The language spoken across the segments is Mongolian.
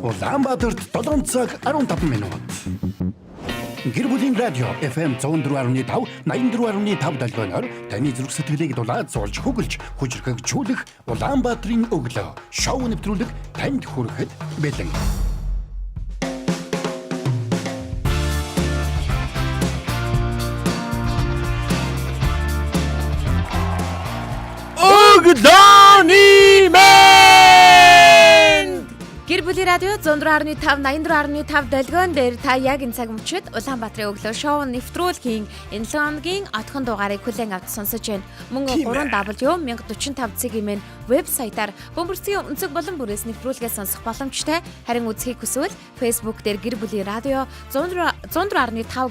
Улаанбаатарт 7 цаг 15 минут. Гэр бүлийн радио FM 104.5 84.5 дэлгөөнөөр таны зүрх сэтгэлийг дулаад зулж хөглж хүчрхэгжүүлэх Улаанбаатарын өглөө шоу нэвтрүүлэг танд хүрэхэд бэлэн. Өглөөний мэнд! Гэр бүлийн радио 104.5 84.5 дэлгөөн дээр та яг энэ цаг мөчид Улаанбаатарын өглөө шоу нэвтрүүлгийн энэ лонгийн отхон дугаарыг хүлээн авч сонсож байна. Мөн 3W1045 вебсайтаар бөмбөрцгийн өнцөг болон бүрээс нэвтрүүлгээ сонсох боломжтой. Харин үзхийг хүсвэл Facebook дээр гэр бүлийн радио 104.5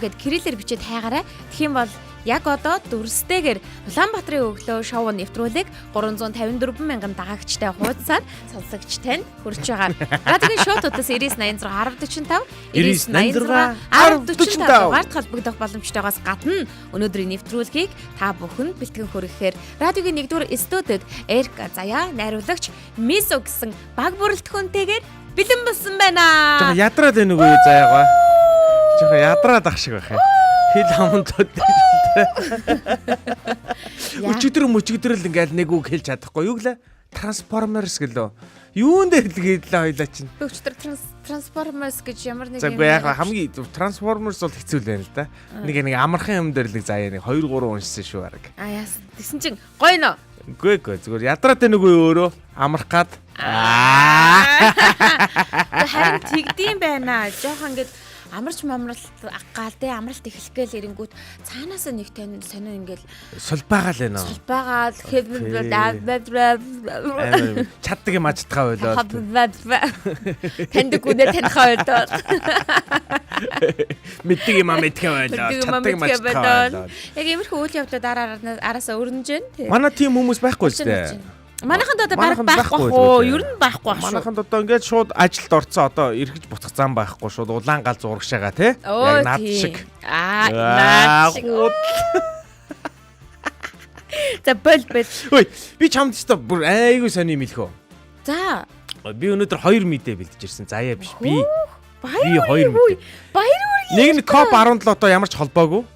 гэд кириллээр бичиж хайгаарай. Тэгхийн бол яг одоо дүрстэйгээр Улаанбаатарын өглөө шоу нэвтрүүлэг 354 мянган дагагчтай хуудасаар сонсогч танд хүрч байгаа. Радиогийн шоутуудаас 9986 1045 дугаард холбогдох боломжтойгоос гадна өнөөдрийн нэвтрүүлгийг та бүхэн бэлтгэн хөргөхээр радиогийн 1-р студид Эрк Заяа найруулагч Мисо гэсэн баг бүрэлдэхүүнтэйгээр бэлэн болсон байна. Жохо ядраад байна үгүй Заяага. Жохо ядраад ах шиг байх юм. Хил хамтууд. Өчигдөр л ингээл нэг үг хэлж чадахгүй юу гэлээ? Transformers гэлөө. Юун дээр л гэлээ хоёлаа чинь. Өчигдөр Transformers гэж ямар нэг юм. За яг хамгийн Transformers бол хэцүү л байна л да. Нэг амархан юм дээр л заяа нэг 2 3 уншсан шүү хараг. Яасан. Тэгсэн чинь гоё нөө. Үгүй зүгээр ядраад байна үгүй өөрөө амарх гад. Харин тэгдэм байна. Жохон ингээд амарч аггаал те амралт эхлэх гээл эрэнгүүт цаанаасаа нэг тань сонио ингээл сулбаагаал байна. Сулбаагаал чаддаг юм ажтгаа ойлоо. Таньдаг үнэ таньхаа ойлоо. Мэддэг юм мэдхээ ойлоо. Чаддаг юм ажтгаа ойлоо. Яг иймэрхүү үйл явдлууд араасаа өрнөж байна. Манай тийм хүмүүс байхгүй шүү дээ. Манайханд одоо бараг байхгүй хөө. Ер нь байхгүй байх шүү. Манайханд одоо ингээд шууд ажилд орцсон одоо эргэж буцах зам байхгүй шууд улаан гал зурагш байгаа тий. Яг над шиг. Над шиг. За бол. Ой, би чамд ч бүр айгүй сони юм хэлхөө. За. Би өнөөдөр 2 мэдээ бэлдэж ирсэн. Заяа биш. Би 2 мэдээ. Баяр. Нэг нь COP 17 одоо ямар ч холбоогүй.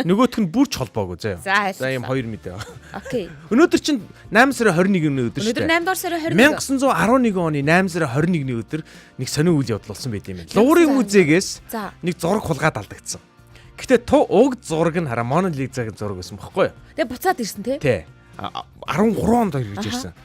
Нөгөөх нь бүр ч холбоогүй заяа. За ийм 2 мэдээ. Окей. Өнөөдөр чинь 8 сарын 21-ний өдөр шүү дээ. Өнөөдөр 8 дугаар сарын 21. 1911 оны 8 сарын 21-ний өдөр нэг сонио үйл явдал болсон байт юм байна. Луврын музейгээс нэг зураг хулгаад алдагдсан. Гэтэ уг зураг нь хараа Мона Лизагийн зураг байсан бохоггүй юу? Тэгээ буцаад ирсэн тий? Тий. 13 онд ирж ирсэн.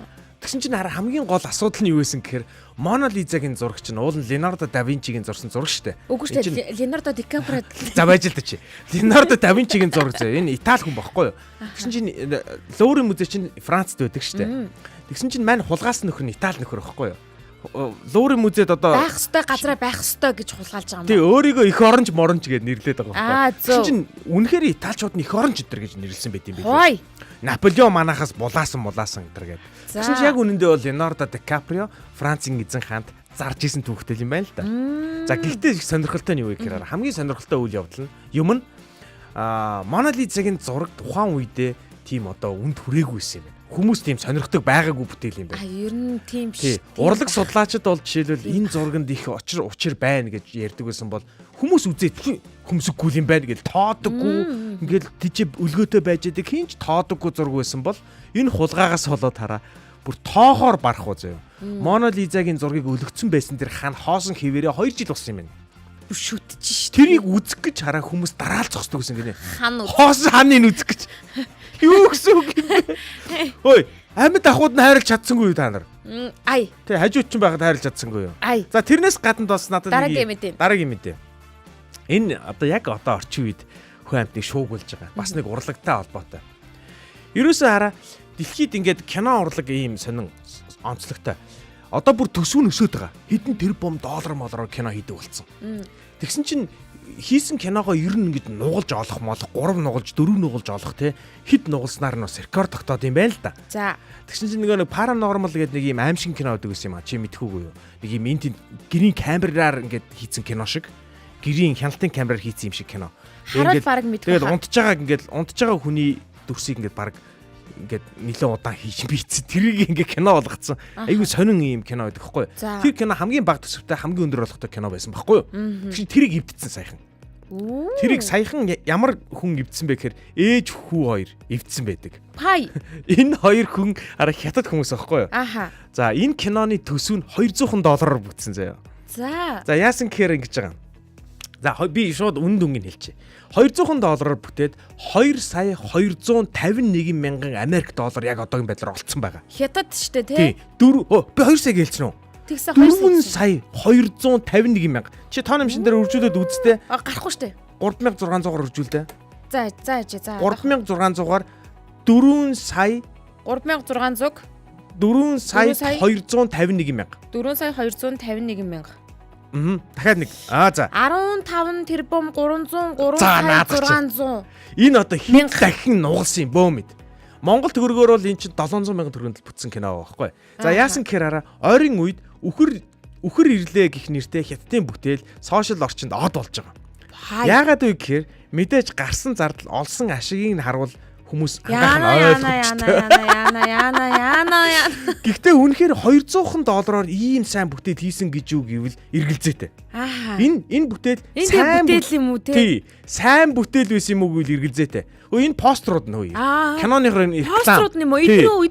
Тэгсэн чинь хараа хамгийн гол асуудал нь юу байсан гэхээр Мона Лизагийн зураг чинь уул нь Леонардо да Винчигийн зурсан зураг шүү дээ. Үгүй шүү дээ. Леонардо Ди Каприо. За байж л чи. Леонардо да Винчигийн зураг зөө. Энэ Итали хүн байхгүй юу? Тэгсэн чинь Луврын музей чинь Францд байдаг шүү дээ. Тэгсэн чинь мань хулгаас нөхөр нь Итали нөхөр байхгүй юу? Луврын музейд одоо байх ёстой газараа байх ёстой гэж хулгайлж байгаа юм. Тий, өөрийгөө их оронж моронж гэж нэрлээд байгаа байхгүй. Тэгсэн чинь үнэхээр Италичууд нь их оронж өдр гэж нэрлсэн байт юм байна. Хой. Наполеон манахаас булаасан өдр гэдэг. Тэгсэн чинь яг үнэндээ бол Леонардо Ди Каприо Францын эзэн хаанд зарж исэн түүхтэй юм байна л да. За гэхдээ сонирхолтой нь юу вэ гэхээр хамгийн сонирхолтой үйл явдал нь юм нь Мона Лизагийн зураг тухайн үедээ тийм одоо үнд хүрээгүйсэн юм байна. Хүмүүс тийм сонирхдаг байгаагүй бүтээл юм байна. Ер нь тийм шүү. Урлаг судлаачид бол жишээлбэл энэ зурганд их учир байна гэж ярьдаг байсан бол хүмүүс үзээд хүмсэггүй юм байна гэж тоодоггүй. Ингээл тийч өлгөөтэй байж байгаа хинч тоодоггүй зураг байсан бол энэ хулгаагаас болоод хараа бүр тоохоор барах уу заяа. Мона Лизагийн зургийг өлгцсөн байсан тэр хан хоосон хിവэрээ 2 жил болсон юм байна. Шүтэж ш. Тэрийг үзэх гэж хараа хүмүүс дараалж зогсдог гэсэн гинэ. Хоосон ханыг үзэх гэж. Юу гэсэн үг юм бэ? Ой, амьд ахуйд нь хайрлаж чадсангүй юу та нар? Ай. Тэ хажууд ч байхад хайрлаж чадсангүй юу? Ай. За тэрнээс гадна бас надад дараагийн мэдээ. Энэ одоо яг одоо орчин үед хүн амьтныг шуугуулж байгаа. Бас нэг урлагтай холбоотой. Ерөөсөө хараа дэлхийд ингээд кино урлаг ийм сонин онцлогтой. Одоо бүр төсөв өсөд байгаа. Хэдэн тэрбум доллар кино хийдэг болсон. Тэгсэн чинь хийсэн киногоо ер нь ингэж нугалж олох 3 нугалж 4 нугалж олох те хэд нугалснаар нь рекорд тогтоод юм байна л да. За. Тэгсэн чинь нэг Paranormal гэдэг нэг юм аимшиг кино гэдэг юм а чи мэдхүүгүй юу? Нэг юм энэ гэрийн камераар ингэж хийсэн кино шиг гэрийн хяналтын камераар хийсэн юм шиг кино. Хараад баг мэдгүй. Тэгээд унтж байгаа хүний дүрсийг ингэж баг ингээд нэлээд удаан хийж бийцсэн. Тэрийг ингээд кино болгоцсон. Айгүй сонин юм кино байдаг хгүй. Тэр кино хамгийн бага төсөвтэй хамгийн өндөр болгохтой кино байсан байхгүй юу? Тэгэхээр тэрийг эвдсэн саяхан. Тэрийг саяхан ямар хүн эвдсэн бэ гэхээр ээж хүү хоёр эвдсэн байдаг. Хай. Энэ хоёр хүн хятад хүмүүс байхгүй юу? Аха. За энэ киноны төсөв нь $200 бүтсэн заяа. За яасан гэхээр ингэж байгаа. За би шууд үнэн хэлчихье. $200 бүтээд 2,251,000 Америк доллар яг одоогийн байдлаар олцсон байгаа. Хятад штэ тий. Би 2 сая гэлсэн үү? Тэгсэн 4,251,000. Чи тооны машин дээр үржүүлээд үзтээ. Гарахгүй штэ. 3,600-аар үржүүлдэ. За. 3,600-аар 4 сая 3,600 4,251,000. 4,251,000. Дахиад нэг. За. 15 тэрбум 303,600. Энэ одоо хэн дахин нугалсан юм бөө мэд. Монгол төгрөгөөр бол эн чинь 700,000 төгрөнд бүтсэн кино байхгүй. За яасан гэхээр ойрын үед үхэр ирлээ гэх нэртэй хятадын бүтээл сошиал орчинд од болж байгаа. Яагаад вэ гэхээр мэдээж гарсан зардал олсон ашигийг харуул хүмүүс анхаарал Яана. Гэхдээ үнэхээр $200 ийм сайн бүтээл хийсэн гэж юу гэвэл эргэлзээтэй. Энэ бүтээл сайн бүтээл юм уу те? Сайн бүтээл байсан юм уу гэвэл эргэлзээтэй. Энэ постерууд нь үе. Киноныхоор энэ постерууд нь юм уу? Идрүү.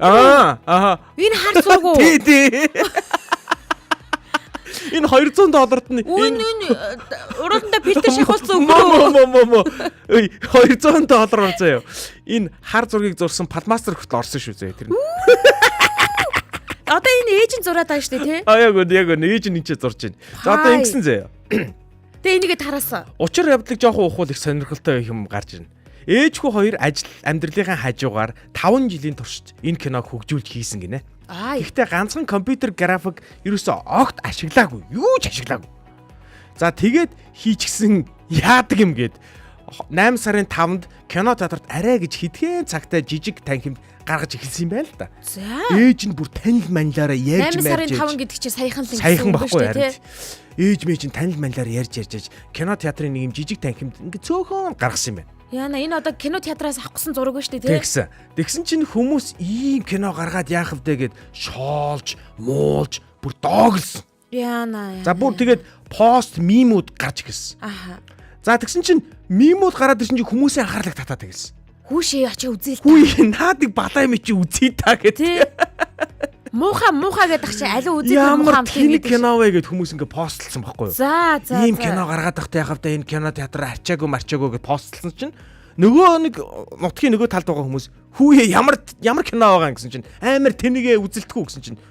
Энэ хар зураг уу? Тий. Энэ $200-д нь урууданда фильтр шахуулсан өгөө. $200 заяа. Энэ хар зургийг зурсан Padmaster хүртэл орсон шүү заяа тэр. Одоо энэ ээжийн зураад байгаа шүү дээ тий. Яг ээж нь ч зурж байна. За одоо ингэсэн заяа. Тэгээ энийгээ тараасан. Учир явдлыг жоохон ухвал их сонирхолтой юм гарч ирнэ. Ээжхүү хоёр ажил амьдралынхаа хажуугаар 5 жилийн туршид энэ киног хөгжүүлж хийсэн гинэ. Гэхдээ ганцхан компьютер график ерөөсөө огт ашиглаагүй. Юу ч ашиглаагүй. За тэгээд хийчихсэн яадаг юм гээд 8 сарын 5-нд кино театрт арай гэж хэдхэн цагтаа жижиг танхимд гаргаж эхэлсэн юм байна л да. Ээж нь бүр танил манлаараа ярьж 8 сарын 5 гэдэг чинь саяхан байхгүй харин. Ээж мэж нь танил манлаараа ярьж кино театрын нэг юм жижиг танхимд ингээ цөөхөн гаргасан юм байна. Яна энэ одоо кино театраас авахсан зураг ба шүү дээ тий. Тэгсэн чинь хүмүүс ийм кино гаргаад яах вэ гэд шоолж, муулж, бүр дооглсон. Яна. За бүр тэгээд пост мимүүд гарч ирсэн. За тэгсэн чинь мимүүд гараад ирсэн чинь хүмүүсийн анхаарлыг татаад ирсэн. Хүүшээ очиж үзээ л та. Хүү наадыг балаа юм чи үзье та гэдэг. Муухай гэдэг чи аливаа үзээ муухай юм тийм кино вэ гэд хүмүүс ингээ постлсан байхгүй юу? За. Ийм кино гаргаад байхдаа яхав та энэ кино театр арчаагүй гэд постлсан чинь нөгөө нэг нутгийн нөгөө талд байгаа хүмүүс хүүе ямар кино байгаа гэсэн чинь амар тэнийгээ үзэлтгүү гэсэн чинь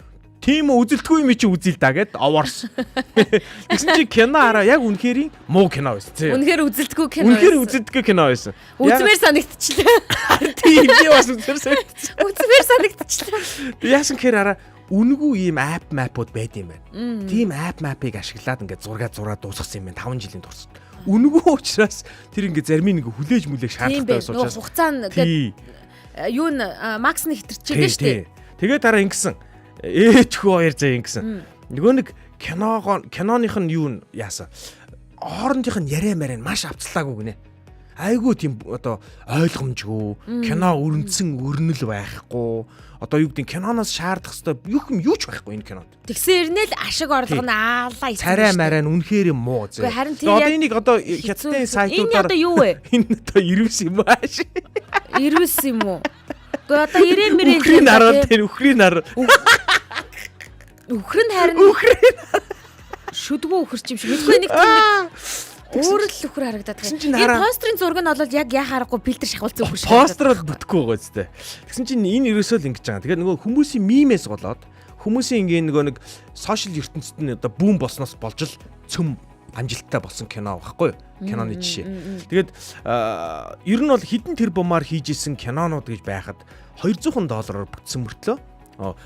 тийм үзэлтгүй юм чи үзье л да гэд овоорс. Тэгсэн чинь кино хараа яг үнэхээр муу кино байсан тий. Үнэхээр үзэлтгүй кино. Үнэхээр үзэлтгүй кино байсан. Үзмээр санагдчихлаа. Тийм би бас үзмээр санагдчихлаа. Үзмээр санагдчихлаа. Яасан гэхээр хараа үнэгүй ийм app map-ууд байд юм байна. Тийм app map-ыг ашиглаад ингээд зураг дуусгасан юм байна 5 жилийн турш. Үнэгүй учраас тэр ингээд зарим нэг хүлээж мүлээж шаардлагатай байсан учраас хугацаанд ингээд юу н максны хитэрчээдээ шүү дээ. Тэгээд дараа ингэсэн ээжхүү хоёр заа ингэсэн. Нөгөө нэг киноных нь юу яасан. Хоорондынх нь яриа мараа маш авцлаагүй гинэ. Айгуу тийм одоо ойлгомжгүй кино өрнөсөн өрнөл байхгүй. Одоо юу гэдэг киноноос шаардах хэвээр юу ч байхгүй энэ кинонд. Тэгсэн ирнэл ашиг орлого нь аалаа ийсэн. Царай мараа нь үнэхээр муу зэ. Одоо энийг одоо хятадын сайтуудаар энэ одоо юу вэ? Энэ одоо ирвэс юм ааш. Ирвэс юм уу? Гэхдээ одоо ирэмэрэн үхрийн нараа тэр үхрийн нар. Үхрэн харин шүдгүү үхэрч юм шиг. Мэдгүй нэг өөр л үхэр харагдаад байна. Энэ постерын зураг нь бол яг яхаарахгүй фильтр шахуулсан үхэр шиг. Постерод бүтэхгүй байгаа зү. Тэгсэн чинь энэ ерөөсөө л ингэж байгаа. Тэгэхээр нөгөө хүмүүсийн мимээс болоод хүмүүсийн ингээ нэг сошиал ертөнцид нь одоо бүүн болсноос болж л цөм амжилттай болсон кино байхгүй юу? Киноны жишээ. Тэгээд ер нь бол хэдэн тэрбумаар хийж исэн кинонууд гэж байхад $200 бүтсэн мөртлөө.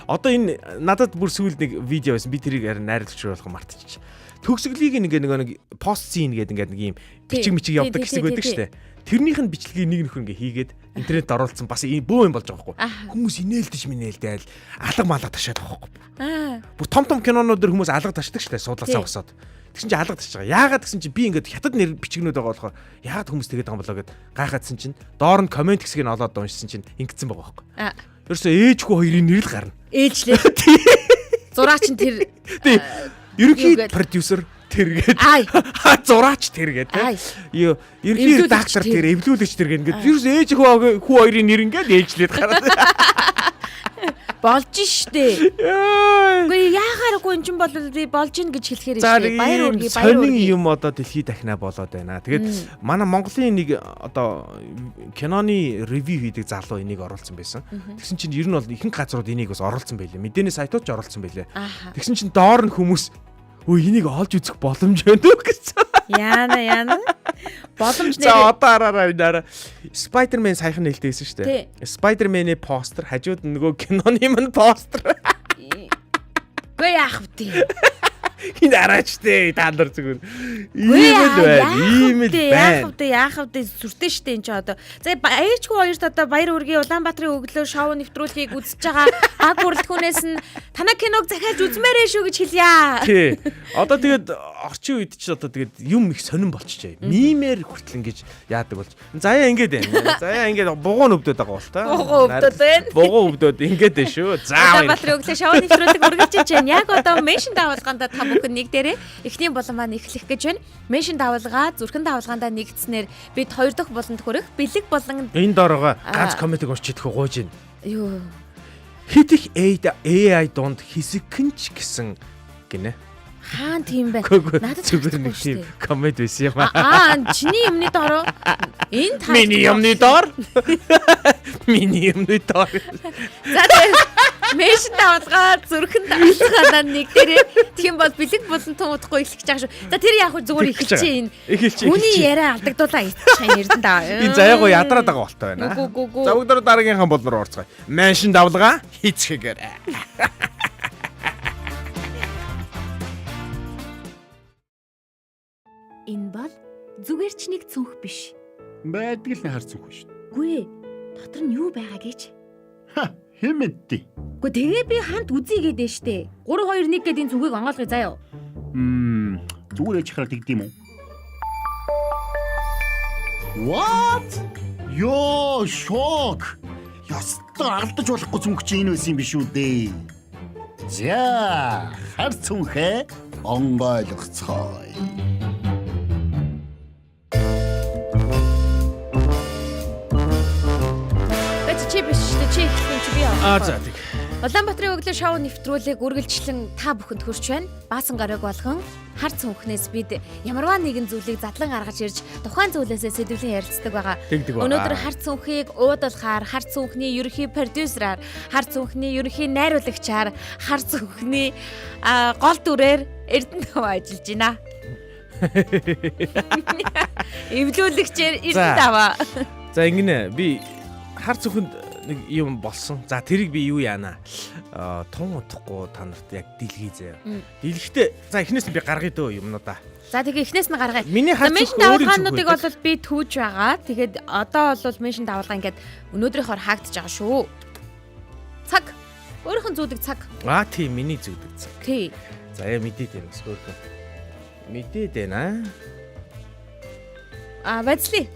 Одоо энэ надад бүр сүүлд нэг видео байсан. Би тэрийг харин найруулагч болох мартчих. Төгсгөлийг нэг пост син гэдэг ингээд нэг юм бичиг явдаг хэсэг байдаг шүү дээ. тэрнийх нь бичлэгийг нэг нөхөр ингээ хийгээд интернет оруулсан бас бөө юм болж байгаа байхгүй. Хүмүүс инээлдэж минээлдээл алга малга ташаад байгаа байхгүй. Бүр том кинонууд дэр хүмүүс алга ташдаг штэ суудлаасаа босоод. Тэгсэн чинь алга ташиж байгаа. Яагаад гэсэн чинь би ингээд хятад нэр бичгнүүд байгаа болохоор яагаад хүмүүс тэгээд байгаа юм болоо гэд гайхаадсан чинь доор нь комент хэсгийг олоод уншсан чинь ингэсэн байгаа байхгүй. Ерөөсөө ээжгүй хоёрын нэр л гарна. Ээжлээ. Зураач нь тэр ерөнхий продюсер тэргээд зураач тэргээд юу ерөнхий редактор тэр эвлүүлэгч тэргээд ингээд ерөөс ээж хүү хоёрын нэр ингээд ээжлээд гараад болж штэ. Үгүй яахааргүй эн чинь бол би болж ин гэж хэлэхээр штэ. Баяр үргээ баяр үргээ юм одоо дэлхий дахина болоод байна. Тэгээд манай Монголын нэг одоо киноны ревю хийдэг залуу энийг оруулсан байсан. Тэгсэн чинь ер нь бол ихэнх газрууд энийг бас оруулсан байлээ. Мэдээний сайтууд ч оруулсан байлээ. Тэгсэн чинь доор нь хүмүүс өө энийг олж үзэх боломж байна уу гэсэн. Яна. Боломж нэр. За одоо араараа Spider-Man саяхан нээлттэйсэн шүү дээ. Spider-Man-ы постэр хажууд нөгөө киноны мань постэр. Гүй яах вэ? Хин араач дээ та нар зүгээр. Ийм л байна. Яах вэ? Сүртэй штэ энэ ч одоо. За ээжгүй хоёрт одоо Баяр үргийн Улаанбаатарын өглөө шоу нэвтрүүлгийг үзэж байгаа аг бүрэлдэхүүнээс нь танаа киног захиалж үзмээрээ шүү гэж хэлье. Тий. Одоо тэгээд орчин үед ч одоо тэгээд юм их сонирн болчихжээ. Мимээр хүртэл ингэж яадаг болж. Заяа ингэж байна. Заяа ингэж бугуун өвдөд байгаа бол та. Бугуун өвдөд байна. Бугуун өвдөд ингэж дээ шүү. За. Улаанбаатарын өглөө шоу нэвтрүүлэг үргэлжлэж байна. Яг одоо меншн давалгаанда та бүхэн нэг дээрээ эхний болон маань эхлэх гэж байна. Меншн давалгаа зүрхэн давалгаандаа нэгдснээр бид 2 дахь болонд хүрэх бэлэг болон энэ доороо ганц комментиг уншчихдаггүй гоож байна. Юу. Хитих AI донд хэсэгэнч гэсэн гинэ. Хаан тийм бай. Надад зүгээр нэг тийм коммент байсан юм аа. Чиний юмны доор энэ таа. Миний юмны доор. Миний юмны доор. За Мэшин давалгаа зүрхэн давалгаадаа нэг дээрээ тийм бол бэлэг болон тун удахгүй эхлэх гэж байгаа шүү. За тэр яг зүгээр эхэлж чинь. Хүний яриа алдагдуулаа чайн эрдэн даа. Энэ заяагаа ядраад байгаа болтой байна. За бүгд дараагийнхаа болноор орцгоё. Мэшин давалгаа хийцгээгээр. Энэ бол зүгээр ч нэг цүнх биш. Байдаг л хар цүнх шүү. Гүй ээ. Дотор нь юу байгаа гэж? Хэм мэдтий. Гэхдээ тэгээ би хамт үзье гэдэг штэ. 3 2 1 гэдэг энэ цүнхийг онгоолгоё заяа. Зүгээр ээж хараад игдэм үү? What? Йоо, шок. Ястаа алдаж болохгүй цүнх чи энэ байсан юм биш үү дээ. За, хар цүнхээ онгойлгоцгоё. За тийм. Улаанбаатарын өглөө шоу нэвтрүүлэг үргэлжлэн та бүхэнд хүрч байна. Баасан гараг болгон хар цүнхнээс бид ямарваа нэгэн зүйлийг задлан гаргаж ирж тухайн зүйлээсээ сэдвлэн ярилцдаг байгаа. Өнөөдөр хар цүнхийг уудалхаар, хар цүнхний ерөнхий продюсераар, хар цүнхний ерөнхий найруулагчаар, хар цүнхний гол дүрээр Эрдэнэ тав ажиллаж байна. Эвлүүлэгчээр Эрдэнэ тав. За ингэнэ би хар цүнхэнд нэг юм болсон. За тэрийг би юу яана? Тун утахгүй та нарт яг дэлгий заяа. Дэлгэхдээ за эхнээс нь би гаргая дөө юмнуудаа. За тэгээ эхнээс нь гаргая. Миний хар меншн давалгаануудыг бол би түүж байгаа. Тэгээд одоо бол меншн давалгаа ингээд өнөөдрийнхоор хаагдж байгаа шүү. Цаг. Өөрийнх нь зүүдэг цаг. Тийм миний зүүдэг цаг. Тий. За яа мэдээд байна бас өөрхөн. Мэдээд байна. Вазли.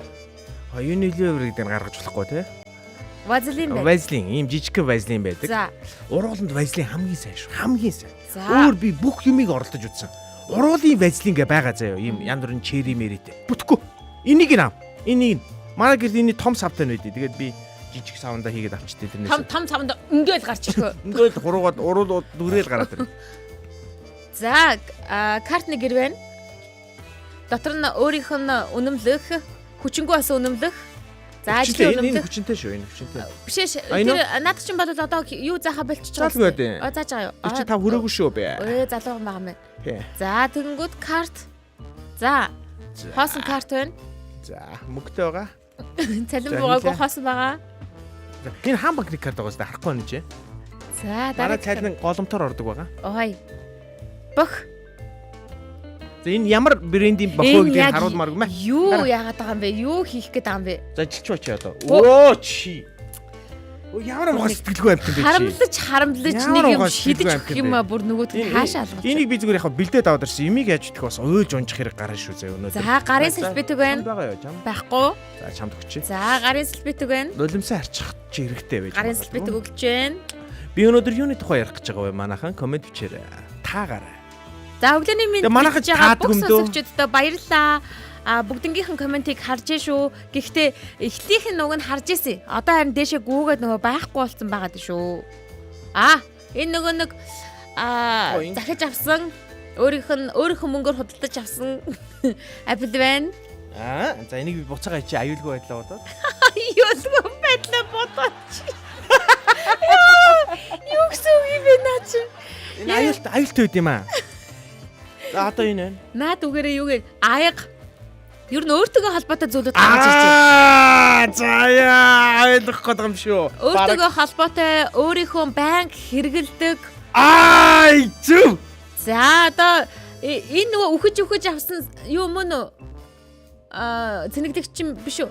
Юуны леврийг дан гаргаж болохгүй те. Вазлин бай. Вазлин, ийм жижиг вазлин байдаг. За. Урууланд вазлин хамгийн сайн шүү. Хамгийн сайн. Өөр би бүх юмыг оролдож үзсэн. Уруулын вазлин гэ байгаа заяа. Ийм янз бүрийн чери мэрэтэй. Бүтэхгүй. Энийг нав. Энийг. Манай гэрд энэ том савтай байдیں۔ Тэгээд би жижиг савндаа хийгээд авчихдээ тэрнээс. Том савнд ингээд гарч ирэх. Ингээд хуруугаад уруулууд дүрээл гараад ирнэ. За, карт нэг гэр байна. Дотор нь өөрийнх нь үнэмлэх, хүчингү бас үнэмлэх. За ажлын үнэмлэх. Энэ хүчинтэй шүү, энэ хүчинтэй. Биш ээ. Тэр надад чинь бол одоо юу заахаа болчих жоо. Заалгүй дээ. Зааж байгаа юу? Чи та хүрээгүй шүү бэ. Залуухан байгаа юм байна. За тэгэнгүүт карт. За. Хоосон карт байна. За, мөнгөтэй байгаа. Цалин бугаагүй хоосон байгаа. Энэ хаан банкны карт байгаа шүү дээ. Харахгүй байна чи. За, дараа цалин голомтоор ордог байгаа. Ой. Бөх. За энэ ямар брендийн бохоо гэдгийг харуулмаар юм аа. Юу яагаад байгаа юм бэ? Юу хийх гээд байгаа юм бэ? За жилч бачи одоо. Өө чи. Ямар мохоо сэтгэлгүй амт юм бэ чи. Харамлаж нэг юм шидэж өгөх юм аа бүр нөгөөд нь хаашаа алгах. Энийг би зүгээр яхаа бэлдээд аваад ирсэн. Имийг яаж идэх бас уйлж унжих хэрэг гарна шүү заа өнөөдөр. За гарын салбитэг байна. Байгаа юу чам? Байхгүй. За чамд өгч. За гарын салбитэг байна. Нулимсаа харчих чи хэрэгтэй байж. Гарын салбитэг өгч байна. Би өнөөдөр юуны тухай ярих гэж байгаа вэ? Манайхан комент бичээрэй. Таагаарай. За өглөөний минь манайхан таадаг юм дөө. сонсогчдод баярлалаа. Бүгднгийнхэн комментиг харж шүү. Гэхдээ эхлийнх нь уг нь харж ирсэн. Одоо харин дээшээ гүүгээд нөгөө байхгүй болсон байгаа шүү. Энэ нөгөө нэг захиж авсан өөрийнх нь мөнгөөр худалдаж авсан апл байна. За энийг би буцаага чи аюулгүй байдлаа бодоод. Аюулгүй байдлаа бодооч. Юу гэсэн үг юм наа чи? Энэ аюултай байд юм аа. За одоо энэ байна. Наад үгээрээ юугээр аяга ер нь өөртөөгөө холбоотой зүйлүүд гаргаж ирж байна. За яа ойлгох гэдэг юм шүү. Өөртөөгөө холбоотой өөрийнхөө банк хэрэгэлдэг. Зүг. За одоо энэ нөгөө үхэж авсан юу мөн үү? Цэнэглэгч юм биш үү?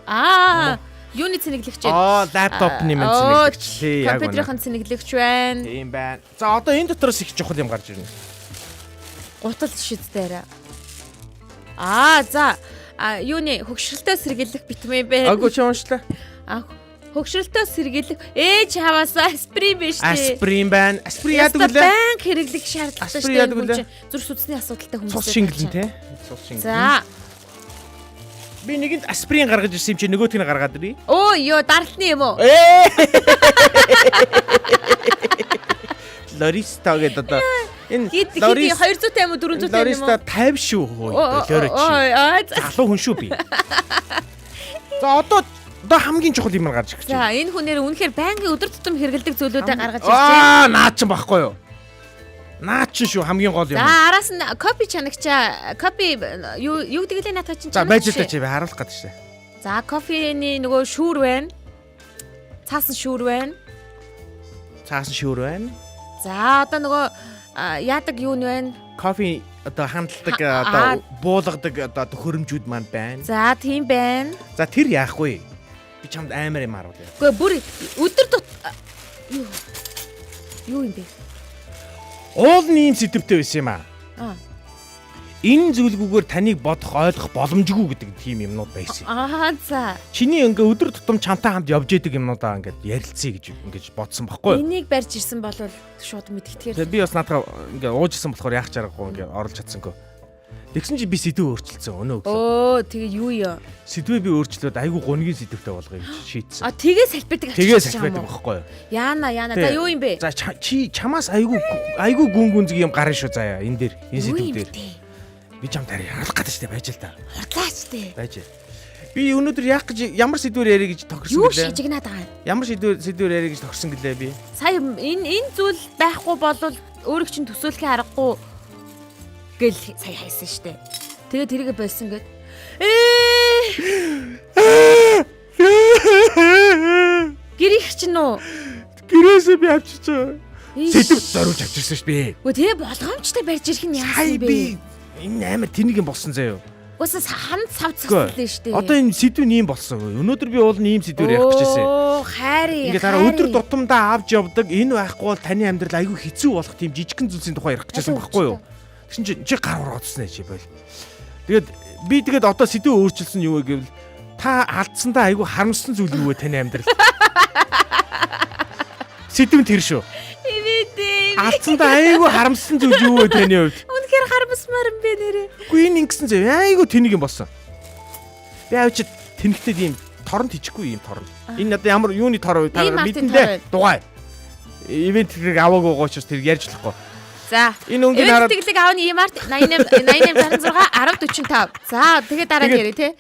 Юуны цэнэглэгч вэ? Лаптопны мэн цэнэглэгч. Компьютерийн цэнэглэгч байна. Тийм байна. За одоо энэ дотроос их чухал юм гарч ирнэ. Гутал шиддээрээ. За юуны хөгшрөлтөө сэргийлэх битмээ бэ? Агуу чи уншлаа. Хөгшрөлтөө сэргийлэх ээж хаваасаа асприн биш тий. Асприн байна. Асприн яадаг вэ? Банк хэрэглэх шаардлагатай Асприн яадаг вэ? Зүрх судасны асуудалтай хүмүүс. Цус шингэлэн тий. Цус шингэлэн. За. Би нэгэнд асприн гаргаж ирсэн юм чи нөгөөтгийг гаргаад ирээ. Ёо даралтны юм уу? Лориста гэдэг одоо энэ Лорис 200 тайм уу 400 тайм юм уу? Лориста 50 шүү хөөе. Залуу хүн шүү би. За одоо хамгийн чухал юм гарч ирж За байна. энэ хүнээр үнэхээр банкын өдөр тутам хэрэглэдэг зүйлүүдээ гаргаж ирж байна. Наад ч байхгүй юу? Наад ч шүү хамгийн гол юм. За араас нь копи чанагчаа копи юу гэдэг лээ наатаа чинь. За байж л та чи харуулах гэдэг шээ. За кофений нөгөө шүүр байна. Цаасан шүүр байна. За одоо нөгөө яадаг юу нь байна? Кофе одоо хандлагдаг одоо буулгадаг одоо төхөөрөмжүүд маань байна. За тийм байна. За тэр яахгүй. Би чамд амар юм харуулъя. Гэхдээ бүр өдөр юу юм бэ? Уулын ийм сэдвтэй байсан юм аа. Энэ зүйлгүүгээр таныг бодох ойлгох боломжгүй гэдэг тийм юмнууд байсан. За. Чиний ингээ өдөр тутам чамтай хамт явж идэг юмнуудаа ингээд ярилцъя гэж бодсон байхгүй юу? Энийг барьж ирсэн бол шууд мэдгэтгэр. Тэгээ би бас наадаа ингээ уужсан болохоор яах чаргагүй ингээ оруулж чадсангүй. Тэгсэн чи би сэдв өөрчилсөн өнөө өглөө. Тэгээ юу ёо? Сэдвээ би өөрчлөөд айгүй гонгийн сэдвтэй болгоё гэж шийдсэн. Тэгээ салбитдаг байхгүй юу? Яана. За юу юм бэ? За чи чамаас айгүй гүн зэг юм гарна шүү заяа энэ дээр энэ сэдв дээр. Би чам тарай харуулах гэдэг штэ байж л та. Хурлаач тээ. Байж. Би өнөөдөр яах гэж ямар сэдвээр ярих гэж тохирсон гэлээ? Юу гэлээ? шижигнаад байгаа юм? Ямар сэдвээр ярих гэж тохирсон гэлээ би? Сая энэ зүйл байхгүй болвол өөрийг чинь төсөөлөхээ аргагүй гэл сая хайсан штэ. Тэгээ тэрийгэ болсон гэд. Гэрих чинь үү? Гэрээсээ би авчирсан. Сэдв зориулж авчирсан ш би. Үгүй тэгээ болгоомжтой барьж ирэх нь яасан бэ? Энэ амар тэнэг юм болсон заяа. Уусаа ханд савцсан шүү дээ. Одоо энэ сэдв нь юм болсон. Өнөөдөр би уулын ийм сэдвээр ярих гэж байсан. Хайрын. Ингээд дараа өдөр тутамдаа авч явдаг. Энэ байхгүй бол таны амьдрал айгүй хэцүү болох тийм жижигхэн зүйлсийн тухай ярих гэж байсан байхгүй юу? Тэгсэн чи гар ургаадсан ээ чи байл. Тэгээд одоо сэдв өөрчилсөн юу вэ гэвэл та алдсандаа айгүй харамссан зүйл юу вэ таны амьдрал? Сэдв нь тэр шүү. Алдсандаа айгүй харамссан зүйл юу вэ таны хувьд? Үнэхээр харамсмаар юм бэ нэрээ. Үгүй энэ ингэсэн зав айгүй тэнэг юм болсон. Би авчид тэнэгтэй ийм торон тийчихгүй ийм торон. Энэ одоо ямар юуны тор вэ та мэдэндээ дугай. Ивент хэрэг аваагүй гоочос тэр ярьж болохгүй. За. Энэ өнгийн хараад тэглэг аавны EMR 88 66 1045. За тэгээ дараа нь ярэ тий.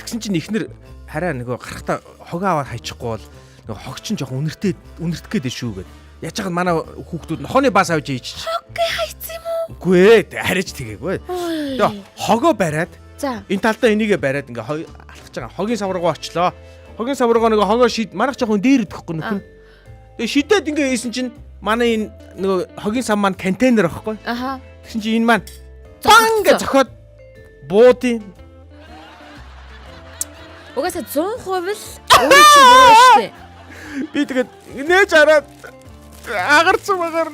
Тэгсэн чинь ихнэр хараа нөгөө гарахта хогоо аваад хайчихгүй бол нөгөө хог чинь жоохон үнэртэх гээд шүү гэд. Яаж чад манай хүүхдүүд нохооны бас авч ийчих. Хогоо хайцсан юм уу? Үгүй ээ хараач тэгээгүй. Тэгээ хогоо бариад за энэ талдаа энийгээ бариад ингээ алхаж байгаа. Хогийн саврагуу очлоо. Хогийн саврагоо нөгөө хогоо манайх жоохон дээр идэхгүй нөхөн. Тэгээ шидэд ингээ ийсэн чинь манай энэ нөгөө хогийн сав маань контейнер байхгүй. Аха. Тэгсэн чинь энэ маань Бан гэж зохиод буудын. Угаасаа 100% л өөрөө чи буруу штэ. Би тэгээд нээж хараад агарсан магаар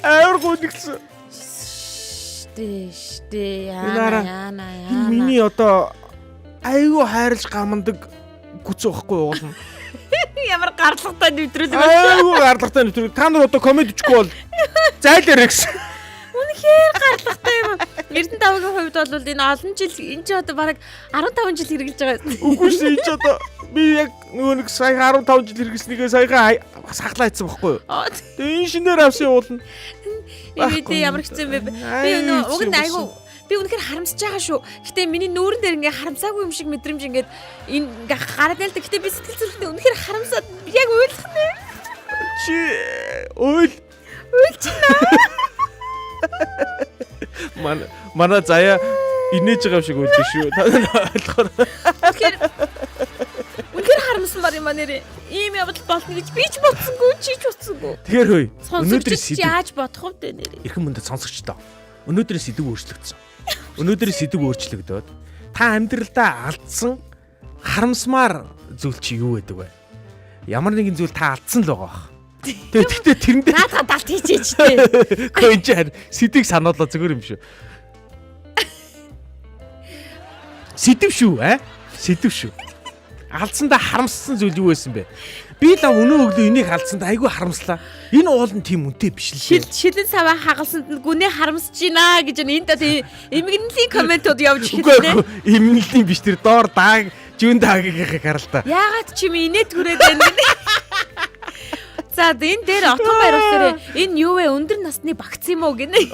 амар гүнэгсэн. Штэ Инаараа, яана. Миний одоо айгүй хайрлж гамдаг гүц өгөхгүй уулна. Ямар гарлагтай нэвтрүүлэг вэ? Айгүй гарлагтай нэвтрүүлэг. Та нар одоо комеди өчгүй бол зайлаарэ гэсэн. Үнэхээр гарлагтай юм. 95%-ийн хувьд бол энэ олон жил энэ ч одоо бараг 15 жил хэрэгжилж байгаа. Үгүй шүү энэ ч одоо би яг нөгөө нэг сая 15 жил хэрэгснийгээ саяхан бас хаглаа хийсэн байхгүй юу? Тэгээ энэ шинээр авсан уулна. Эвэдээ ямар хэцүү юм бэ? Би нөгөө уг нь айгүй би үнэхээр харамсаж байгаа шүү. Гэтэ миний нүүрэн дээр ингээ харамсаагүй юм шиг мэдрэмж ингээд энэ ингээ гараад ялдаг. Гэтэ би сэтгэл зүрхэндээ үнэхээр харамсаад яг уйлах нэ. Чи Уйлчихна. Манай заяа инээж байгаа юм шиг үлдээ шүү. Та ойлгохоор. Үнэхээр харамсан бар юм аа нэрээ. Ийм явдал болно гэж би ч бодсонгүй, чи ч бодсонгүй. Тэгэхээр хөөе. Өнөөдрийн сэдв яаж бодох вэ нэрээ? Эрхэм мөндөд сонсогчдоо. Өнөөдрийн сэдв өөрчлөгдсөн. Өнөөдрийн сэдв өөрчлөгдөөд та амьдралдаа алдсан харамсмаар зүйл чи юу байдаг вэ? Ямар нэгэн зүйл та алдсан л байгаа бах. Тэгэхдээ тэрэндээ Наадаа далт хийчихэж тээ. Гэхдээ энэ чинь сэдвийг сануулаа зүгээр юм шүү. Сэдв шүү Сэдв шүү. Алдсандаа харамссан зүйл юу байсан бэ? Би л өнөө өглөө энийг алдсандаа айгүй харамслаа. Энэ уулын тийм үнэтэй биш л дээ. Шилэн саваа хагасанд нь гүнээ харамсаж байна гэж энд одоо эмгэнлийн комментууд явж Үгүй хэлнэ. эмнэлтийн биш тэр доор дааг жүн даагийнхыг харал та. Яагаад чи инээд түрээд байна гэнэ. За энэ дээр отгон баярлалаа. Энэ юу вэ? Өндөр насны багц юм уу гинэ.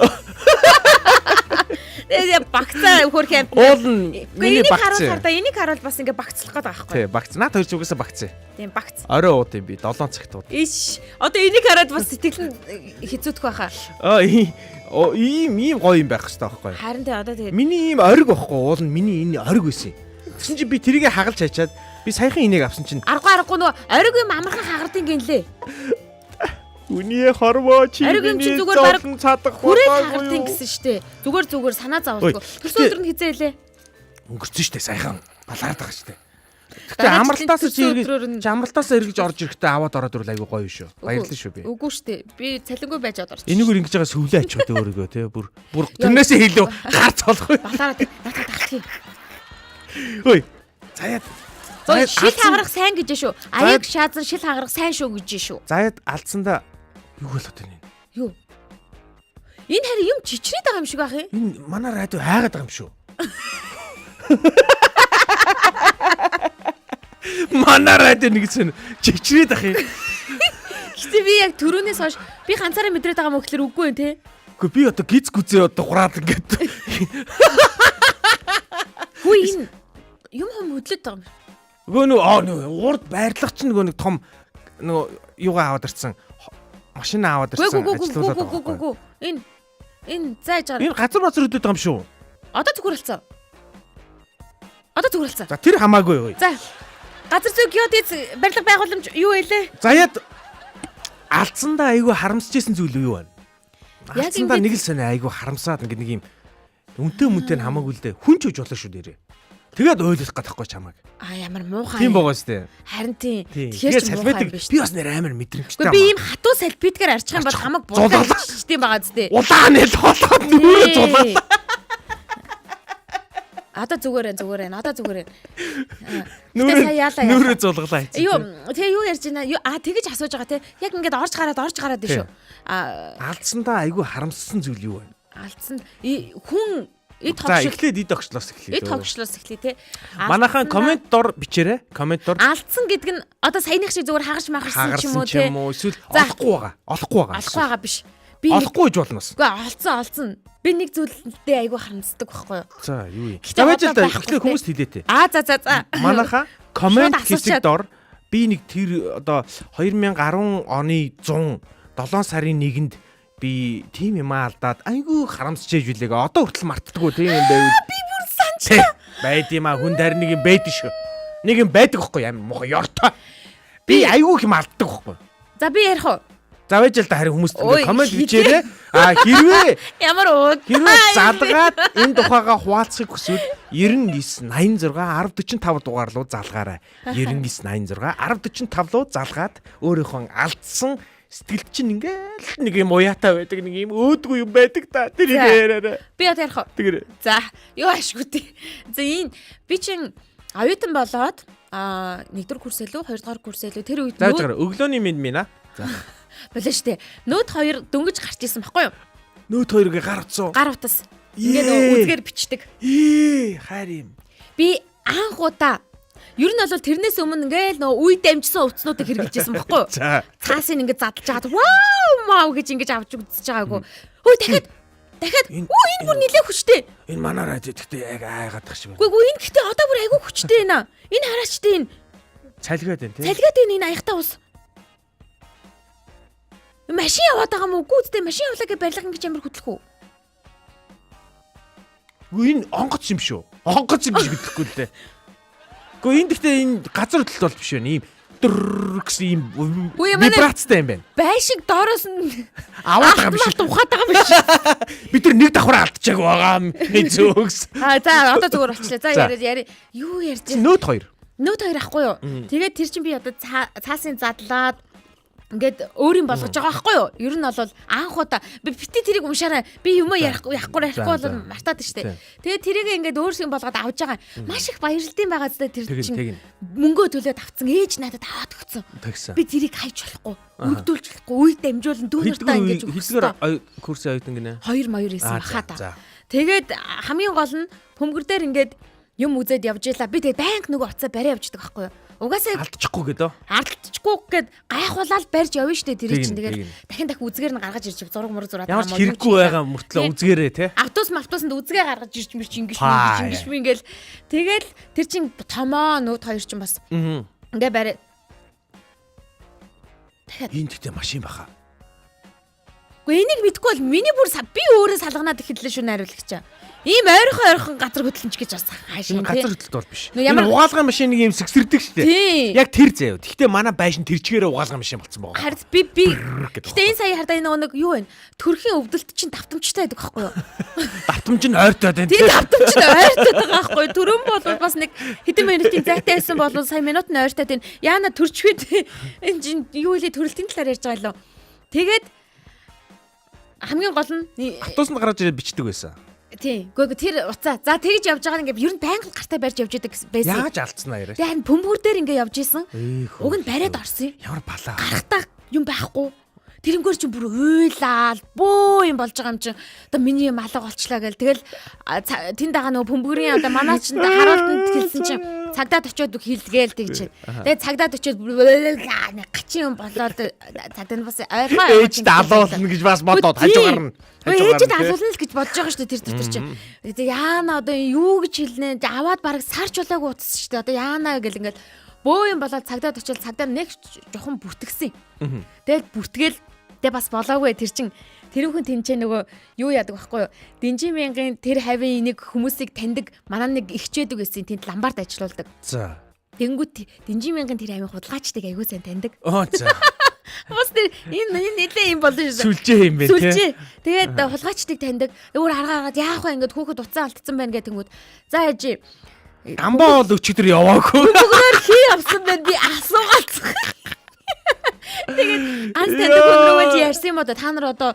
Тэгээ багцаа хөрх юм. Уул нь миний багц. Энийг харуул бас ингээ багцлах гээд байгаа байхгүй. Тий, багц. Наад хоёр зүгээс багц. Тийм багц. Орой ууд юм би 7 цагт ууд. Иш. Одоо энийг хараад бас сэтгэл нь хэцүүдэх байхаа. Ийм гоё юм байх хэрэгтэй байхгүй. Харин тий одоо тэгээд Миний ийм ориг байхгүй. Уул нь миний энэ ориг байсан. Тэгсэн чи би тэрийг хагалж хачаад би саяхан энийг авсан чинь аргагүй нөгөө ориг юм амархан хагардын гинлээ. Үний хорвоо чи Ориг юм чи миний зүгээр бараг зовлон чадах хүрээ болоогүй хагардын юу? гэсэн штэ. Зүгээр санаа зовлтгүй. Тэрс өдөр нь хизээ илээ. Өнгөрцөн штэ саяхан балаад байгаа штэ. Гэтэ амралтаас эргэж орж ирэхдээ аваад ороод ирвэл айгүй гоё шүү. Баярлалаа шүү би. Үгүй штэ. Би цалингүй байж аваад орчих. Энийгээр ингэж байгаа сүлээ ачаад өөрийгөө те бүр тэрнээсээ хэлөө гарц болохгүй. Балаараа надад талхий. Хөөе. Заяад Шил хагарах сайн гэж шүү. Аяг шаазан шил хагарах сайн шүү гэж шүү. Заяад алдсандаа юу болоод байна юм? Юу? Энэ харин юм чичрээд байгаа юм шиг ах юм. Энэ манай радио хайгаад байгаа юм шүү. Манай радио нэгсэн чичрээд ах юм. Гэтэ би яг түрүүнээс хойш би ганцаараа мэдрээд байгаа мөн гэхэлэр үгүй юм те. Гэхдээ би одоо гиз гүзээ одоо гураад ингээд Хүү энэ юм хөдлөд байгаа юм. нөгөө урд байрлах чинь нөгөө нэг том нөгөө юугаа аваад ирсэн машина аваад ирсэн ажиллуулаад байгаа. Гү. Энэ зайж байгаа. Энэ газар хөдлөд байгаа юм шүү. Одоо зүгүрэлцээ. За тэр хамаагүй юу. За. Газар зүйн геодез барилга байгууламж юу вэ? Заяад алдсандаа айгүй харамсажсэн зүйл юу вэ? Яг Алдсандаа ингэж- нэг л сони айгүй харамсаад нэг юм үнтэй хамаагүй л дээ. Хүн ч үж болно шүү дээрээ. Тэгээд ойлгох гэдэгхгүй чамайг. Ямар муухай. Тийм байгаа шүү дээ. Харин тийм. Тэгэхээр ч муухай салбитик юм биш. би бас нэр амар мэдрэмжтэй. Гэхдээ би ийм хатуу салбитикээр арчих юм бол хамаг булаачихдсан байгаа зү. улаан нэл толгойд нүрээ зулаа. Одоо зүгээр. Одоо зүгээр. Нүрээ зулгалаа хийчих. Юу тэгээ юу ярьж байна? Тэгэж асууж байгаа те. Яг ингээд орж гараад дээ шүү. Алдсандаа айгүй харамссан зүйл юу вэ? Алдсан хүн эд За тогшил. эхлээд эд огчлоос эхлэе. Эд тогшлоос эхлэе те. Манайхан комент дор бичээрэй. Комент дор Алдсан гэдэг нь одоо саяных шиг зүгээр хагаш махарсан ч юм уу хагарсан ч те. юм уу эсвэл За. олохгүй байгаа. Алахгүй байгаа биш. Би Олохгүй гэж болно бас. Үгүй олцсон. Би нэг зүйлдээ айгүй харамсдаг байхгүй юу? За юу юм. Гэтэ За байж л одоо да. байхгүй Эхлээд те. хүмүүст хэлээ те. За. Манайха комент Шууд асуучаад. хэсэг дор би нэг тэр одоо 2010 оны 100 7 сарын 1-нд би тим юм алдаад айгүй харамсаж ээж билээ. Одоо хүртэл мартдаггүй тийм юм байвал. Би бүр санчлаа. Байд юм а хүн дээр нэг юм байдаг шүү. Нэг юм байдаг байхгүй амар муухай ёртой. Би айгүй юм алддаг байхгүй. За би ярих уу? Завж л да харин хүмүүст Ой, ингээ комент бичээрэй. Хэрвээ Ямар ууд. залгаад энэ тухайга хуваалцахыг хүсвэл 99 86 1045 дугаар руу залгаарай. 99 86 1045 руу залгаад өөрийнхөө алдсан сэтгэлд чинь ингээл нэг юм уяатай байдаг, нэг юм өөдгүй юм байдаг та. Тэрийг яриарай. Би одоо ярих уу? Тэгэр. За, юу ашгүй тий. За энэ би чин оюутан болоод 1-р курс илүү 2-р курс илүү тэр үед Зааж гараа өглөөний минь минь аа. За. болоо штэ. Нөт 2 дөнгөж гарч исэн баггүй юу? Нөт хоёрыг гар утсан. Гар утас. Ингээд үзгээр бичдэг. Хайр юм. Би анх удаа ер нь бол тэрнээс өмнө ингээл нөө үе дамжсан утаснуудыг хэрэгжилжсэн баггүй юу? За. Цаасыг ингээд задлж агаад вау мау гэж ингэж авч үзэж байгаагүй. Хөөе дахиад энэ бүр нилээ хүчтэй. Энэ манай радио гэхдээ яг айгаадах шиг байна. Үгүй энэ гэхдээ одоо бүр айгүй хүчтэй байна. Энэ хараачтай энэ. Цалгаад байна тий. Цалгаад байна энэ аягтай ус. Машин яваад байгаа мó үгүй үстэй машин явлаа гэж барилга ингэж амар хөдлөх үү? Үгүй энэ онгоц юм шүү. Онгоц юм шиг гэхгүй л дээ. Гэхдээ энэ гэхдээ энэ газар хөдлөлт бол биш байна. Ийм дэр гэсэн ийм вибрацтай юм байна. Байшиг доороос нь Аваад байгаа юм шиг. Ухаад байгаа юм биш. Бид нар нэг давхар алдчихаг байгаа юм. Зөөгс. За одоо зүгээр болчихлаа. За яри юу ярьж байна? Нөт 2. Нөт 2 ахгүй юу? Тэгээд тэр чинь би одоо цаасын задлаад ингээд өөрийн болгож байгаа байхгүй юу? Ер нь бол анх удаа би бити тэрийг уншаарай. Би юм ярихгүй бол мартаад штэ. Тэгээд тэрийг ингээд өөрсгөө болгоод авч байгаа. Маш их баярлалтай байгаа зү тэр чинь. Мөнгөө төлөөд авцсан ээж надад аваад өгсөн. Би тэрийг хайж болохгүй. Өгдүүлж болохгүй. Үе дамжуулан дүүнэртээ ингээд өгсөн. Хэлгээр курсын оюутан гинэ. 2 исэн бахаа та. Тэгээд хамгийн гол нь бөмбөр дээр ингээд юм үзээд явж ийлаа. Би тэгээд банк нөгөө уцаа барай явждаг байхгүй юу? Угаасаа алдчихгүй гэдэг. Алдчихгүй гэд гайхуулаад барьж явна штэ тэр чинь тэгээд дахин үзгээр нь гаргаж ирж зураг мөр зураад ямар ч хэрэггүй байгаа мөртлөө үзгээрээ те. Автобусанд үзгээ гаргаж ирж мэрч ингэж ингээл тэгэл тэр чинь томоо нөт 2 чинь бас ингээ барай. Энд гэдэг машин баха. Гэхдээ энийг мэдгүй бол миний бүр би өөрөө салганаад эхэллээ шүү найруулагч. Ийм ойрхон газар хөдлөнч гэж бас хаашаа тийм. Газар хөдлөлт бол биш. Энэ угаалгын машиныг ийм сэгсэрдэг шүү дээ. Яг тэр заяа. Гэхдээ манай байшин тэр чигээрээ угаалгын машин болцсон байгаа. Харин би гэхдээ энэ сая хардаа энэ нэг юу вэ? Төрхийн өвдөлт чинь давтамжтай байдаг байхгүй юу? Давтамж нь ойртоод байна. Тийм давтамж нь ойртоод байгаа байхгүй юу? Төрөн бол бас нэг хэдэн минутын зайтай байсан бол сая минут нь ойртоод байна. Яана төрчвэд энэ чинь юу вэ? Төрөлтийн талаар ярьж байгаа лөө. Тэгээд хамгийн гол нь автобусанд гараад ирээд бичдэг байсан. Тийм. Гэхдээ тэр уцаа. За тэгж явж байгаа нь ингээд ер нь байнга гартаа барьж явж идэг байсан. Яаж алдснаа яриа. Тэгээд бөмбөр дээр ингээд явж исэн. Уг нь бариад орсон юм. Ямар балаа. Гарахтаа юм байхгүй. Тэрнгээр чинь бүр уйлал бөө юм болж байгаа юм чинь. Одоо миний юм алга болчлаа гэл. Тэгэл тэнд байгаа нөгөө бөмбөрийн одоо манай ч харуултанд хэлсэн чинь цагдаад очиод хилгээл тэгж. Тэгээд цагдаад очиод гачин юм болоод цагдаа нь бас ойрхон ээжд алуулна гэж бас бодоод хажуугаар нь. Ээжд алуулна л гэж бодож байгаа шүү дээ тэр чинь. Тэгээд яана одоо юу гэж хэлнэ. Аваад бараг сарч болоогүй утсан шүү дээ. Одоо яана гэл ингээд бөө юм болоод цагдаад очиод цагдаа нэг жохон бүртгсэн. Тэгээд бүртгээл бас болоогүй тэр чин тэрүүхэн тэнцээ нөгөө юу яадаг байхгүй юу? Динжи мянгийн тэр хавийн нэг хүмүүсийг таньдаг манай нэг ихчээдэг гэсэн тэнд ламбард ажиллаулдаг. За. Тэнгүүт Динжи мянгийн тэр хавийн худалгаачдыг аягүй сайн таньдаг. Оо за. Бас тэр энэ нэлээ юм болно шүү. Сүлжээ юм бэ тий. Тэгээд худалгаачдыг таньдаг. Өөр аргаагаад яах вэ ингээд хүүхэд уцаа алдсан байна гэх тэнгүүд. За яжи. Гамбаа бол өчигдөр яваагүй. Бүгдээр хий явсан байна би асуугаад. Тэгээд анс таньдаг өнөрөө ярьсан юм одоо та нар одоо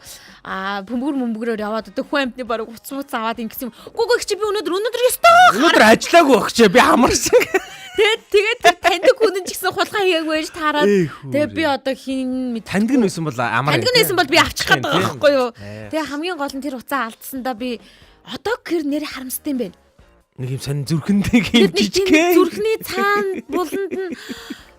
бөмбөрөөр яваад одоо хүн амтны бараг уц аваад ингэсэн юм. Гүгөө чи би өнөөдөр ёстой. Өнөөдөр ажиллаагүй өгчээ би хамарсан. Тэгээд таньдаг хүн ч гэсэн хулгай хийгээгүй байж таараад тэгээд би одоо хин таньдаг нь байсан бол амар. Таньдаг нь байсан бол би авчих гээд байгаа байхгүй юу. Тэгээд хамгийн гол нь тэр уцаа алдсандаа би одоо гэр нэр харамстай юм байна. Нэг юм сонь зүрхэндээ юм жижигхэн зүрхний цаана буланд нь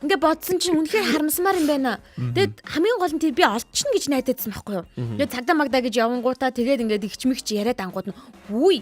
ингээ бодсон чинь үнэхээр харамсмаар юм байна. Тэгэд хамгийн гол нь би олдчихно гэж найдаадсан байхгүй юу. Тэгээд цагдаа магдаа гэж явангуудаа тэгээд ингээд ихчмэгч яриад ангууд нь хүй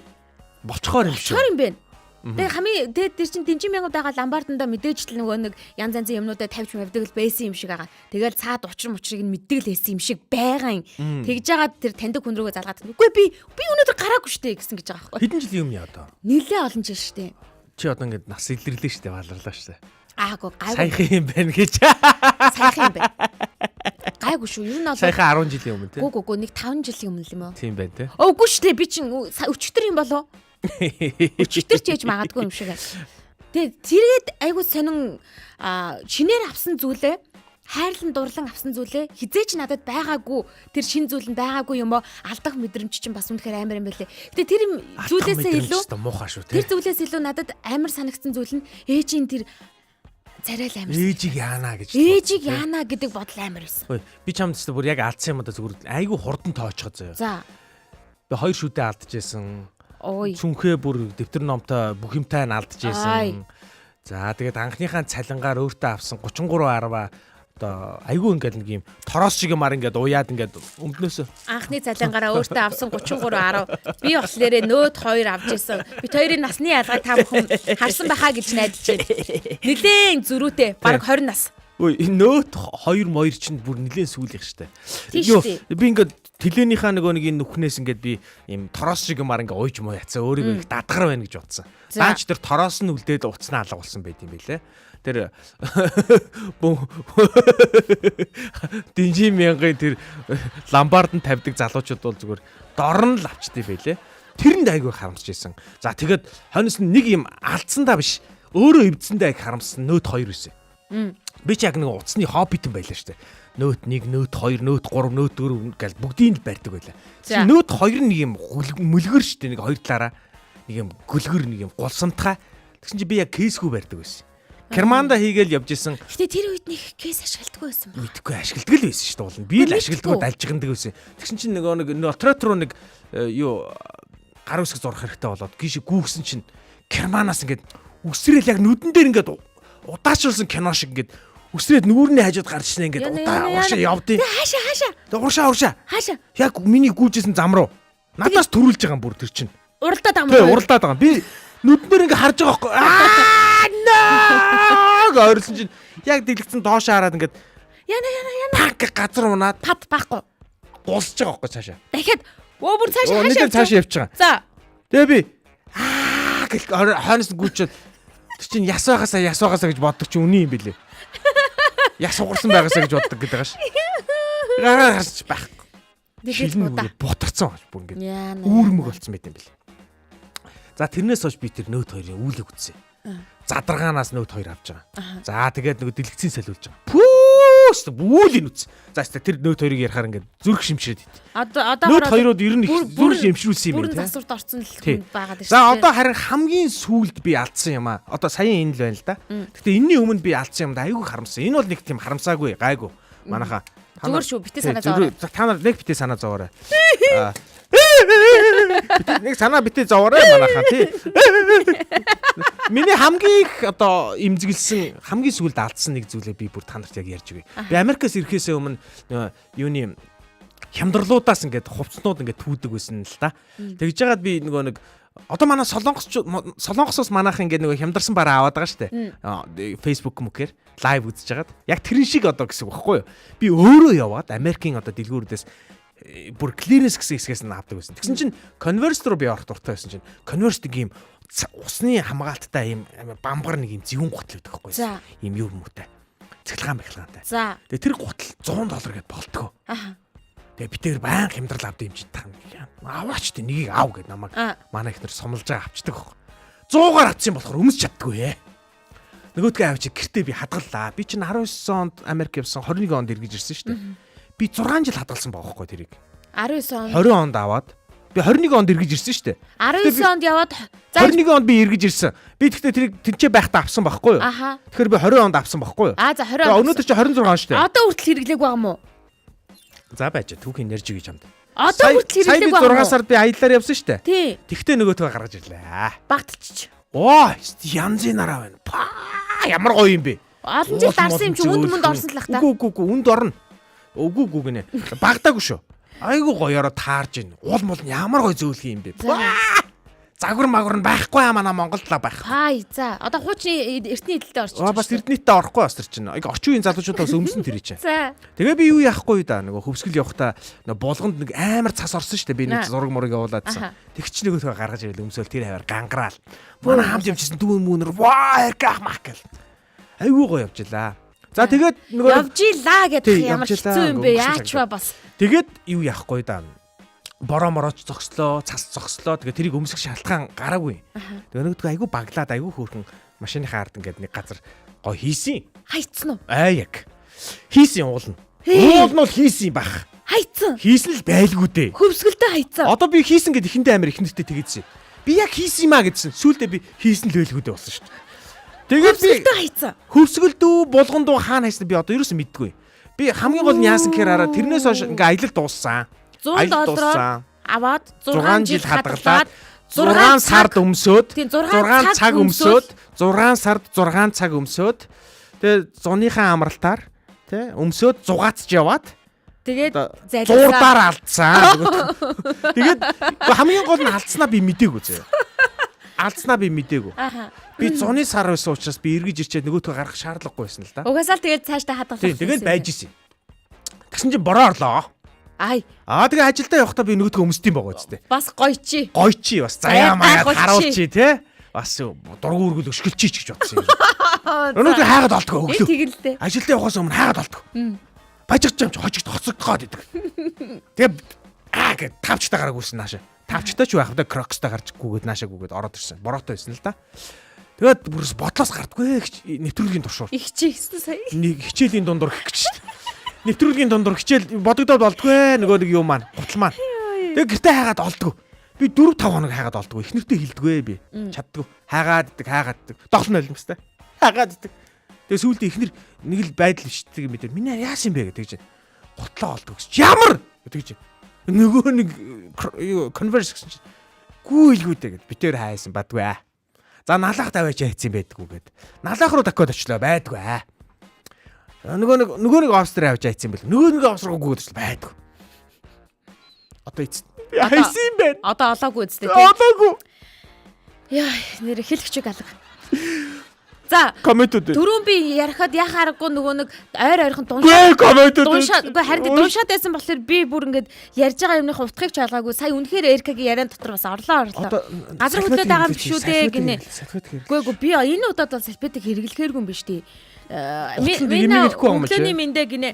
болчхоор юм шүү. Болчхоор юм байна. Тэгээд тэр чинь Динжи мянгууд байгаа ламбарданда мэдээж л нөгөө нэг янз янзын юмнуудаа тавьж мавдаг л байсан юм шиг байгаа. Тэгэл цаад учир мучрыг нь мэддэг л байсан юм шиг байгаа юм. Тэгж жагаад тэр таньдаг хүн рүүгээ залгаад. Үгүй би өнөөдөр гараагүй штэ гэсэн гэж байгаа байхгүй. Хэдэн жилийн өмнө одоо? Нилээ олон жил штэ. Чи одоо ингээд нас илэрлээ штэ баларлаа штэ. Аагүй гайгүй. Саяхан юм байна гэж. Сайхан юм байна. Гайгүй шүү. Ер нь бол Саяхан 10 жилийн өмнө тий. Гү нэг 5 жилийн өмнө юм уу? Тийм байна тий. Үгүй шүү дээ. Би чинь өчтөр юм болов. Өчтөр ч яж магадгүй юм шиг. Тэгээ тэргээд айгуу сонин шинээр авсан зүйлээ хайрлан дурлан авсан зүйлээ хизээч надад байгаагүй тэр шин зүйл нь байгаагүй юм уу алдах мэдрэмж чинь бас үнэхээр амар юм байлээ. Гэтэ тэр юм зүйлээсээ илүү муухай шүү тий. тэр зүйлээс илүү надад амар санагдсан зүйл нь ээжийн тэр царай л амар. Ээжийг яана гэж. Ээжийг яана гэдэг бодол амар байсан. Би чамд ч бүр яг алдсан юм да зүгээр айгүй хурдан тоочхоо заяа. За. Би 2 шүдэ алдчихсан. Ой. Цүнхээ бүр дэвтэр номтой бүх юмтай нь алдчихсан. За тэгээд анхныхаа цалингаар өөртөө авсан 33.10 одоо айгүй ингээд нэг юм тороос шиг юмар ингээд уяад ингээд өмднөөсөө Анхны цалингаараа өөртөө авсан 33.10. Би болохоор нөөд 2 авч ирсэн. Бид хоёрын насны ялгааг та бүхэн харсан байхаа гэж найдаж байна. Нилээн зөрүүтэй. Бараг 20 нас. ой нөөт 2 моёр чинь бүр нилээн сүүлих штэ. Би ингээд тэлээнийхаа нөгөө нэг энэ нүхнээс ингээд би юм тороос шиг юмар ингээд уйж муу яцаа өөрийгөө их дадгар байна гэж бодсон. Даанч тэр тороос нь үлдээд уцнаа алга болсон байт юм билэ. Тэр Динжи мянгын тэр ламбард нь тавьдаг залуучууд бол зүгээр дор нь л авчдээ байлээ. Тэрэнд айгүй харамсаж байсан. За тэгэд хоньс нэг юм алдсандаа биш өөрөө эвдсэндээ их харамссан нөөт 2 байсан. Би ч яг нэг уцсны хоббитэн байлаа штэ. Нөөт 1, нөөт 2, нөөт 3, нөөт 4 гэл бүгдийг л барьдаг байлаа. Нөөт 2 нэг юм мөлгөр штэ нэг хоёр талаараа нэг юм гөлгөр нэг юм гулсамтгай. Тэгсэн чи би яг кейсгүй барьдаг байсан. Германда хийгээл явж исэн. Гэтэ тэр үед нэг кейс ашигладаг байсан ба. Мэдхгүй ашигладаг л байсан шүү дээ уул нь. Би л ашигладаг дальжгандаг байсан. Тэгсэн чинь нэг отрот руу нэг юу гар үсэг зурх хэрэгтэй болоод гişи гүүгсэн чинь Германаас ингээд үсрээл яг нүдэн дээр ингээд удаачулсан кино шиг ингээд үсрээд нүүрний хажууд гарч ирсэн ингээд уушаа явдیں۔ Хаашаа. Яг миний гүйжсэн зам руу. Надаас төрүүлж байгаа юм бүр тэр чинь. Уралдаад байгаа юм. Тий, уралдаад байгаа. Би нүдэн дээр ингээд харж байгаа байхгүй. Ойрлсон чинь яг дэлгэцэн доошоо хараад ингээд Яна. пак газар унаад Пад байхгүй. дулсаж байгаа байхгүй цаашаа. Дахиад бүр цаашаа Нэг цаашаа явж байгаа. За. Тэгээ би гэх хойноос гүйчээд тэр чинь яс байгаасаа гэж боддог чи үний юм бэлээ. Яс угарсан байгаасаа гэж боддог гэдэг ааш. Гараа харч байхгүй. Тэгээд бутарцсан байж бүр ингээд үүрмэг болцсон байт юм бэлээ. За тэрнээс хойш би тэр нөөт 2-ын үүлэг үтсэн. Задаргаанаас нөөт 2 авч байгаа. За тэгээд нөгөө дэлгэцэн солиулж байгаа. Пүүс үүлийг үтсэн. За тэр нөөт 2-ыг ярихаар ингээд зүрх шимшрээд ит. Одоо нөөт 2-ууд ер нь зүрх шимшрүүлсэн юм байна. тийм. Засварт орсон л хүн байгаад байна. За одоо харин хамгийн сүүлд би алдсан юм аа. Одоо саяхан энэ л байна л да. Гэхдээ энэний өмнө би алдсан юмд айгүй харамсан. Энэ бол нэг тийм харамсаагүй гайгүй. Манайха зүгээр шүү битээ санаа зовоорой. Та нар нэг битээ санаа зовоорой. Нэг санаа битээ зовоорой манайха тий. Миний хамгийн их одоо имзэглсэн хамгийн сүүлд алдсан нэг зүйлээ би бүр та нарт яг ярьж өгье. Би Америкаас ирэхээс өмнө юуны хямдрлуудаас ингээд хувцснууд ингээд түүдэг байсан л та. Тэгж жагаад би нөгөө нэг одоо манай солонгосоос манайх ингээд нөгөө хямдарсан бараа аваад байгаа штэ. Facebook мөкээр лайв үзэж жагаад яг тэрэн шиг одоо гэсэн үг байхгүй юу? Би өөрөө яваад Америкийн одоо дэлгүүрүүдээс бүр clearance гэсэн хэсгээс нь авдаг байсан. Тэгсэн чинь Converse руу би орох дуртай байсан чинь Converse нэг юм усны хамгаалттай юм бамбар нэг юм зэвүүн гутал гэдэг байхгүй юу? Ийм юу мөтэй. Цэглэгаан бахилгаантай. Тэгээ тэр гутал $100 гэд болтгоо. Тэгээ би тэр баян хямдрал авдаг юм чи тань. Аваач тэ нэгийг аав гэд намайг манай ихнэр сумлж байгаа авчдаг байхгүй. 100-аар авчихсан болохоор өмс чаддгүй ээ. Нөгөөдгөө авчиг гэртээ би хадгаллаа. Би чинь 19 онд Америк явсан 21 онд эргэж ирсэн шүү дээ. Би 6 жил хадгалсан байгаа байхгүй тэрийг. 19 онд 20 онд аваад би 21 онд эргэж ирсэн шүү дээ. 19 онд яваад 21 онд би эргэж ирсэн. Би тэгтээ тэрийг тэнцээ байхдаа авсан байхгүй юу? Тэгэхээр би 20 онд авсан байхгүй юу? За 20 онд. Өнөөдөр чи 26 он шүү дээ. Одоо хүртэл хэрэглээг байгаа юм уу? За байж түүхийн нэрж гэж хамт. Одоо хүртэл хэрэглээг байгаа. Сая би 6 сард би аяллаар явсан шүү дээ. Тий. Тэгтээ нөгөөтгөө гаргаж ирлээ. Багтчих. Оо, янзын нараа байна. Ямар гоё юм бэ? Олон жил дарсан юм чи үнд орсон л ах та. Үгүй үнд орно. Үгүй гинэ. Багдаагүй шүү. Айгу гоёороо таарж ийн. Уул мул ямар гоё зөөлх юм бэ? Загвар магвар нь байхгүй аа манай Монголд л байх. Хай за. Одоо хуучны эртний эдэлтэд орчих. Бас эрдэнэттэй орохгүй бас тэр чинь. Орчин үеийн залуучуудаас өмсөн тэр чинь. За. Тэгээ би юу яахгүй да. Нөгөө хөвсгөл явахдаа болгонд нэг амар цас орсон шүү дээ. Би нэг зураг мураг явуулаадсан. Тэгч нөгөөтгөө гаргаж ирэл өмсөөл тэр хавар гангараал. Манай хамт явчихсан дүүн мөнөр ваа эргэх мах гэл. Айгүй гоё явж илаа. За тэгээд нөгөө явж илаа гэдэг ямар явж илаа, хэцүү юм бэ? өнгөрсөн Яач цаг. ба бас. тэгээд юу яахгүй да. Бороо мороч зогслоо, цас зогслоо. Тэгээд тэрийг өмсөх шалтгаан гараагүй. Тэгээд нөгөөдгөө айгүй баглаад айгүй хөөрхөн машиныхаа ард ингээд нэг газар гоё хийсэн. Хайцсан уу? Яг. Хийсэн уулна. Уулна бол хийсэн бах. Хайцсан. Хийсэн л байлгүй дээ. Хөвсгөлтэй хайцсан. Одоо би хийсэн гэд ихэндээ амир их нэртэй тэгээдсэн. Би яг хийсэн юм а гэдсэн. Сүүлдээ би хийсэн л байлгүй дээ болсон шүү дээ. Тэгээд би Хөвсгөлтэй хайцсан. хөвсгөлдөө булгандуу хаана хайсан би одоо ерөөсөө мэдгүй. Би хамгийн гол нь яасан гэхээр араа тэрнээс хойш ингээ аялал дууссан. $100 аваад 6 жил хадгалаад 6 сард өмсөөд Тийм, 6 цаг өмсөөд 6 сард 6 цаг өмсөөд тэгээ зуныхаа амралтаар тий өмсөөд зугаацж яваад тэгээд зурдаар алдсан. Тэгээд хамгийн гол нь алдснаа би мдээгүй зөө. Алдснаа би мдээгүй. Би зуны сар байсан учраас би эргэж ирчээд нөгөөтгөө гаргах шаардлагагүй байсан л да. угаасаа л тэгээд цаашдаа хадгалах. Тийм тэгээд байж исэн. Тэгсэн чинь бороо орлоо. Ай, Тэгээ ажилдаа явахдаа би нөгөөдгөө өмсдөм байгаа үстэй. бас гоё чи. Гой чи бас заяа маяа Гой чи. харуулчи те. Бас дургу үргэл өшгөлчи ч гэж бодсон юм. Өнөөдөр хайгаад олдгоо өглөө. Тэгэлдээ. Ажилдаа явахаас өмнө хайгаад олдгоо. Бажигч юм чи хожигт хоцогдоод идэг. Тэгээ гэд тавчтаа гараагүйсэн нааша. Тавчтаа ч байх хэвдэ крокстай гарч гүгээд наашаа гүгээд ороод ирсэн. Бороотой байсан л да. Тэгээд бүрс бодлоос гардгүй нэвтрүүлгийн туршуур. Их чи хийсэн сая. Нэг хичээлийн дундуур гэх гэж. Нэвтрүүлгийн дундуур хичээл бодогдоод болдгүй нөгөө нэг юм маань гутал маань. Тэгээ гэртээ хайгаад олдгоо. Би 4-5 хоног хайгаад олдгоо. Их нэртэй хилдэгвэ би. Чаддгүй. Хайгаад идэг. Доолно ойлгомжтой. Хайгаад идэг. Тэгээ сүүлдээ ихнэр нэг л байдал бишдэг юм бид. Миний яасан бэ гэдэг чинь. Гутлаа олдгоо гэж. Ямар гэдэг чинь. Нөгөө нэг converse гэсэн чинь. Гүйлгүүдээ гэд битээр хайсан бадгүй. За налах даваач яйцсан байдгүй гэд. Налах руу дакод очлоо байдгүй. Нөгөө нэг офсер авч яйцсан бэл. Нөгөө нэг офсер гүгээд очлоо байдгүй. Одоо эцэст хайсан юм байна. Одоо олоогүй үстэй тий. Олоогүй. Яа, нэр хэлэгчиг алга. За, Комментүүд. түрүүн би ярихад яхаарахгүй нөгөө нэг ойрхон Гүй комментүүд. Үгүй харин дуншаад байсан болохоор би бүр ингээд ярьж байгаа юмны утгыг ч олгаагүй. Сая үнэхээр Эркагийн яриан дотор бас орлоо. Газар хөдлөөд байгаа юм биш үү дээ гинэ. Үгүй би энэ удаад бол салфетик хэрэглэхээргүй юм биш тий. Өглөөний мэндэ гинэ.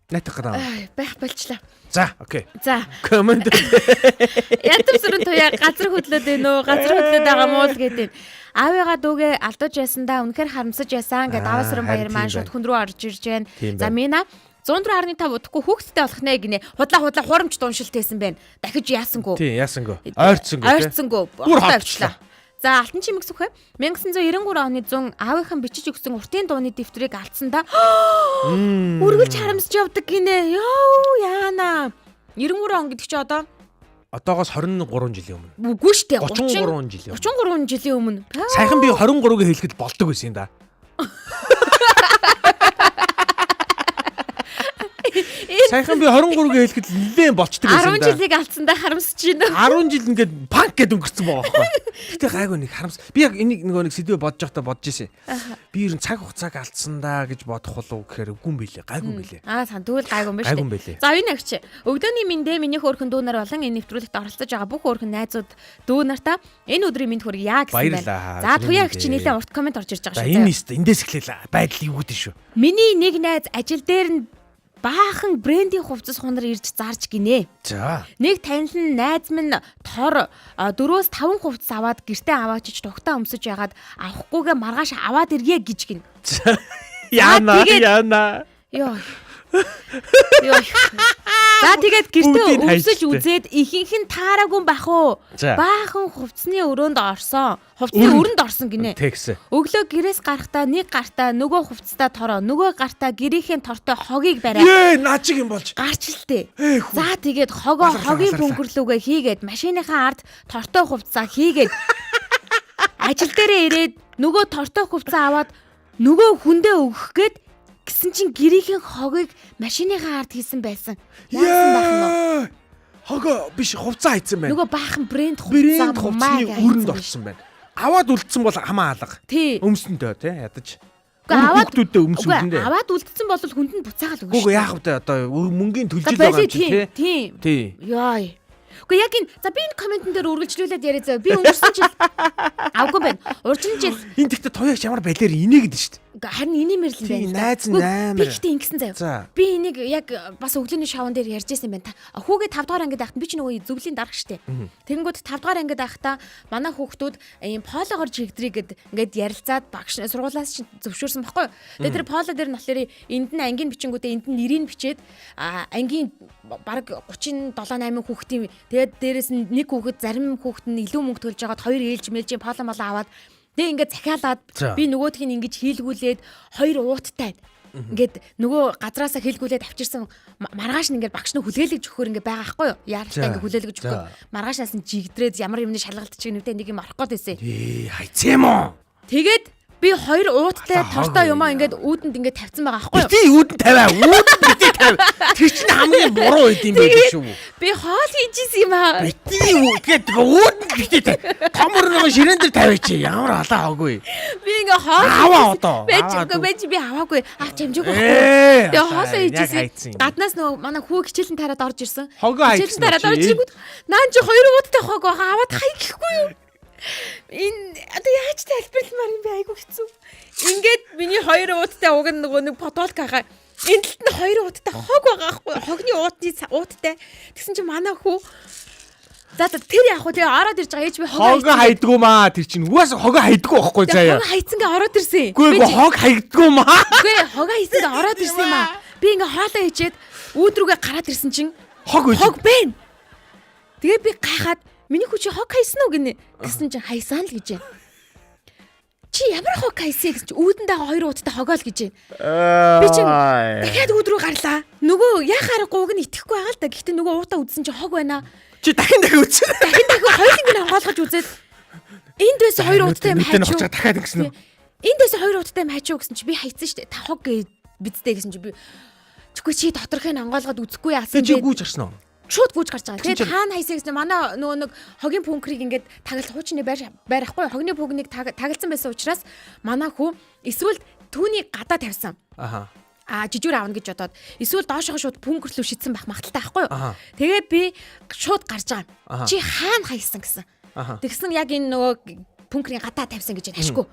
Нэтэх гэдэг. Байх болчлаа. За, окей. За. Коммент. Ятвсрын туяа газар хөдлөөд байна уу? Газар хөдлөөд байгаа мó л гэдэг. Аавыгаа дүүгээ алдаж ясандаа үнэхээр харамсаж ясан гэд аваасрын баяр маань шууд хүн рүү орж ирж байна. За Мина 104.5 удахгүй хүүхдтэй болох нэ гинэ. Худлаа хурамч дуншилт хийсэн байна. Дахиж яасангүй. Тийм, яасангүй. Ойрцсангүй. Бүр хавчлаа. За Алтан чимэг сүхэ 1993 оны 100 аавынхан бичиж өгсөн уртын дууны дэвтрийг алдсандаа үргэлж харамсаж явдаг гинэ. Йоо яана. 93 он гэдэг чи одоогоос 23 жилийн өмнө. Үгүй шүү дээ. 33 жилийн. 33 жилийн өмнө. Саяхан би 23-ыг хэлэхэд болдог байсан юм да. Саяхан би 23-ыг хэлэхэд нэлээд болчдөг байсан да. 10 жилийг алдсандаа харамсаж байна. 10 жил ингээд панк гэд өнгөрцөн байгаа байхгүй. Гэтэ гайгүй нэг харамс. Би яг энийг нэг сэдвээ бодож байхдаа бодож ирсэн. Би ер нь цаг хугацааг алдсандаа гэж бодох болов гэхээр үгүй юм билээ. Гайгүй юм билээ. Сан тэгвэл гайгүй юм байна шүү дээ. За энэ агч. Өглөөний мэндэ миний хөөрхөн дүүнар болон энэ нэвтрүүлэгт оролцож байгаа бүх хөөрхөн найзууд дүүнартаа энэ өдрийн мэнд хүргье яа гэсэн байна. За туяа агч нэлээд урт комент орж ирж байгаа шүү. Эндээс эхлэв байдал юу гэдэг шүү. Миний нэг найз ажил дээр нь баахан брендийн хувцас хунар ирж зарж гинэ. За. Нэг танил нь найз минь тор 4-5 хувцас аваад гэртээ аваачиж тухтаа өмсөж ягаад авахгүйгээ маргааш аваад иргээ гэж гин. Яна. Йоо. За тэгээд гэртээ өмсөж үзээд ихэнх нь таараагүй байх уу? Баахан хувцсны өрөөнд орсон. Хувцсны өрөнд орсон гинэ. Тэгсэн. Өглөө гэрээс гарахтаа нэг гартаа нөгөө хувцастаа тороо, нөгөө гартаа гэрийнхээ тортой хогийг бариа. Наа чиг юм болж. Гарч лтэй. За тэгээд хогийн бөмбөрлүүгээ хийгээд машиныхаа ард тортой хувцаа хийгээд ажил дээрээ ирээд нөгөө тортой хувцаа аваад нөгөө хүндээ өгөх гээд гэсэн чинь гэрийнхэн хогийг машиныхаа ард хийсэн байсан. Яасан байх нь вэ? Хогоо биш хувцаа хийсэн байна. Нөгөө баахан брэнд хувцаа хувцсны өрөнд орсон байна. Аваад үлдсэн бол хамаа алга. Өмсөндөө тий ядаж. Хүүхдүүдэд өмсөндөө. Аваад үлдсэн бол хүнд нь буцаагаал өгнө. Гүг яах вэ одоо мөнгөний төлжил байгаа юм чи тий. Тийм. Яа. Үгүй яг энэ за би энэ комментэн дээр үргэлжлүүлээд яриа заа. Би өнгөрсөн жил авгүй байна. Уржин жил энэ тэгтээ тоёч ямар балиар инээгээд нь шүү дээ. харин инээмэр л Тийм, байна. найз нь амар. Би ихтэй ингэсэн За. заяа. Би энийг яг бас өглөөний шоун дээр ярьж байсан юм байна. Хүүгээ 5 дугаар ангид байхад би ч нөгөө зөвлөлийн дарга штэ. Тэгэнгүүт 5 дугаар ангид байхдаа манай хүүхдүүд ийм пологоор жигдрий гэд ингээд ярилцаад багш сургуулаас ч зөвшөөрсөн баггүй. Тэгээ тэр поло дээр нь болохоор энд нь ангийн бичингүүдээ энд нь нэрийг бичээд ангийн бараг 37 8 хүүхдийн тэгээд дээрэс нь нэг хүүхэд зарим хүүхэд нь илүү мөнгө төлж байгаад хоёр ээлж мэлжийн поло моло аваад тэг ингээд захиалаад би нөгөөх нь ингэж хийлгүүлээд хоёр ууттай ингээд нөгөө газраасаа хэлгүүлээд авчирсан маргааш нь ингээд багш нь хүлээлгэж өгөхөр ингээд байгаа байхгүй юу? Яаралтай ингээд хүлээлгэж өгөх. Маргаашаас нь жигдрээд ямар юмны шалгалт чиг нүдэ нэг юм орох гээд байсан. Хайцээ юм уу? Тэгээд би хоёр ууттай тортой юмаа ингээд үүдэнд ингээд тавьсан байгаа байхгүй юу? Бити үүдэн тавиа. Үүдэн бити тавь. Тэр чинь хамгийн буруу байд юм байх шүү. Би хоол хийжсэн юм аа. Бити тэгээд үүдэн бити тавь. Томор нэг ширээн дээр тавиач. Ямар алаа хаагүй. Би ингээ хоол аваа одоо. Бэж би аваагүй. Авч хэмжээгүй Ээ, байхгүй. Тэгээ хоолоо яг хийжсэн. хайцсан. Гаднаас нөгөө манай хүү хичээлэн тараад орж ирсэн. Хогоо хайцсан Хичээлэн тараад чи. орж ирэнгүүт наан чи хоёр ууттай хог байгаа аваад хайхгүй юу? Энэ одоо яаж тайлбарламаар юм бэ айгу хэцүү. Ингээд миний хоёр ууттай уг нь нөгөө нэг потолкагаа энэ талд нь хоёр ууттай хог байгаа байхгүй. Хогны ууттай. Тэгсэн чи манай хүү за тэр яг хөө тэгээ ороод ирж байгаа ээж би Хогоо хайдгуу маа тэр чинь. Угаас хогоо хайдгуу байхгүй заяа. хог хайцангаа ороод ирсэн. Үгүй хог хайдгуу маа. Үгүй хогоо хийсэд ороод ирсэн юм аа. Би ингээ хоолоо хийчээд өөдрүүгээ гараад ирсэн чинь Хог үгүй. хог байна. Тэгээ би гайхаад миний хүчи хог хайсан уу гинэ гэсэн чинь хайсан л гэж байна. Чи ямар хог хайсан гэсэн чинь үүдэндээ хоёр ууттай хогоо л гэж байна. Би чинь дахиад өөдрөө гарлаа. Нөгөө яхаар гууг нь итгэхгүй байгаа л да. Гэхдээ нөгөө уутаа үзсэн чинь хог байна. Чи дахин үзсэн. Дахин хоёулыг нь онгойлгож үзээд энд байсан хоёр ууттай юм хайчих. Дахиад ингэсэн үү? Энд байсан хоёр ууттай юм хайчих гэсэн чи би хайцсан шүү дээ. Та хог бидтэй гэсэн чи би чүгүй чи доторхыг нь онгойлгоод үзэхгүй яасан Чи гүйж гарсан уу? шууд гүйж гарч байгаа. Тэгээд хаана хайсан гэсэн манай нөгөө нэг хогийн пүнкрийг ингээд таглал хуучны байрахгүй хогны пүнгнийг тагалсан байсан учраас манай хүү эсвэл түүний гадаа тавьсан. Аха. Жижүүр аавна гэж бодоод эсвэл доошоо шууд пүнкр рүү шидсэн байх магадaltaй байхгүй юу? Тэгээ би шууд гарч байгаа. Чи хаана хайсан гэсэн. Тэгсэн яг энэ нөгөө пүнкрийн гадаа тавьсан гэж ашгүй.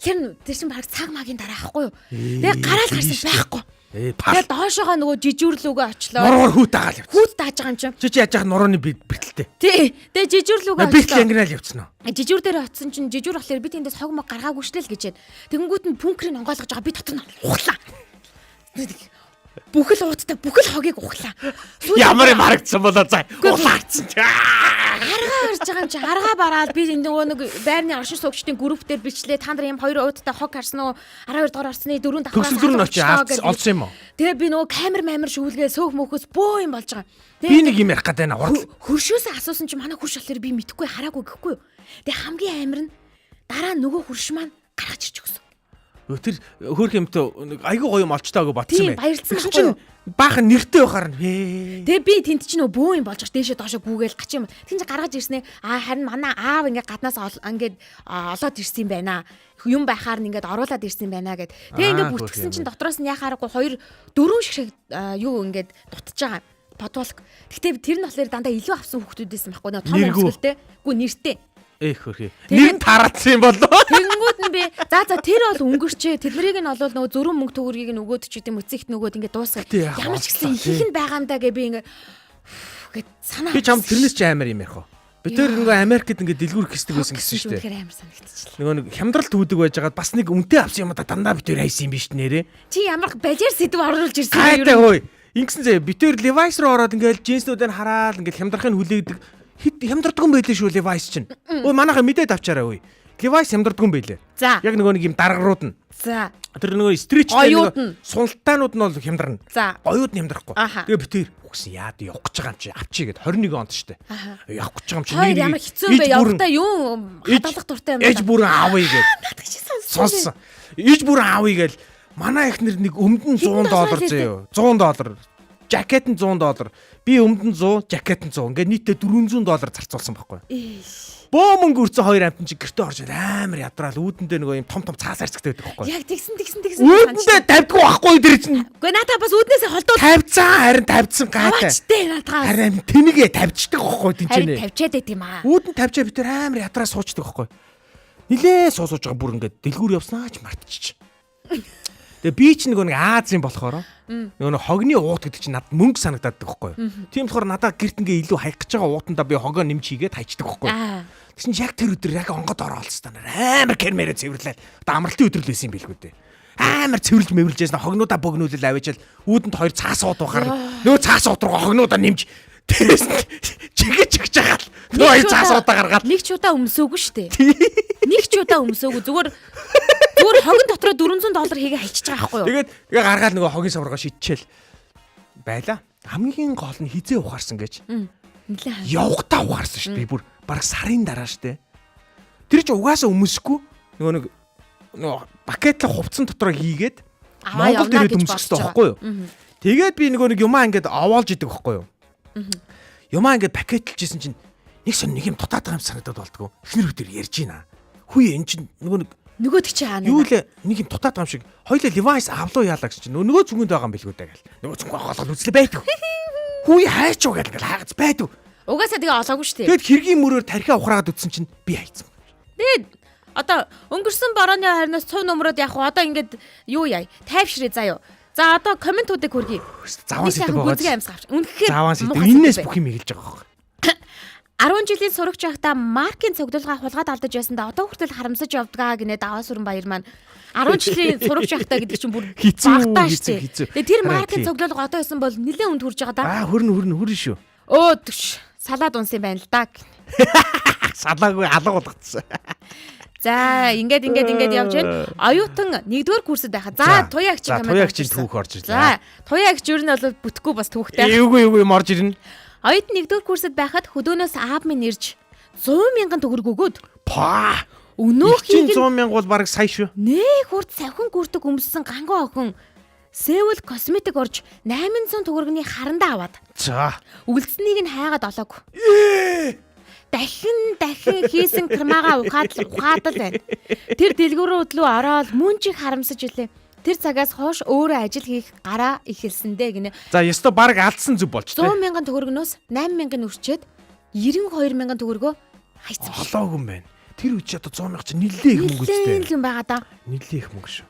Тэр чинь баг цаг магийн дараа ахгүй юу? Тэгээ гараад гарсан байхгүй. Тэгээ доошоогоо нөгөө жижүүрлүүгээ очлоо. Нуруугаар хүүт дагаал явц. Хүүт дааж байгаа юм чинь. Чи яаж яах нурууны бэртэлтэй. Тий. Тэгээ жижүүрлүүгээ Бэртэл ангинал явцсан уу? Жижүүр дээр оцсон чинь жижүүр болохоор би тэндээс хог мог гаргаагүй штэ л гэж. Тэгэнгүүт нь пүнкрийг онгойлгож байгаа би дотор нь ухлаа. Бүхэл ууттай бүхэл хогийг ухлаа. Ямар юм харагдсан болоо за. Улаарцсан. Аргаа гарч байгаа юм чи аргаа бараад би нөгөө нэг байрны оршин суугчдын групп дээр бичлээ та нар юм хоёр ууттай хог харсан уу 12 дугаар орсны 4 давхраас Төгсөлдөр нь очиж олсон юм уу? Тэгээ би нөгөө камер шүүлгээ сөөх мөхөс бөө юм болж байгаа. Би нэг юм ярих гэдэг байна. Хөршөөсөө асуусан чи манай хөрш болохоор би мэдхгүй хараагүй гэхгүй юу. Тэгээ хамгийн амар нь дараа нөгөө хөрш маань гаргаж ирж өгсөн. Тэр хөөх юмтай айгүй гоё юм олчтойгоо ботсон Тийм баярлсан байхгүй юу? Баахан нэртэй байхаар нь. Тэгээ би тэнд чинь нөгөө бөө юм болж дээшээ доошоо гүүгээл гач юм. Тэнд гаргаж ирснээ харин манай аав ингээд гаднаас ингээд олоод ирсэн юм байна. Юм байхаар нь ингээд оруулаад ирсэн юм байна гэд. Тэгээ ингээд бүртгсэн чинь дотроос нь яхаарахгүй 4 шиг юу ингээд дутж байгаа. Подволк. Гэхдээ тэр нь болохоор дандаа илүү авсан хүүхдүүдээс байхгүй нөө том өмсгөлтэй. Гү нэртэй. Эх хөрхий. Нэр нь тараадсан юм болоо. Тэнгүүд нь би за тэр бол өнгөрчээ. Тэднийг нь олвол нөгөө зөрүүн мөнгө төгрөгийг нь өгөөд ч гэдэм эцэгт нөгөөд ингээд дуусгав. Ямар ч гэсэн ихэнх нь байгаа юм даа гэ би ингээд гээд санаа. Би чам тэрнээс ч амар юм ярих уу. Би тэр нөгөө Америкт ингээд дэлгүүрх хийдэг байсан гэсэн шүү дээ. Тэгэхээр амар санагдчихлаа. Нөгөө нэг хямдралт үүдэг байжгаад бас нэг өмтэй авсан юм да дандаа битээр хайсан юм биш нэрээ. Чи ямар балиар сэдв оруулж ирсэн юм юу? Хөөе. Ингэсэн зэ битээр Levi's руу ороод ингээд джинснүүдээр хараад ингээд хямдрахыг хүлээдэг. Хит хямдарддаг юм байлээ шүү Levi's чинь. Ой манайха мэдээд авчаарай үй. Levi's хямдарддаг юм байлээ. Яг нөгөө нэг юм даргарууд нь. За. Тэр нөгөө стричтэй нөгөө суналтаанууд нь бол хямдарна. Гоёуд нь хямдрахгүй. Тэгээ битээр үгсэн яад явах гэж байгаа юм чи авчи гэд 21 онд штэ. Явах гэж байгаа юм чи нэг ямар хэцүү бэ явахдаа юу хадгалах дуртай юм бэ? Ээж бүрэн аавъя гэд. Сонссон. Ээж бүрэн аавъя гээл манай ихнэр нэг өмдөн $100 заяа. $100. жакет нь $100, би өмд нь 100, жакет нь 100. Ингээд нийтдээ $400 зарцуулсан байхгүй. Бөө мөнгө өрцөн хоёр амтан чи гэртээ орж амар ядраал үүдэндээ нөгөө юм том цаас арцгтай байдаг байхгүй. Яг тэгсэн. Үүдэндээ тавьдгүй байхгүй тэр чинь. Гэхдээ надаа бас үүднээсээ холдоод Харин тавьдсан гайтай. Авчтэй надаас. Харин тэнийгээ тавьчихдаг байхгүй Харин тэнцэнэ. тавьчаад байт юм аа. Үүдэн тавьчаа би тэр амар ядраа суучдаг байхгүй. Нилээ суусууж байгаа бүр ингээд дэлгүүр явснаа ч мартчих. Тэгээ би ч нэг Азийн болохоор нөгөө хогны уут гэдэг чинь надад мөнгө санагдаад байгаа байхгүй. Тийм болохоор надад гэрт ингээ илүү хаях гэж байгаа уутандаа би хогоо нэмж хийгээд хайчдаг байхгүй. Тэгсэн чинь яг тэр өдөр яг онгод ороолцсон амар кермэрэ цэвэрлээ. Одоо амралтын өдрөл байсан юм билгүй дээ. Амар цэвэрлж мэвэрлжсэн хогнуудаа бөгнүүлэл аваачаал үүдэнд хоёр цаас ууд ухаар нөгөө цаас ууд руу хогнуудаа нэмж тэрээс чигэж байгаа л нөгөө хоёр цаас уудаа гаргаад Нэг ч удаа өмсөөгүй штэ. Нэг ч удаа өмсөөгүй. Зүгээр хогон дотроо $400 хийгээ хайчихж байгаа байхгүй юу? тэгээд гаргаад нөгөө хогийн савргаа шидчихэл байла. Хамгийн гол нь хизээ ухаарсан гэж. Нилээ. Явгатаа ухаарсан шүү дээ. Би бүр баг сарын дараа шүү дээ. Тэр чи угаасаа өмсөхгүй нөгөө пакетлах хувцсан дотроо хийгээд Монголд ирээд өмсөхгүй байхгүй юу? Тэгээд би нэг юмаа ингээд овоолж идэг байхгүй юу? Юмаа ингээд пакетлжсэн чинь нэг юм дутаад байгаа юм санагдаад болдгоо. Эхнэр өдөр ярьж байна. Хүй эн чинь Нөгөөд чи хаана? юу лээ нэг юм дутаад байгаа юм шиг. Хоёлаа Levi's авлуу яалаа гэж чинь нөгөө зүгэнд байгаа юм билгүү дээ гэл. Нөгөө зүг голгол үзлээ байдаг. Хүй хайч уу гэл хаагац байдаг. Угаасаа тэгээ олоогүй штэ. Тэгэд хэргийн мөрөөр тархиа ухраагаад үтсэн чинь би хайцсан. Тэгээд одоо өнгөрсөн борооны харнаас цун өмрөөд яг одоо ингээд юу яа? Тайвшрээ заяа. За одоо комментуудыг хүргэе. Заван сэдв байгаа. Гүзгий амьсгаа авч. Үнэхээр Заван сэдв. Энээс бүх юм эхэлж байгаа байхгүй. 10 жилийн сурагч байхдаа маркийн цогцолгоо хулгайд алдаж байсандаа одоо хүртэл харамсаж явдгаа гинэ даваа сүрэн баяр маань 10 жилийн сурагч байхдаа гэдэг чинь бүр багтаа штэ. Тэгээ тэр маркийн цогцолгоо одоо байсан бол нэлээд үнд хүрж байгаа да. Хөрн шүү. Өө түш. Салаад унсан юм байна л да. Салаагүй алга болгоцсон. За ингээд явж байна. Оюутан 1-р курсэд байхад за туяагч юм байна. Туяагчийн түүх орж ирлээ. За туяагч юу нь бол бүтэхгүй бас түүхтэй. Эвгүй юм орж ирнэ. Оюутан 1-р курсэд байхад хөдөөнөөс аав минь ирж 100,000 төгрөг өгөөд Па. өнөөхийг 100,000 бол баг сая шүү. нэг хурд савхин гүртэг өмссөн ганган охин Seoul косметик орж 800 төгрөгийн харандаа аваад За. үлдсэнийг нь хайгаад олоогүй. Дахин хийсэн кремагаа ухаадал байна. Тэр дэлгүүрөө өдлөө ороод мөн чи харамсаж илээ. Тэр цагаас хойш өөрөө ажил хийх гараа ихэлсэндээ гинэ. За ёстой баг алдсан зүг болж тээ. 100,000 төгрөгнөөс 8,000 өрчөөд 92,000 төгрөгөө хайцсан. Олоогүй юм байна. Тэр үе чи одоо 100,000 чи нэлээ их мөнгө үстэй. Нэлээд юм байгаа да. Нэлээ их мөнгө шүү.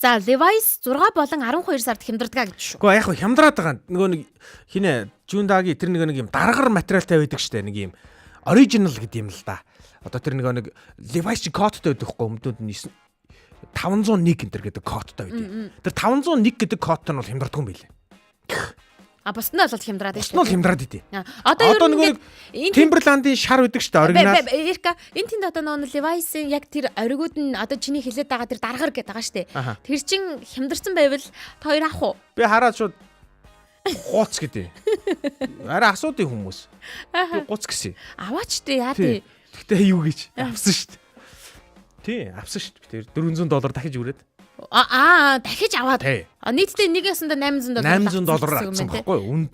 За Levi's 6 болон 12 сард хямдардгаа гэж шүү. Гэхдээ яг хөө хямдраад байгаа. Нөгөө нэг хинэ Жундаги тэр нэг юм даргар материалтай байдаг штэ нэг юм original гэдэг юм л да. Одоо тэр нэг Levi's кодтой байдаг хгүй өмдөнд нь 501 энэ гэдэг кодтой байдаг. Тэр 501 гэдэг кодтой нь бол хямдардгүй юм билээ. А бусд нь бол хямдраад байна шүү. Бусд нь хямдраад идэв. Одоо ер нь нэг Timberland-ийн шар байдаг штэ оригинал. Эрка энэ тэнд одоо нөгөө Levi's-ийн яг тэр оригууд нь одоо чиний хэлээд байгаа тэр даргар гэдэг байгаа штэ. Тэр чин хямдарсан байвал та хоёр ах уу? Би хараад шууд гуц гэдэг. Арай асуудын хүмүүс. Би гуц гэсэн. Аваач дээ яа тий. Гэтэ юу гэж авсан штэ. Тий, авсан штэ. Тэр $400 дахиж өрөөд. Дахиж аваад. Нийтдээ нэг ясанда $800 авсан байхгүй юу?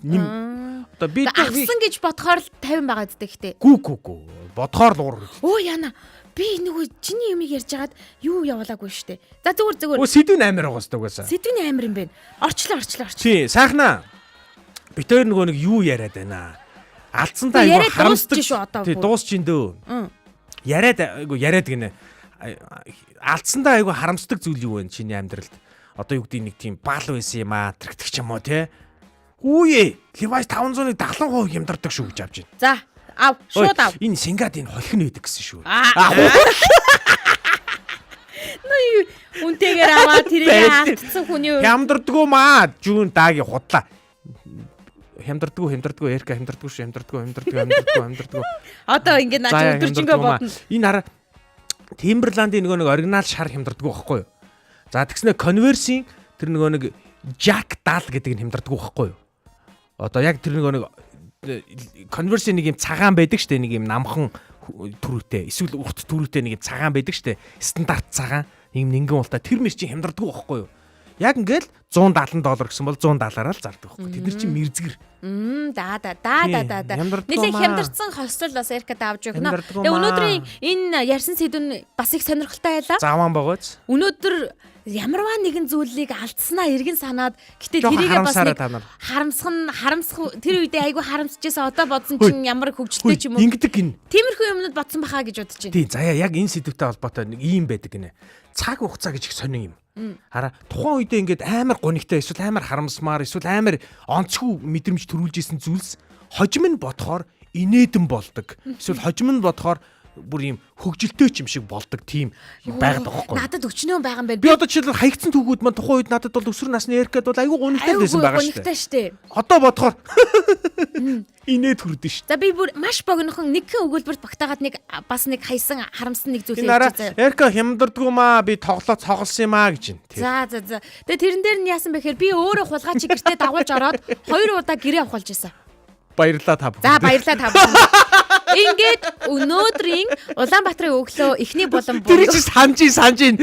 Одоо би авсан гэж бодохоор л 50 байгаа гэдэг ихтэй. Гүү. Бодхоор л уур. Оо яана. Би нөгөө чиний юмыг ярьж хагаад юу явуулаагүй штэ. За зүгээр. Оо сэдвэн амар байгаа сте угаасаа. Сэдвний амар юм байна. Орчлоо. Тий, сайхнаа. Би тэр нөгөө нэг юу яриад байна. Алдсандаа айгу харамсдаг шүү. Тий, дуусч ин дөө. Яриад гинэ. Алдсандаа айгу харамсдаг зүйл юу вэ чиний амьдралд? Одоо юу гэдэг нэг тийм бал байсан юм аа, тэрэгдэг ч юм уу те. Хүүе, Levi's 500-ыг 70% хямдардаг шүү гэж авч байна. За, ав, шууд ав. Энэ Сингад энэ холхин байдаг гэсэн шүү. Үнтэйгээр аваа тэрийг алдсан хүний хямдардгүй маа. Жүүн даги худлаа. Хямдардгүй Эрка хямдардгүй шүү. Хямдардгүй. Одоо ингэ наач өдөржингөө бодно. Энэ хараа Timberland-ийн нөгөө нэг оригинал шар хямдардгүй байхгүй юу? За тэгснэ Converse-ийн тэр нөгөө нэг Jack Dahl гэдэг нь хямдардгүй байхгүй юу? Одоо яг тэр нөгөө нэг Converse-ийн нэг юм цагаан байдаг штэ, нэг юм намхан төрүүтэй, эсвэл урт төрүүтэй нэг цагаан байдаг штэ, стандарт цагаан, ийм нингэн ултай тэр мэр чинь хямдардгүй байхгүй юу? Яг ингээл $170 гэсэн бол $170-аар л зардаг байхгүй. Тэд нар чинь мэрзгэр. Да. Нилээ хямдарсан хослол бас Эрикад авч өгнө. Тэгээ өнөөдрийн энэ ярьсан сэдв бас их сонирхолтой байлаа. Заван байгаач. Өнөөдөр ямарваа нэгэн зүйлийг алдснаа эргэн санаад гэтээ тэрийгээ бас харамсах тэр үедээ айгүй харамсчихсан одоо бодсон чинь ямар хөвгчлээ ч юм уу. Ингэдэг гин. Тиймэрхүү юмнууд бодсон бахаа гэж бодож байна. Тий, заяа яг энэ сэдвтэй холбоотой нэг ийм байдаг гинэ. Цаг хугацаа гэж их сонин юм. Хараа тухайн үедээ ингээд амар гонигтай эсвэл амар харамсмаар эсвэл амар онцгүй мэдрэмж төрүүлж исэн зүйлс хожим нь бодохоор инээдэн болдог. Эсвэл хожим нь бодохоор бүр ийм хөгжилтэй ч юм шиг болдог тийм байгаад байгаа байхгүй. Надад өчнөө байгаа юм байна. Би одоо жишээлбэл хаягдсан түүхүүд маань тухайн үед надад бол өсвөр насны Эрикад бол айгүй гонигтай байсан байгаа шүү дээ. Одоо бодохоор инээд хүрдэн шүү. За би бүр маш богинохон нэгэн өгүүлбэрт багтаагаад нэг бас нэг хайсан харамсан нэг зүйл ярьж байгаа. Эрика хямдардгүй маа би тоглосон юм аа гэж байна. За. Тэгээ тэрэн дээр нь яасан бэхээр би өөрөө хулгай чи гэртээ дагуулж ороод 2 удаа гэрээ авахулж исэн. Баярлалаа та бүхэн. За баярлалаа та бүхэн. Ингээд өнөөдрийн Улаанбаатарын өглөө эхний булан бүр. Тэр чинь санжин.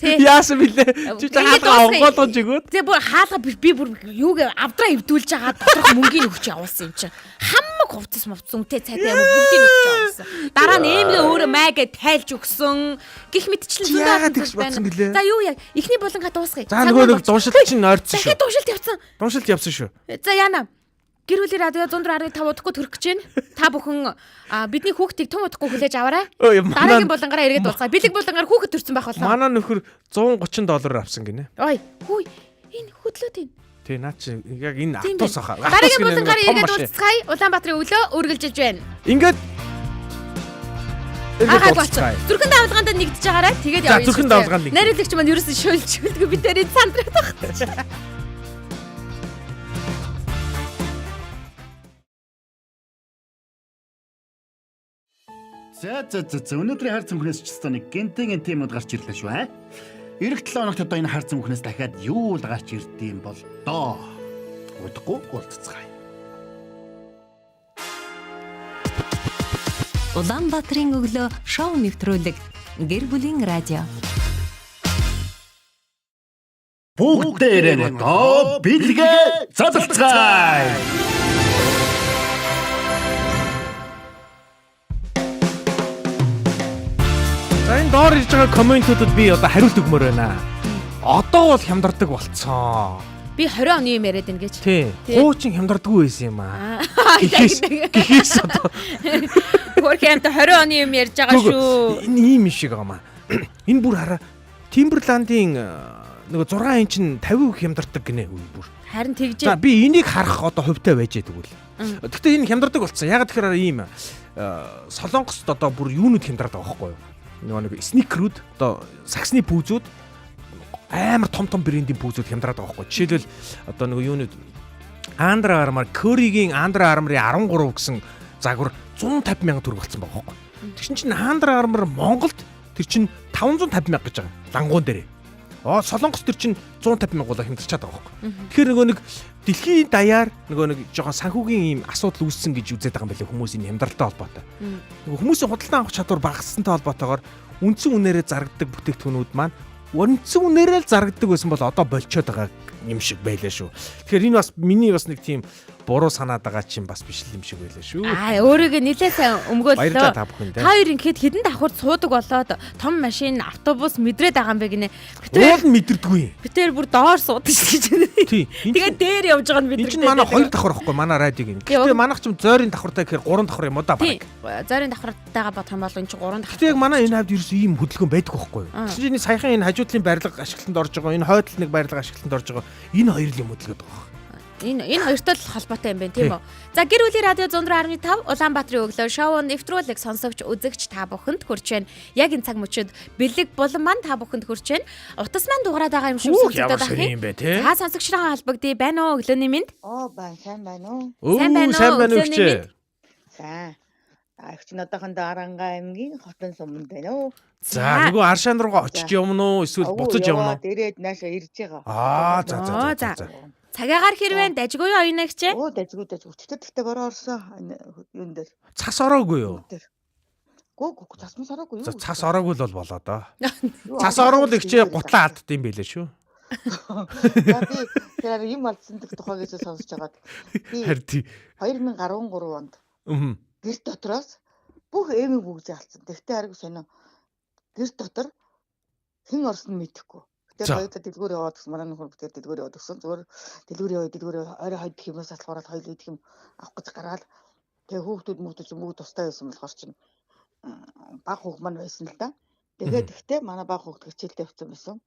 Яасан билээ? Чи хаалга онгоолгож өгөөд. Тэгээ бүр хаалга би бүр юуг авдраа эвдүүлж байгаа доторх мөнгөний өгч явуулсан юм чинь. Хамаг хувцас мовцсонтэй цайтай юм бүгдийг өгч явуулсан. Дараа нь эмгээ өөрөө майгээ тайлж өгсөн. Гэх мэтчлэн яагаад тэгж бодсон билээ? За юу яг эхний булангаа дуусгая. За нөгөө нэг дуушилт чинь ойрцсон шүү. Дахиад дуушилт явсан. Дуушилт явсан шүү. За яана. Гэр бүлийн радио 104.5 удахгүй төрөх гэж байна. Та бүхэн бидний хүүхдийг тун удахгүй хүлээж аваарай. Дараагийн булангаараа эргээд дуусгая. Бэлэг булангаар хүүхэд төрсэн байх болоо. Манай нөхөр $130 авсан гинэ. Ой, хүй. Энэ хөдлөөд энэ. Тий, наа чи яг энэ автобус хаа. Дараагийн булангаараа эргээд дуусгая. Улаанбаатарын өглөө үргэлжилж байна. Ингээд Зүрхэн давлгаанд нэгдэж байгаарай. Тэгээд явъя. Зүрхэн давлгаанд нэг. Найруулагч маань ерөөсөө шөөлжүүлдэг бид тэрийг сандраад байгаа. За өнөөдрийн хар цөмхнөөс ч гэсэн нэг гинтийн темууд гарч ирлээ шүү. Ирэх 7 хоногт одоо энэ хар цөмхнөөс дахиад юу л гарч ирдэм бол доо. Удахгүй уулзцгаая. Улаанбаатарын өглөө шоу нэвтрүүлэг Гэр бүлийн радио. Бүгдээрээ одоо бэлгээ задлцгаая. Энэ доор ирж байгаа комментуудад би одоо хариулт өгмөр байна. Одоо бол хямдардаг болцсон. Би 20 оны юм яриад байна гэж. Тий. Хуучин хямдардаггүй байсан юм аа. Гэхээс одоо Хөрхэмт 20 оны юм ярьж байгаа шүү. Энэ ийм шиг байгаа маа. Энэ бүр хараа Timberland-ийн нөгөө 6 инчин 50% хямдардаг гинэ бүр. Харин тэгж. За би энийг харах одоо хувьтай байж тэгвэл. Гэхдээ энэ хямдардаг болцсон. Ягаад тэгэхээр ийм Солонгост одоо бүр юунууд хямдардаг байгаа байхгүй юу? Нэг сникерүүд одоо саксны пүүзүүд амар том брендийн пүүзүүд хямдраад байгаа байхгүй. Жишээлбэл одоо нэг юунууд Under Armour, Curry-гийн Under Armour-ийн 13 гэсэн загвар 150,000 төгрөг болсон байгаа байхгүй. Тэгсэн чинь Under Armour Монголд тэр чинь 550,000 гэж байгаа. Лангуун дээрээ. Солонгос тэр чинь 150,000 болоо хямдарчаад байгаа байхгүй. Тэгэхээр нөгөө нэг дэлхийн даяар нөгөө нэг жоохон санхүүгийн ийм асуудал үүссэн гэж үзээд байгаа юм байна хүмүүсийн хямдралтай холбоотой. Нөгөө хүмүүсийн худалдан авах чадвар багассантай холбоотойгоор үндсэн үнээрээ зарагддаг бүтээгдэхүүнүүд маань үндсэн үнээрээ л зарагддаг байсан бол одоо болчиход байгаа юм шиг байлаа шүү. Тэгэхээр энэ бас миний бас нэг тийм буруу санаад байгаа чинь бас биш юм шиг байлаа шүү. Өөрийгөө нэлээд сайн өмгөөллөө. Баярлалаа та бүхэнд. Та хоёр ингээд хэдэн давхар суудаг болоод том машин, автобус мэдрээд байгаа юм бэ гинэ. Уул нь мэдэрдэггүй. Би тэр бүр доор суудаг гэж байна. Тий. Тэгээд дээр явж байгаа нь мэдэрдэг. Энэ чинь манай 2 давхар байхгүй манай радиог юм. Гэхдээ манайх ч зойрын давхартай гэхээр 3 давхар юм уу да баг. Зойрын давхартайгаа бодох юм бол энэ чинь 3 давхар. Гэхдээ яг манай энэ хавьд ерөөс ийм хөдөлгөөн байдаг байхгүй юу? Тэгсэн чинь саяхан энэ хажуудлын барилга ашиглалтанд орж байгаа, энэ хойдол нэг барилга ашиглалтанд орж байгаа. Энэ хоёр л юм хөдөлгөөд байгаа. Энэ хоёртой л холбоотой юм байна тийм үү. За гэр бүлийн радио 104.5 Улаанбаатарын өглөө шоу нэвтрүүлэг сонсогч үзэгч та бүхэнд хүрч байна. Яг энэ цаг мөчид бэлэг булан маань та бүхэнд хүрч байна. Утас маань дуурайд байгаа юм шиг сонсогдоод байна юм бэ тий. Та сонсогчтой холбогдъё байна уу өглөөний минь? Сайн байна уу? Сайн байна уу гэж. За. Агч нь одоохондоо Аранга аймгийн Хотон суманд байна уу? За нөгөө Аршаан руугаа очиж явна уу эсвэл буцаж явна уу? Дээрээд наашаа ирж байгаа. За. Цагаагаар хэрвээ дажгүй оёно гэчээ? Дажгүй. Тэгтээ бороо орсон юун дээр. Цас ороогүй юу? Гүү цас мас ороогүй юу? Цас ороогүй л болоо доо. Цас ороол ихчээ гутлаа алдд юм байлээ шүү. За би тэр юм алдсан дэх тухай гэж сонсож байгаад би Харин тий. 2013 онд гэрт дотроос бүх эмийг бүгд алдсан. Тэгтээ хариг сонио гэрт дотор хэн орсон нь мэдэхгүй. За. Тэгээд хоёулаа дэлгүүр яваад гэсэн манай нөхөр бүтээр дэлгүүр яваад гэсэн. Зүгээр дэлгүүр орой хойд хэмээс алхаваад хоёул идэх юм авах гэж гараад тэгээ хүүхдүүд мөнгө тустай байсан болохоор чинь баг хүүхд маань байсан л да. Тэгээд ихтэй манай баг хүүхд хичээлдээ явсан байсан.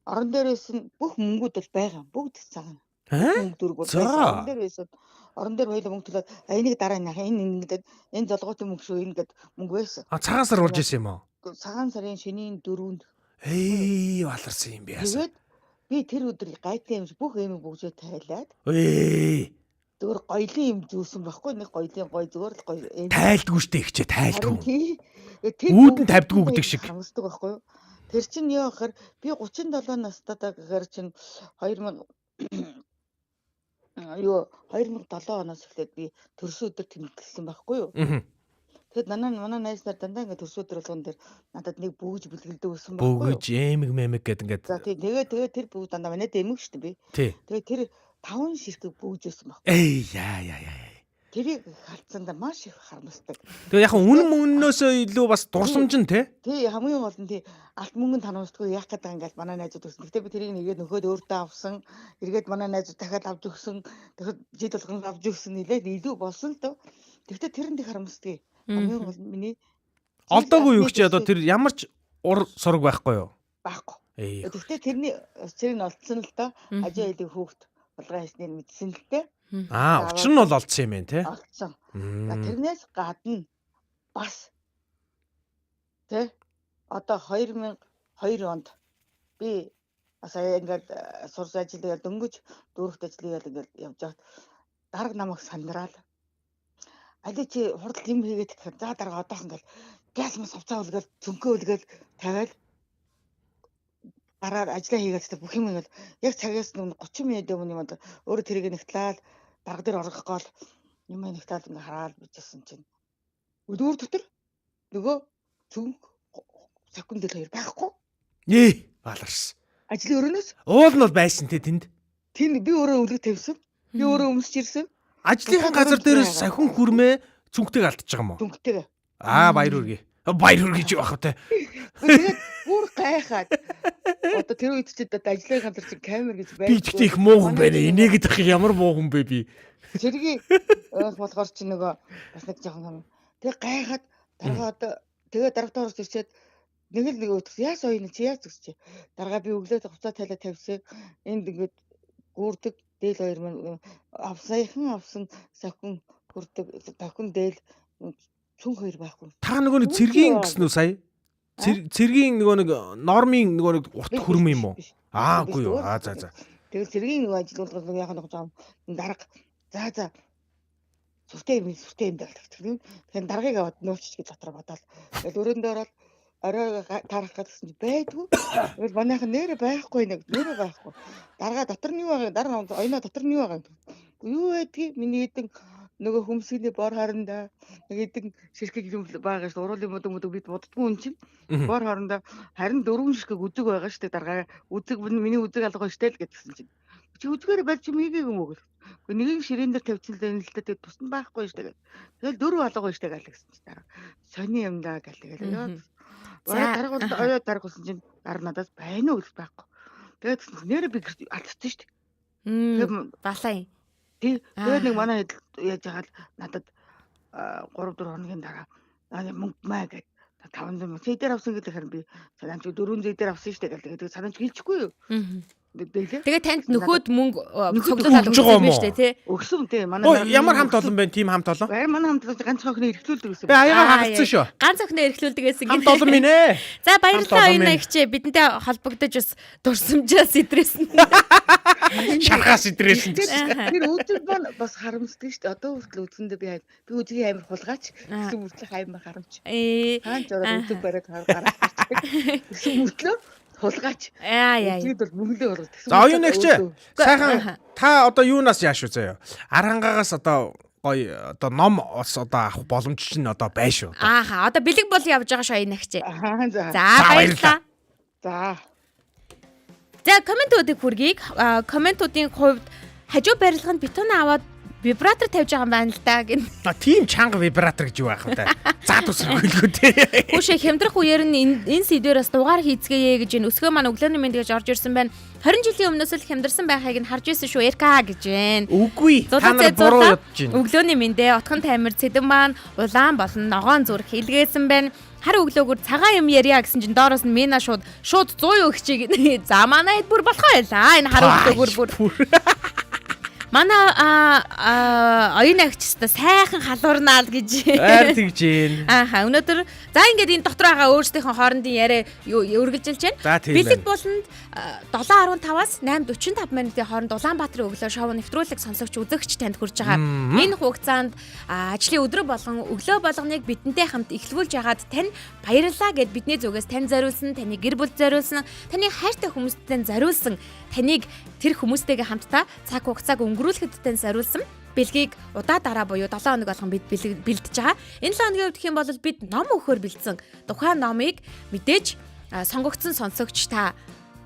Орон дээрээс нь бүх мөнгүүд бол байгаа. Бүгд цагаана. Мөнгө дөрвөр За. байсан. Орон дээр байсан. Орон дээр хоёул мөнгө төлөөд энийг дараа нь энэ ингээд энэ золгоотын мөнгө шүү ингээд мөнгө байсан. Цагаан сар урж исэн юм уу? Цагаан сарын шөнийн 4-нд Баларсан юм би яасан. тэгээд би тэр өдөр гайтын юмш бүх эмийг бүгжээ тайлаад зүгээр гоёлын юм зүүсэн байхгүй нэг гоёлын гоё зүгээр л гоё эм Тайлдгүй штэ ихчээ тайлдгүй. тэр Үүдэн тавьдгүй гэдэг шиг. хамсдаг байхгүй юу. Тэр чинь юу гэхээр би 37 настайдаа гэхээр чинь 2007 оноос эхлээд би төрсөн өдөр тэмдэглэсэн байхгүй юу. Тэгэд манай найз нар дандаа ингээд төрсөн өдөр болгон дээр надад нэг бүгж бэлгэлдэг байсан байхгүй юу. Бөгөж эмэг мэмэг гэд ингээд. За тий тэгээ тэр бүгд дандаа манайд эмэг шүү дээ би. Тий. Тэгээ тэр 5 ширхэг бүгжсэн баг. Яа. Тэрийг халтсандаа маш их харамсдаг. Тэгээ яг үнэн мөннөөсөө илүү бас дурсамж нь те. Тий хамгийн гол нь тий алт мөнгөнд танамждаггүй яах гэдэг ингээд манай найзууд өгсөн. Гэтэ би тэрийг нэгээд нөхөд өөртөө авсан. Эргээд манай найзууд дахиад авч өгсөн. Тэгэхэд жид болгон авч өгсөн нэлээд илүү болсон л дөө. Гэтэ тэрэн дэх харамсдаг. Хамгийн гол нь миний Олдоогүй юу ч одоо тэр ямар ч ур сураг байхгүй юу? байхгүй. Гэтэ тэрний цэрэг нь олцсон л доо. Ажаа хэлийг хүүхд болгоо хийснээр мэдсэн л дээ. Учир нь бол олдсон юм байна те. Олцсон. Тэрнээс гадна бас тэ одоо 2002 онд би сая ингээд сурс ажиллагаа дөнгөж дүүрэгт ажиллагаа ингээд явж байгаад дарга намайг сандраад аль чи хурд юм хийгээд гэхээр за дарга одоохон гэл газ мас авцаа үлгээл цөнхөө үлгээл тавиал гараар ажиллаа хийгээд бүх юм ингээд яг цагаас 30 минут өмнө юм одоо өөрөө тэрийг нэгтлээ дарга дээр орох гол юм нэгтэл ингээ хараад бичсэн чинь өдөр дотор нөгөө цөнх секунд дээр хоёр байхгүй. Баларс. Ажлын өрөөнөөс Уул нь бол байсан те тэнд. тэнд би өөрөө өлөг тавьсан. Би өөрөө өмсч ирсэн. Ажлынхан газар дээрээс сахин хүрмээ цүнхтэйг алдчихж байгаа юм уу? Дүнхтэйгээ. Баяр хүргэе. Баяр хүргэж явах вэ те. Тэгээд бүр гайхаад одоо тэр үед чи ажлын газар чи камер гэж Би ихтэй их муухан байна. Инээгээд ах ямар муухан бэ би. Зэргийн болохоор чи нөгөө бас нэг жоохон юм. Тэгээ гайхаад дарга одоо тэгээ дарагтаа орж ирчээд нэг өдөр яас оёно чи яас зүсч. Дарга би өглөө хуцаа тайлаа тавьсан. Энд ингээд гүрдэг дээл хоёр маань авсан сахин гүрдэг дахин дээл цүн хоёр байхгүй. Та нөгөө нэг цэргийн гэсэн үү сая? Цэргийн нөгөө нэг нормын нөгөө нэг урт хүрм юм уу? Үгүй юу. За. Тэгээ цэргийн нөгөө ажилуулгын яг нэг зам дарга за сүртэй юм даа. Тэгэхээр даргаыг аваад нуучих гэж дотор бодоод. Тэгэл өрөөндөө ороод орой тарах гэсэн чи байдгүй. Тэгэл манайхан нэрэ байхгүй. Дарга дотор нь юу байгаа? Дараа нь оёно дотор нь юу байгаа? Юу байдгийг миний хэдэн нөгөө хүмсгний бор харандаа нэг хэдэн ширхэг юм байгаа шүү. Уруулын мөдөг бид боддгоо юм чинь. Бор харандаа харин 4 ширхэг үзэг байгаа шүү. Даргаа үзэг миний үзэг алгаа штэ л гэдгсэн чинь. Чи үзгээр барьж юм хийгээг юм уу? Нэгийг ширээн дээр тавьчихсан л л дээ тусна байхгүй шүү дээ. Тэгэл 4 алгаа штэ гал гэсэн чинь дараа. Сони юм даа гал тэгэл. Дарга бол оёо дарга болсон чинь дараа надаас байна уу гэж байхгүй. Тэгээд нэрэ би алдчихсан шүү дээ. Балаа. Тэгээд нэг манай яаж яагаад надад 3-4 хоногийн дараа мөнгө маа гэдэг 500 зэйдэр авсан гэдэг харин би санаач 4 зэйдэр авсан шүү дээ гэдэг санаач хэлчихгүй юу. Тэгээ танд нөхөд мөнгө цуглуулаад өгсөн юм шүү дээ тий. Өгсөн тий манай ямар хамт олон байна тийм хамт олон? Манай хамт олон ганц охины эрхлүүлдэг гэсэн. Би аягаар хагацсан шүү. Ганц охины эрхлүүлдэг гэсэн. Хамт олон минь ээ. За баярлалаа оюуна ихчээ бидэнтэй холбогдож бас дурсамжаа сэтрээсэн. Шархаас сэтрээсэн. Тэр үзэг бас харамсдаг шүү дээ. Одоо хүртэл үзэндээ би үзгийн амир хулгаач гэсэн мөртлөх амир харамч. Хаан ч ороод үзэг бариад гараад гэсэн мөртлөө хулгаач. Үзэд бол мөнгөлөө ороод. За оюуна ихчээ. Сайхан та одоо юунаас яаш үү заяа? Архангаагаас одоо гой одоо ном одоо авах боломж чинь одоо байна шүү. Одоо бэлэг бол явж байгаа шүү оюуна ихчээ. За баярлалаа. За За комментуудыг хүргэе. Комментуудын хувьд хажуу барилганд бетон аваад вибратор тавьж байгаа юм байна л да гэн. Тийм чанга вибратор гэж юу байх вэ? Заа тусрахгүйгүй те. Хүүшээ хямдрах үеэр нь энэ сэдвэрээс дугаар хийцгээе гэж энэ өсгөө маань өглөөний мэнд гэж орж ирсэн байна. 20 жилийн өмнөөс л хямдарсан байхыг нь харж ирсэн шүү РК гэж байна. Үгүй. Та нар буруу ядж байна. Өглөөний мэндээ отхон тамир цэдэн маань улаан болон ногоон зүрх хэлгээсэн байна. Хар өглөөгөр цагаан юм ярья гэсэн чинь доороос нь Мина шууд 100 өгчийг. За манайд бүр болохоо байлаа. Энэ хар өглөөгөр бүр манай оюун агчтай сайхан халуурнаа л гэж. Айр тэгж гин. Ааха өнөөдөр за ингээд энэ дотор байгаа өөрсдийнхөө хоорондын яриа үргэлжилж байна. Бэлэг болонд 7:15-аас 8:45 минутын хооронд Улаанбаатарын өглөө шоу нэвтрүүлэг сонсогч үзэгч танд хүрж байгаа. Энэ хугацаанд ажлын өдрө болгон өглөө болгоныг бидэнтэй хамт эхлүүлж ягаад тань баярлалаа гэд бидний зүгээс тань зориулсан, таны гэр бүл зориулсан, таны хайртай хүмүүстэй зориулсан, таныг тэр хүмүүстэйгээ хамтдаа цаг хугацааг өнгөрүүлэхэд тань зориулсан бэлгийг удаа дараа буюу 7 хоног болгон бид бэлдэж байгаа. Энэ 7 хоногийн хувьд гэх юм бол бид ном өгөхөөр бэлдсэн. Тухайн номыг мэдээж сонгогдсон сонсогч та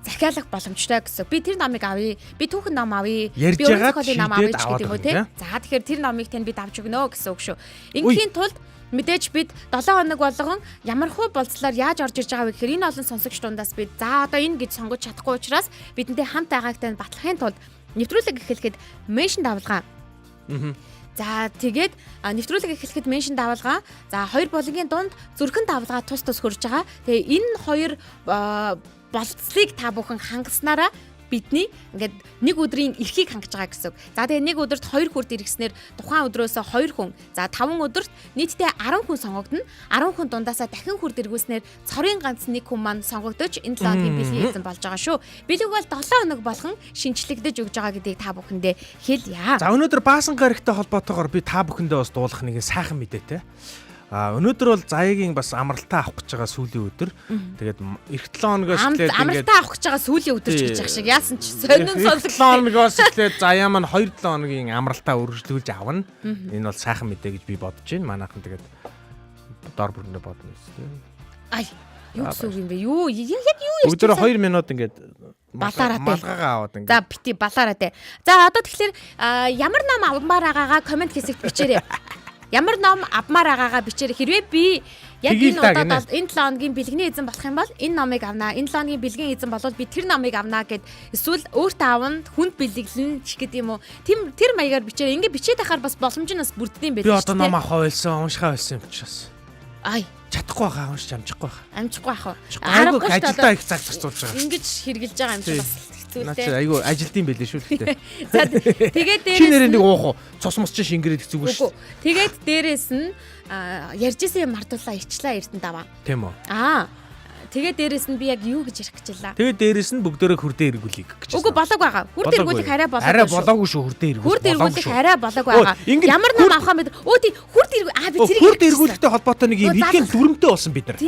захиалах боломжтой гэсэн. Би тэр номыг авъя. Би түүхэн ном авъя. Би өөрийнхөө ном авъя гэдэг юм уу те. За тэгэхээр тэр номыг тань бид авч өгнө гэсэн үг шүү. Ингийн тулд мэдээж бид 7 хоног болгон ямар хуу болцлоор яаж орж ирж байгаа вэ гэхээр энэ олон сонсогч дундаас бид за одоо энэ гэж сонгож чадахгүй учраас бидэнтэй хамт байгаагт тань батлахын тулд нэвтрүүлэг эхлэхэд меншн давалгаа. За тэгээд нэвтрүүлэг эхлэхэд меншн давалгаа. За хоёр болонгийн дунд зүрхэн давалгаа тус хөрж байгаа. Тэгээ энэ хоёр болцлыг та бүхэн хангаснараа бидний ингээд нэг өдрийн эрхийг хангаж байгаа гэсэн. За тэгээ нэг өдөрт 2 хүрд иргэснээр тухайн өдрөөсөө 2 хүн. За 5 өдөрт нийтдээ 10 хүн сонгогдно. 10 хүн дундаасаа дахин хүрд иргүүлснээр цорын ганц нэг хүн маань сонгогдож энэ 7 хоногийн бэлгийн эзэн болж байгаа шүү. Бэлэг бол 7 хоног болгон шинчлэгдэж өгж байгаа гэдгийг та бүхэндээ хэлье. За өнөөдөр баасан гарагтай холбоотойгоор би та бүхэндээ бас дуулах нэг сайхан мэдээтэй. Өнөөдөр бол заяагийн бас амралтаа авах гэж байгаа сүүлийн өдөр. Тэгээд эх 7 хоногоос эхлээд ингээд амралтаа авах гэж байгаа сүүлийн өдөр ч гэж ах шиг яасан ч сонин сонсох 7 хоногоос эхлээд заяа маань 2-7 хоногийн амралтаа үргэлжлүүлж авна. Энэ бол сайхан мэдээ гэж би бодож байна. Манайхан тэгээд дор бүрнээ бодно гэсэн. Ай, юу гэсэн үг юм бэ? Юу яг юу өдөр 2 минут ингээд балаараатай малгайгаа аваад ингээд. За бити балаараатай. За одоо тэгэхээр ямар ном авмаар байгаагаа комент хэсэгт бичээрэй. Ямар ном авмаар байгаагаа бичээрэй. Хэрвээ би яг энэ удаад энэ 7 хоногийн бэлгэний эзэн болох юм бол энэ номыг авнаа. Энэ 7 хоногийн бэлгийн эзэн болвол би тэр номыг авнаа гэд эсвэл өөртөө авна хүнд бэлэглэн ч гэдэг юм уу. Тэр маягаар бичээрэй. Ингээ бичээд ахаар бас боломж нь бас бүрддэм байх. Би одоо ном авах байсан, уншихаа байсан юм учраас. Ай, чадахгүй байхаа уншиж амжихгүй байх. амжихгүй ах уу. Аргагүй ажилдаа их цаг зарцуулж байгаа. Ингэж хэрглэж байгаа юм чи бас хэцүүтэй. Айгу ажилтсан байлээ шүү дээ. За тэгээд дээрээс чи нэрээ нэг уух уу? Цус мус чи шингэрээд хэцүүгүй шүү. Тэгээд дээрээс нь ярьжсэн юм мартуулаа ичлээ эрдэнэ даваа. Тийм үү? Тэгээд дээрээс нь би яг юу гэж ярих гэж байлаа. Тэгээд дээрээс нь бүгдөө хүрдээ эргүүлэх гэж. Үгүй болоог байгаа. Хүрдээ эргүүлэх арай болоог. Арай болоогүй шүү хүрдээ эргүүлэх. Хүрдээ эргүүлэх арай болоог байгаа. Ямар ном авах юм бэ? Тий хүрдээ би зэрэг хүрдээ эргүүлэхтэй холбоотой нэг юм хитгэн дүрмтэй болсон бид нар.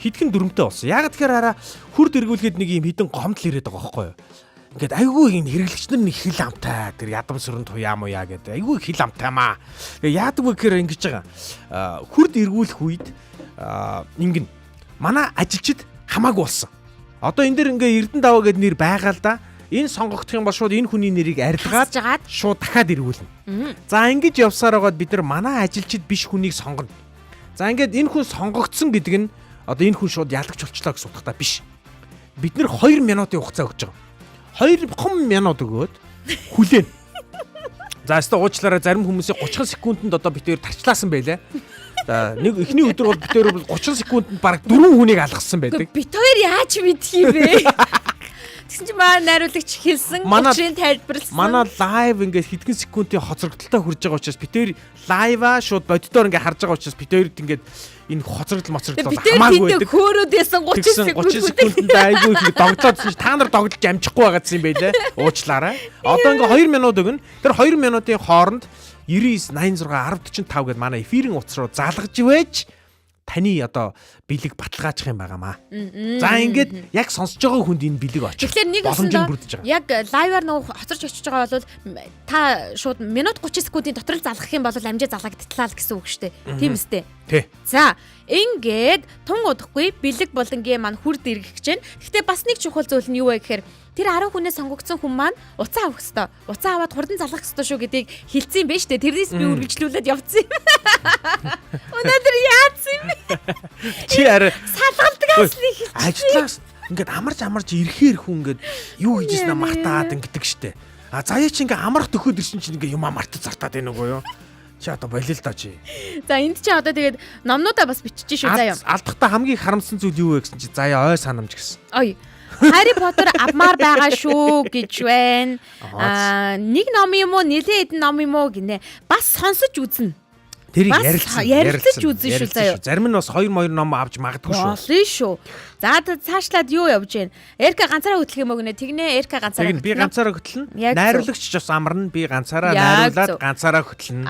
Хитгэн дүрмтэй болсон. Яг тэгэхээр араа хүрд эргүүлэхэд нэг юм хитэн гомдол ирээд байгаа байхгүй юу? Ингээд айгүй ин хэрэглэгч нар нэг хил амтай тэр ядам сүрэн туяа муяа гэдэг айгүй хил амтай маа. Тэгээ яадаг вэ гэхээр ингэж байгаа. Хүрд эргүүлэх үед ингэн манай ажилчид хамаагүй болсон. Одоо энэ дэр ингээ Эрдэнэ даваа гэдэг нэр байгаа л да. Энэ сонгогдох юм бол шууд энэ хүний нэрийг арилгаад шууд дахиад эргүүлнэ. За ингэж явсаар байгаад бид нар манай ажилчид биш хүнийг сонгоно. За ингээд энэ хүн сонгогдсон гэдэг нь одоо энэ хүн шууд ялагч болчлаа гэсэн утгатай биш. Бид нар 2 минутын хугацаа өгч байгаа. 2 минут өгөөд хүлээн. За өстө уучлаарай зарим хүмүүсийн 30 секундэд одоо битээр тарчлаасан байлаа. За нэг эхний өдөр бол битээр 30 секундэд бараг 4 хүнийг алгасан байдаг. Бит хоёр яаж мэдх юм бэ? Тэгсэн чинь манай найруулагч хэлсэн учрыг тайлбарласан. Манай лайв ингээд хэдхэн секундын хоцрогдолтой хүрж байгаа учраас битээр лайва шууд бодитоор ингээд харж байгаа учраас битээрд ингээд энэ хоцрогдол моцрогдол хамаагүй байдаг. Хөөрөөд ясан 30 секундэд айгүй их догдлоодсон чи та нар догдолж амжихгүй байгаадсан юм байлээ. Уучлаарай. Одоо ингээд 2 минут өгнө. Тэр 2 минутын хооронд 99 86 10 45 гэдээ манай эфирийн утас руу залгаж ивэж таны одоо бэлэг баталгаачих юм байгаамаа. За ингээд яг сонсож байгаа хүнд энэ бэлэг очих. Тэгэхээр нэг өсөндөө яг лайваар нөө хоцорч очиж байгаа бол та шууд минут 30 секундын дотор л залгах юм бол амжаа залгагдтлаа л гэсэн үг шүү дээ. Тийм үстэй. Тий. За ингээд тун удахгүй бэлэг болонгийн маань хүрд иргэх гэж байна. Гэхдээ бас нэг чухал зүйл нь юу вэ гэхээр тэр 10 хүнээс сонгогдсон хүн маань уцаа авах хэвээр. Уцаа аваад хурдан залгах хэвээр шүү гэдгийг хэлсэн юм байна шүү дээ. Тэрнээс би үргэлжлүүлээд явцсан юм. Өнөөдөр яатсан юм бэ? Чи арай Салгалдгаас нэг ажлаас ингээд амарч ирэхээр хүн ингээд юу хийжсэн мартаад ингэдэг штэ. А заяа чи ингээд амрах төхөөд ирсэн чинь ингээд юм мартаж зартаад байна уу юу? Чи одоо болил л доо чи. За энд чи одоо тэгээд номнуудаа бас бичиж шүү заяа. Алдахтаа хамгийн харамсан зүйл юу вэ гэсэн чи заяа ой санамж гэсэн. Ой. Harry Potter авмаар байгаа шүү гэж байна. Нэг ном юм уу, нэлээд хэдэн ном юм уу гинэ. Бас сонсож үзнэ. Тэрийг ярилцаж үзнэ шүү заяа. Зарим нь бас 2 ном авч магадгүй шүү. Болно шүү. За цаашлаад юу явж байна? Эрка ганцаараа хөтлөх юм уу гинэ? Тэгнэ Эрка ганцаараа. Тэг би ганцаараа хөтлөн. Яг Найруулагч ч бас амарна. Би ганцаараа Яг найруулад зөв. ганцаараа хөтлөн.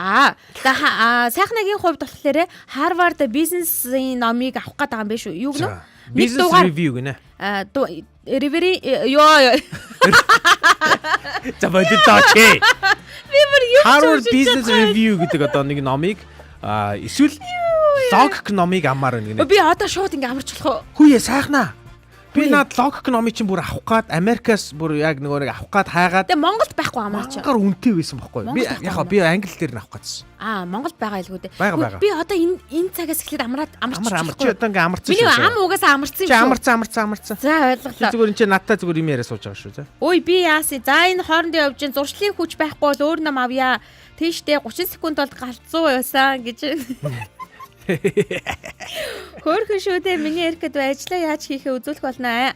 Сайхнагийн хувьд болохоор Harvard Business-ийн номыг авах гэдэг юм биш үү? Юу гэнэ? Business review гинэ. Review ёо. За бодит таачи. Би бүр юу Harvard Business Review гэдэг одоо нэг номыг эсвэл логик номыг амаар гинэ. Би одоо шууд ингээ амарч болох уу? Хүүе сайхнаа. Би над логик номыг чинь бүр авах гад Америкаас бүр яг нэг авах гад хайгаад Тэгээ Монголд байхгүй амарч. Монголоор үнэтэй байсан байхгүй. Би яг би англи дээр нь авах гадсан. Монголд байгаа илгүү дээ. Байгаа. Би одоо энэ цагаас эхлээд амарч. Чи одоо ингээ амарсан шүү. Миний ам угаасаа амарсан юм Чи амарсан. За ойлголоо. Зүгээр энэ чи надтай зүгээр юм яриа сууж байгаа шүү за. Ой би яаси. За энэ хоорондоо явж гин зуршлын хүч байхгүй бол өөр ном авъя. Тийштэй 30 секунд бол галзуу байсан гэж. Хөөрхөн шүү дээ. Миний эргэд ажлаа яаж хийхээ үзүүлэх болно.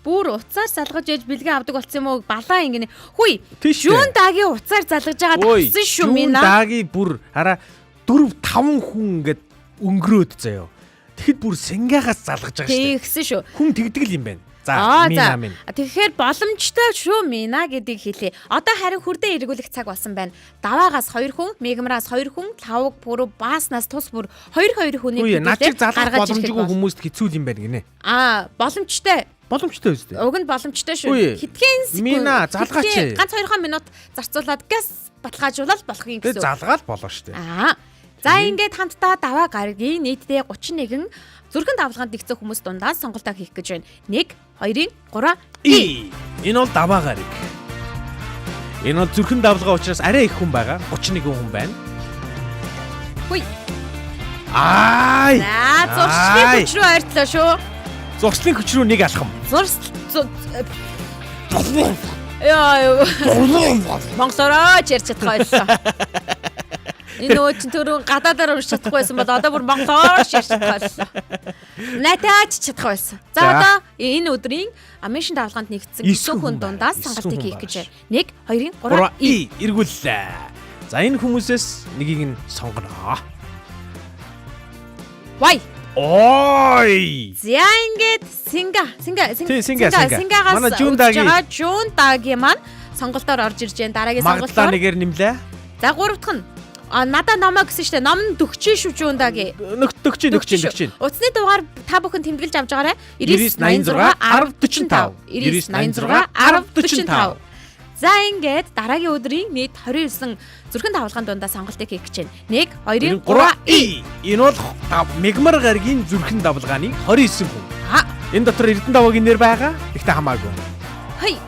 Бүр уцаар залгаж яж бэлгэн авдаг болсон юм уу? Балаа ингэнэ. Хүй. Жүүн дагийн уцаар залгаж байгаа тавсан шүү минь. Жүүн дагийн бүр хараа 4-5 хүн ингээд өнгөрөөд заяа. Тэгэхэд бүр сингагаас залгаж байгаа шүү дээ. Тэгсэн шүү. Хүн тэгдэг юм байна. За мина минь. Тэгэхээр боломжтой шүү мина гэдгийг хэлье. Одоо харин хүрдээ эргүүлэх цаг болсон байна. Даваагаас 2 хүн, мегмраас 2 хүн, лавг бүрүү бааснаас тус бүр 2 хүнийг начиг залгах боломжгүй хүмүүст хэцүү юм байна гинэ. Боломжтой. Боломжтой үстэй. Уг нь боломжтой шүү. Хитгэн секунд. Мина залгаач. Ганц 2 минут зарцуулаад газ баталгаажуулаад болох юм гэсэн. Тэгээ залгаал болоо шүү дээ. За ингээд хамтдаа даваа гаргийн нийтдээ 31 зүрхэн давлгаанд нэгцэх хүмүүс дундаас сонголтоо хийх гэж байна. 1, 2, 3 И. Энэ бол даваа гариг. Энэ бол зүрхэн давлгаа учраас арай их хүн байгаа. 31 хүн байна. Хүй. Ай. За зуршлын хүч рүү ойртлоо шүү. Зуршлын хүч рүү нэг алхам. Яа. Монголоор ярьж чадах байлаа. Энэ нөө чи түрүүн гадаадаар урьж чадахгүй байсан бол одоо бүр монголоор ярьж чадах байлаа. Натаач чадах байсан. За одоо энэ өдрийн Амишин давлгаанд нэгдсэн 9 хүн дундаас сонголтыг хийх гэж байна. 1, 2, 3 И эргүүллээ. За энэ хүмүүсээс нэгийг нь сонгоно. Вай. Ой. За ингээд Сингагаас манай Жүүн дагийн маань сонголтоор орж ирж байна. Дараагийн сонголтоор сонголтоор нэгээр нэмлээ. За гуравдах нь надаа номоо гэсэн штэ. Ном нь дөгчөө шүү Жүүн дагийн. Дөгчин. Утасны дугаар та бүхэн тэмдэглэж авч байгаарай. 9986 1045. За ингээд дараагийн өдрийн нийт 29 зүрхэн давлгаан дундаа сонголтыг хийх гэж байна. 1, 2, 3 И. Энэ бол мегмар гаргийн зүрхэн давлгааны 29 хүн. Энэ дотор Эрдэнэ даваагийн нэр байгаа. Ихтэй хамаагүй. Хей.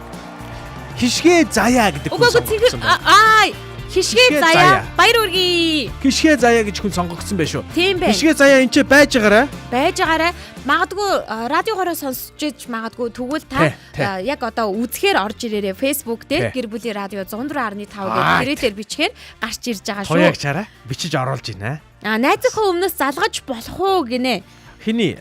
Хишгээ заяа гэдэг хүн сонгогдсон байна. Хишгээ заяа баяр үргээ. Хишгээ заяа гэж хүн сонгогдсон байх шүү. Тийм байх. Хишгээ заяа энэ ч байж байгаарай. Магадгүй радиогоороо сонсож иж магадгүй тэгвэл та яг одоо үзэхээр орж ирээрээ Facebook дээр гэр бүлийн радио 104.5 гэдэг хэрэглээр бичгээр гарч ирж байгаа шүү. Тояг чараа бичиж оруулж байна. Найзынхаа өмнөөс залгаж болох уу гинэ. Хиний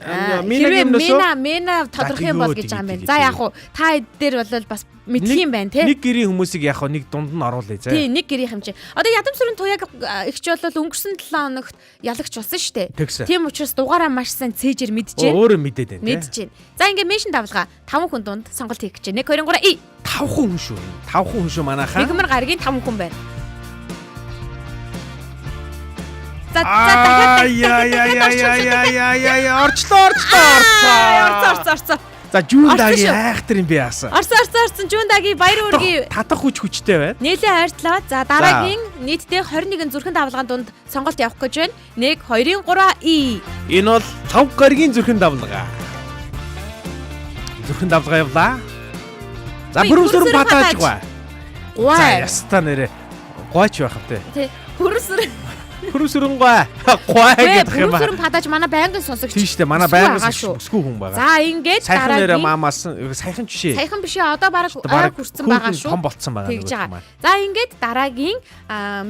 Мена тодорхой юм бол гэж байгаа юм байна. За яг уу та дээр бол бас мэдх юм байна тий. Нэг гэрийн хүмүүсийг яг нэг дунд нь оруулъя заа. Тий, нэг гэрийн хэмжээ. Одоо Ядам сүрэн туяг ихч бол өнгөрсөн 7 хоногт ялагч болсон шүү дээ. Тийм учраас дугаараа маш сайн цээжээр мэдж байна. Өөрөө мэдээд байна. Мэдж байна. За ингээ меншн давлгаа 5 хүн дунд сонголт хийх гэж байна. 1, 2, 3 И. 5 хүн шүү. 5 хүн шүү манайхаа. Мегмар гаргийн 5 хүн байна. За дахиад орчлоо. За Жүүн дагийн айхтар юм би яасан. Орсон Жүүн дагийн баяр үргээ. Татах хүчтэй байна. Нээлээ хайрлаа. За дараагийн нийтдээ 21 зүрхэн давлгаан дунд сонголт явах гэж байна. 1, 2, 3 И. Энэ бол 5 гаргийн зүрхэн давлгаа. Зүрхэн давлгаа явлаа. За бүрүсүрэн патааж гоо. За Гуай. яста нэрэ. Гооч байх вэ? Тий. Бүрүсүрэн. Бүрүсүрэн гоо. Гоо гэдэг юм Бүрүсүрэн ба. патааж манай байнгын сонсогч. Тийм шүү дээ. Манай Өсгөө байнгын байгаа шүү. өсгөө хүн байгаа. За ингээд Сайхан нэрэ дараагийн маамаас сайхан жишээ. саяхан биш ээ одоо бараг хүрсэн байгаа шүү. Том болцсон байгаа Тэгж нөгөө байгаа. маань. За ингээд дараагийн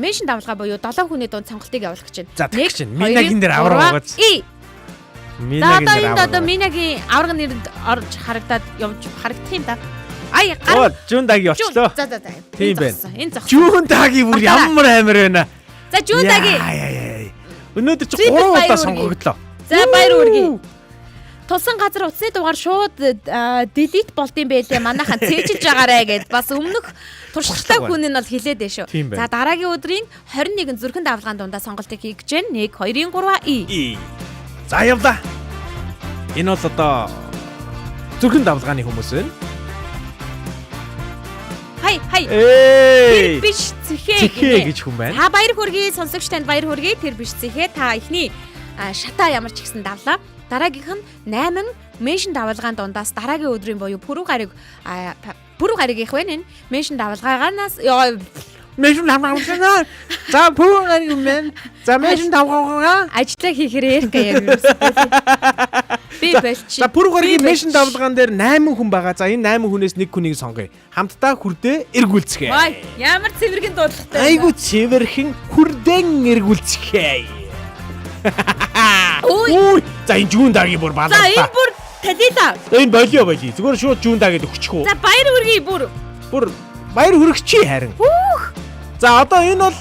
меншн давлгаа буюу 7 хүний дунд сонголтыг явуулах гэж За, байна. тэгж чинь. Минагийн дээр авраг байгааз. За Минагийн одоо дээр энд одоо авраг. Минагийн авраг нэрэнд орж харагдаад явж харагдах юм да. Ай Оо, Жундаги очлоо. За. Тийм байна. Энэ зогссон. Жундаги бүр ямар амар байна. За Жундаги. Өнөөдөр чи Зэвэр 3 баяр удаа хүргэе. сонгогдлоо. За баяр хүргэе. Тулсан газар утасны дугаар шууд delete болдсон байлээ. Манайхан цээжиж байгаарэ гэд бас өмнөх туршлагатай хүн нь бол хэлээд дээ шүү. Тийм байна. За дараагийн өдрийн 21 зүрхэн давлгаан дундаа сонголтыг хийж гэн 1 2 3 За явлаа. Энэ бол одоо зүрхэн давлгааны хүмүүс байна. Хай. Эй! Тэр биш Цэхээ цэхээ гэж хүн байна. Та баяр хүргэе сонсогч танд баяр хүргэе. Тэр биш цэхээ та ихний шата ямар ч ихсэн давлаа. Дараагийнх нь 8 меншн давлгаан дундаас дараагийн өдрийн буюу пүрэв гариг их байна энэ. Меншн давлгаагаас Мэшин давгаа. За пүүн гариг юм байна. За мэшин давгаа. ажлаа хийхээр ярка яг юм. Би болчих. За пүрэв гаригийн мэшин давлгаан дээр 8 хүн байгаа. За энэ 8 хүнээс нэг хүнийг сонгоё. Хамтдаа хүрдээ эргүүлцгээе. Вай, ямар цэвэрхэн дуудлагатай. Айгу цэвэрхэн хүрдэн эргүүлцгээе. Үй. За энэ Жундагийн бүр За балаа. энэ бүр талида. Энэ болио. Зүгээр шууд Жундагэд өгчих үү. За баяр хүргэе бүр. Бүр баяр хүрэгчи харин. За одоо энэ бол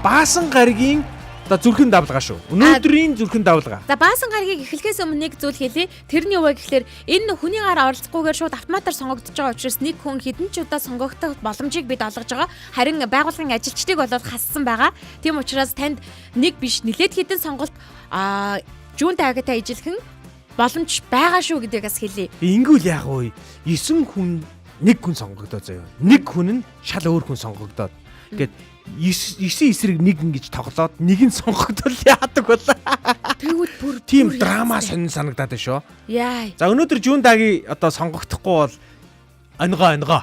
Баасан гаригийн одоо зүрхэн давлгаа шүү. Өнөөдрийн зүрхэн давлгаа. За баасан гарагийг эхлэхээс өмнө нэг зүйл хэлье. Тэрний юу вэ гэхээр энэ хүний гараа оролцохгүйгээр шууд автоматар сонгогдож байгаа учраас нэг хүн хэдэн ч удаа сонгогдох боломжийг бид олгож байгаа. Харин байгууллагын ажилчдыг болоод хассан байгаа. Тийм учраас танд нэг биш нэлээд хэдэн сонголт Жундагатай ижилхэн боломж байгаа шүү гэдгийг бас хэлье. Ингүүл яах вэ? 9 хүн нэг хүн сонгогдоод заяа. Нэг хүн нь шал өөр хүн сонгогдоод. Ингээд 9 эсрэг нэг ингэж тоглоод нэг нь сонгогдол яадаг болоо. Тэгвэл бүр Тим драма сонин санагдаад байна шүү. Яа. За өнөөдөр Жундаги одоо сонгогдохгүй бол онгоо.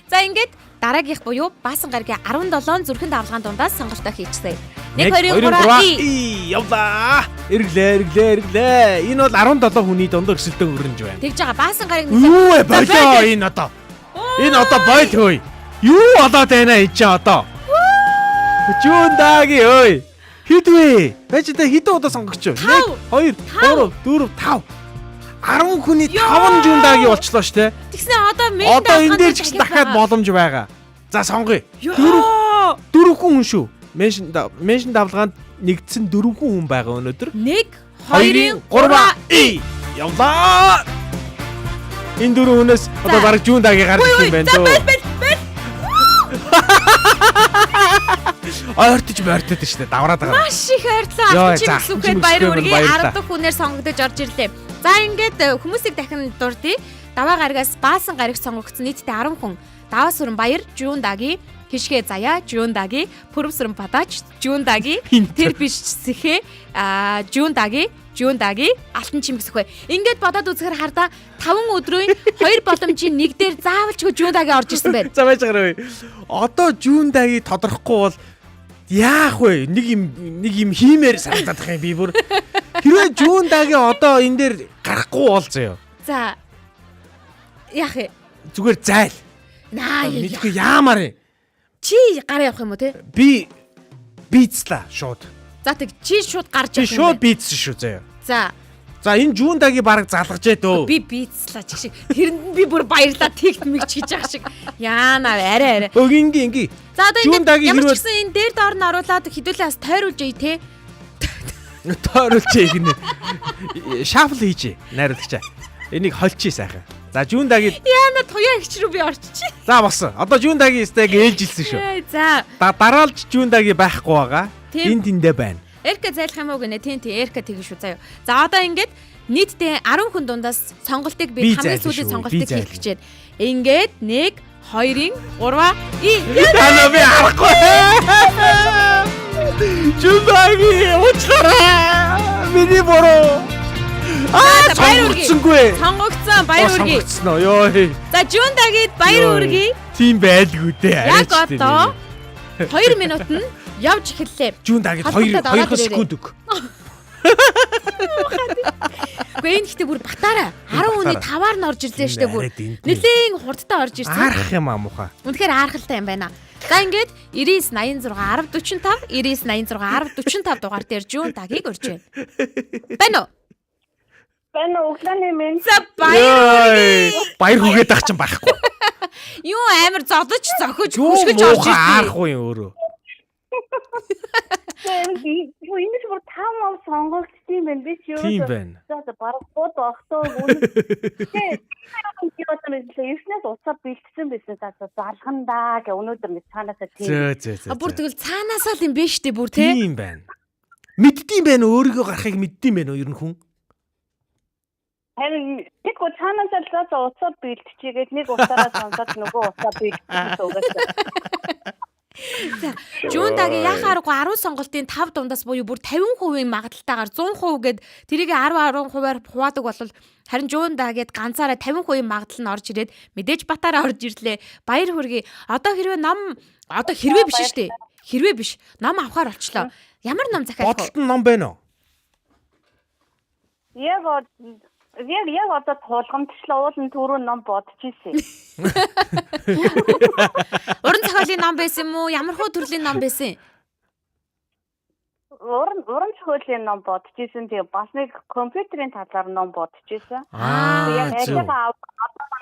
За ингээд дараагийнх буюу баасан гарагийн 17 зүрхэн давлгаан дундаас сонголтоо хийчихсэн. 1 2 3 явлаа. Эргэлээ. Энэ бол 17 хүний дундаа өрсөлдөөн өрнөж байна. тэгж байгаа баасан гараг Юу вэ болоо энэ одоо. Энэ одоо бойл хөөе. Юу болоод байна энэ чи одоо? Жундаги ой. Хидвэ. Бэж та хэдэн удаа сонгогч юу? 1 2 3 4 5. 10 хүний 5 Жундаги болчлоо штэ. тэгснэ одоо мен Одоо энэ дээр ч гэсэн дахиад боломж байгаа. За сонгоё. 4 хүн шүү. Меншн давлгаанд нэгдсэн 4 хүн байгаа өнөөдөр. 1 2 3 явлаа. Энэ 4 хүнээс одоо баг Жундаги гарч ирсэн юм байна дөө. Ойртож штэ давраад байгаа. Маш их ойрлоо Яа, авч за, чимсүүхэд чимсүүхэд баяр хүргэе. баярлалаа. 10 дахь хүнээр сонгогдож орж ирлээ. За ингээд хүмүүсийг дахин дурдъя. Даваа гарагаас баасан гараг сонгогдсон нийтдээ 10 хүн. Даваа сүрэн баяр Жундаги, Хишгэ заяа Жундаги, Пүрэв сүрэн падаач Жундаги, тэр биш сэхэ Жундаги, алтан чимэг сүхэ. Ингээд бодоод үзэхээр хардаа 5 өдрийн 2 боломжийн нэг дээр заавалчгүй Жундаги орж ирсэн байна. За байж гараа. Одоо Жундаги тодорхохгүй бол яах вэ? Нэг юм хиймээр санагдах юм би бүр. Хэрвээ Жундаги одоо энэ дээр гарахгүй бол заяа. За яах вэ? Зүгээр зайл. Наа Мэдгүй яамаар юм. чи гараа явах юм уу те? Би бийцлаа шууд. За тэг чи шууд гарч Би явах юм шууд байна. бийцсэн шүү заяа. За За энэ Жундаги бараг залгаж дөө. би бийцлаа чиг шиг. Тэрэнд би бүр баярлаа тэгт мэгч гэж яах шиг. Яана арай. Инги. За одоо Жундаги ямар хэрвээ- ч гэсэн энэ дээр доор нь оруулаад хэдүүлээ бас тойруулж ий те. Тойруулчих гинэ. Шафл хийжээ. Найруулагчаа. Энийг холчих сайхан. За Жундаги Яана туяа ихч рүү би орчих. за болсон. Одоо Жундаги стаг ээлжилсэн шүү. За Дараалж Жундаги байхгүй байгаа. Тийм. Энд тэндээ байна. Эрка зайлах юм уу гэнэ тийм Эрка тэгэн шүү заяа. За одоо ингээд нийтдээ 10 хүн дундаас сонголтыг Би би хамгийн зайлна сүүлийн шүү, сонголтыг би зайлна. хийх гэж байна. Ингээд 1 2 3 Тана би арахгүй. Жундаги уучлаарай. Миний бороо. баяр сонгогдсонгүй. Сонгогдсон баяр хүргэе. Сонгогдсон оо. Ёо. За Жундагид баяр хүргэе. Тийм байлгүй дээ. Яг одоо 2 минут нь явж эхэллээ. Жундагид 2 секунд өг. Гэхдээ энэ ихтэй бүр батаараа 10 хүний 5-аар нь орж ирлээ штэ бүр. Нилээн хурдтай орж ирсэн. Арах юм аа муха. Үнэхээр аархалтай юм байна. За ингээд 9986 1045 9986 1045 дугаар дээр Жундагийг урьж байна. Байна уу? Байна уу өглөөний минь. За баяр. Баяр хүргээд ах чинь байхгүй. Юу амар зодож зохиж хөшгөж орж ирсэн. Арах уу өөрөө. Юу энэ бүр таамаг сонгогдсон байна би ч юу. Тийм байна. За бараг бод багтаа үнэ. Эрснээс уцаар бэлтсэн байсан залхандаа гэ өнөөдөр нэг цаанаасаа тийм. Зөө. Бүр тэгвэл цаанаасаа л юм биш үү бүр те? Тийм байна. Мэддэм байх уу өөрийгөө гарахыг мэддэм байх уу ер нь хүн? Харин нэг цаанаасаа л уцаар бэлтчихгээд нэг уцаараа сонсоод нөгөө уцаа бэлтсэн угаасаа. Жундагийн яхааргүй 10 сонголтын 5 дундаас буюу бүр 50% магадaltaгаар 100% гээд тэрийг 10%-аар хуваадаг бол харин Жундагээд ганцаараа 50% магадлал нь орж ирээд мэдээж батаараа орж ирлээ. Баяр хүргэе. Одоо хэрвээ биш шүү дээ. Хэрвээ биш. Ном авахаар болчлоо. Ямар ном захиалах вэ? Бодолт нь ном байна уу? Яг одоо тулгамдчлаа уулын түрүү ном бодож ирсэн. Уран зохиолын ном байсан юм уу? Ямар хөө төрлийн ном байсан? Уран зохиолын ном бодож ирсэн. Тэгээ бас нэг компьютерийн талаар ном бодож ирсэн. Аа яг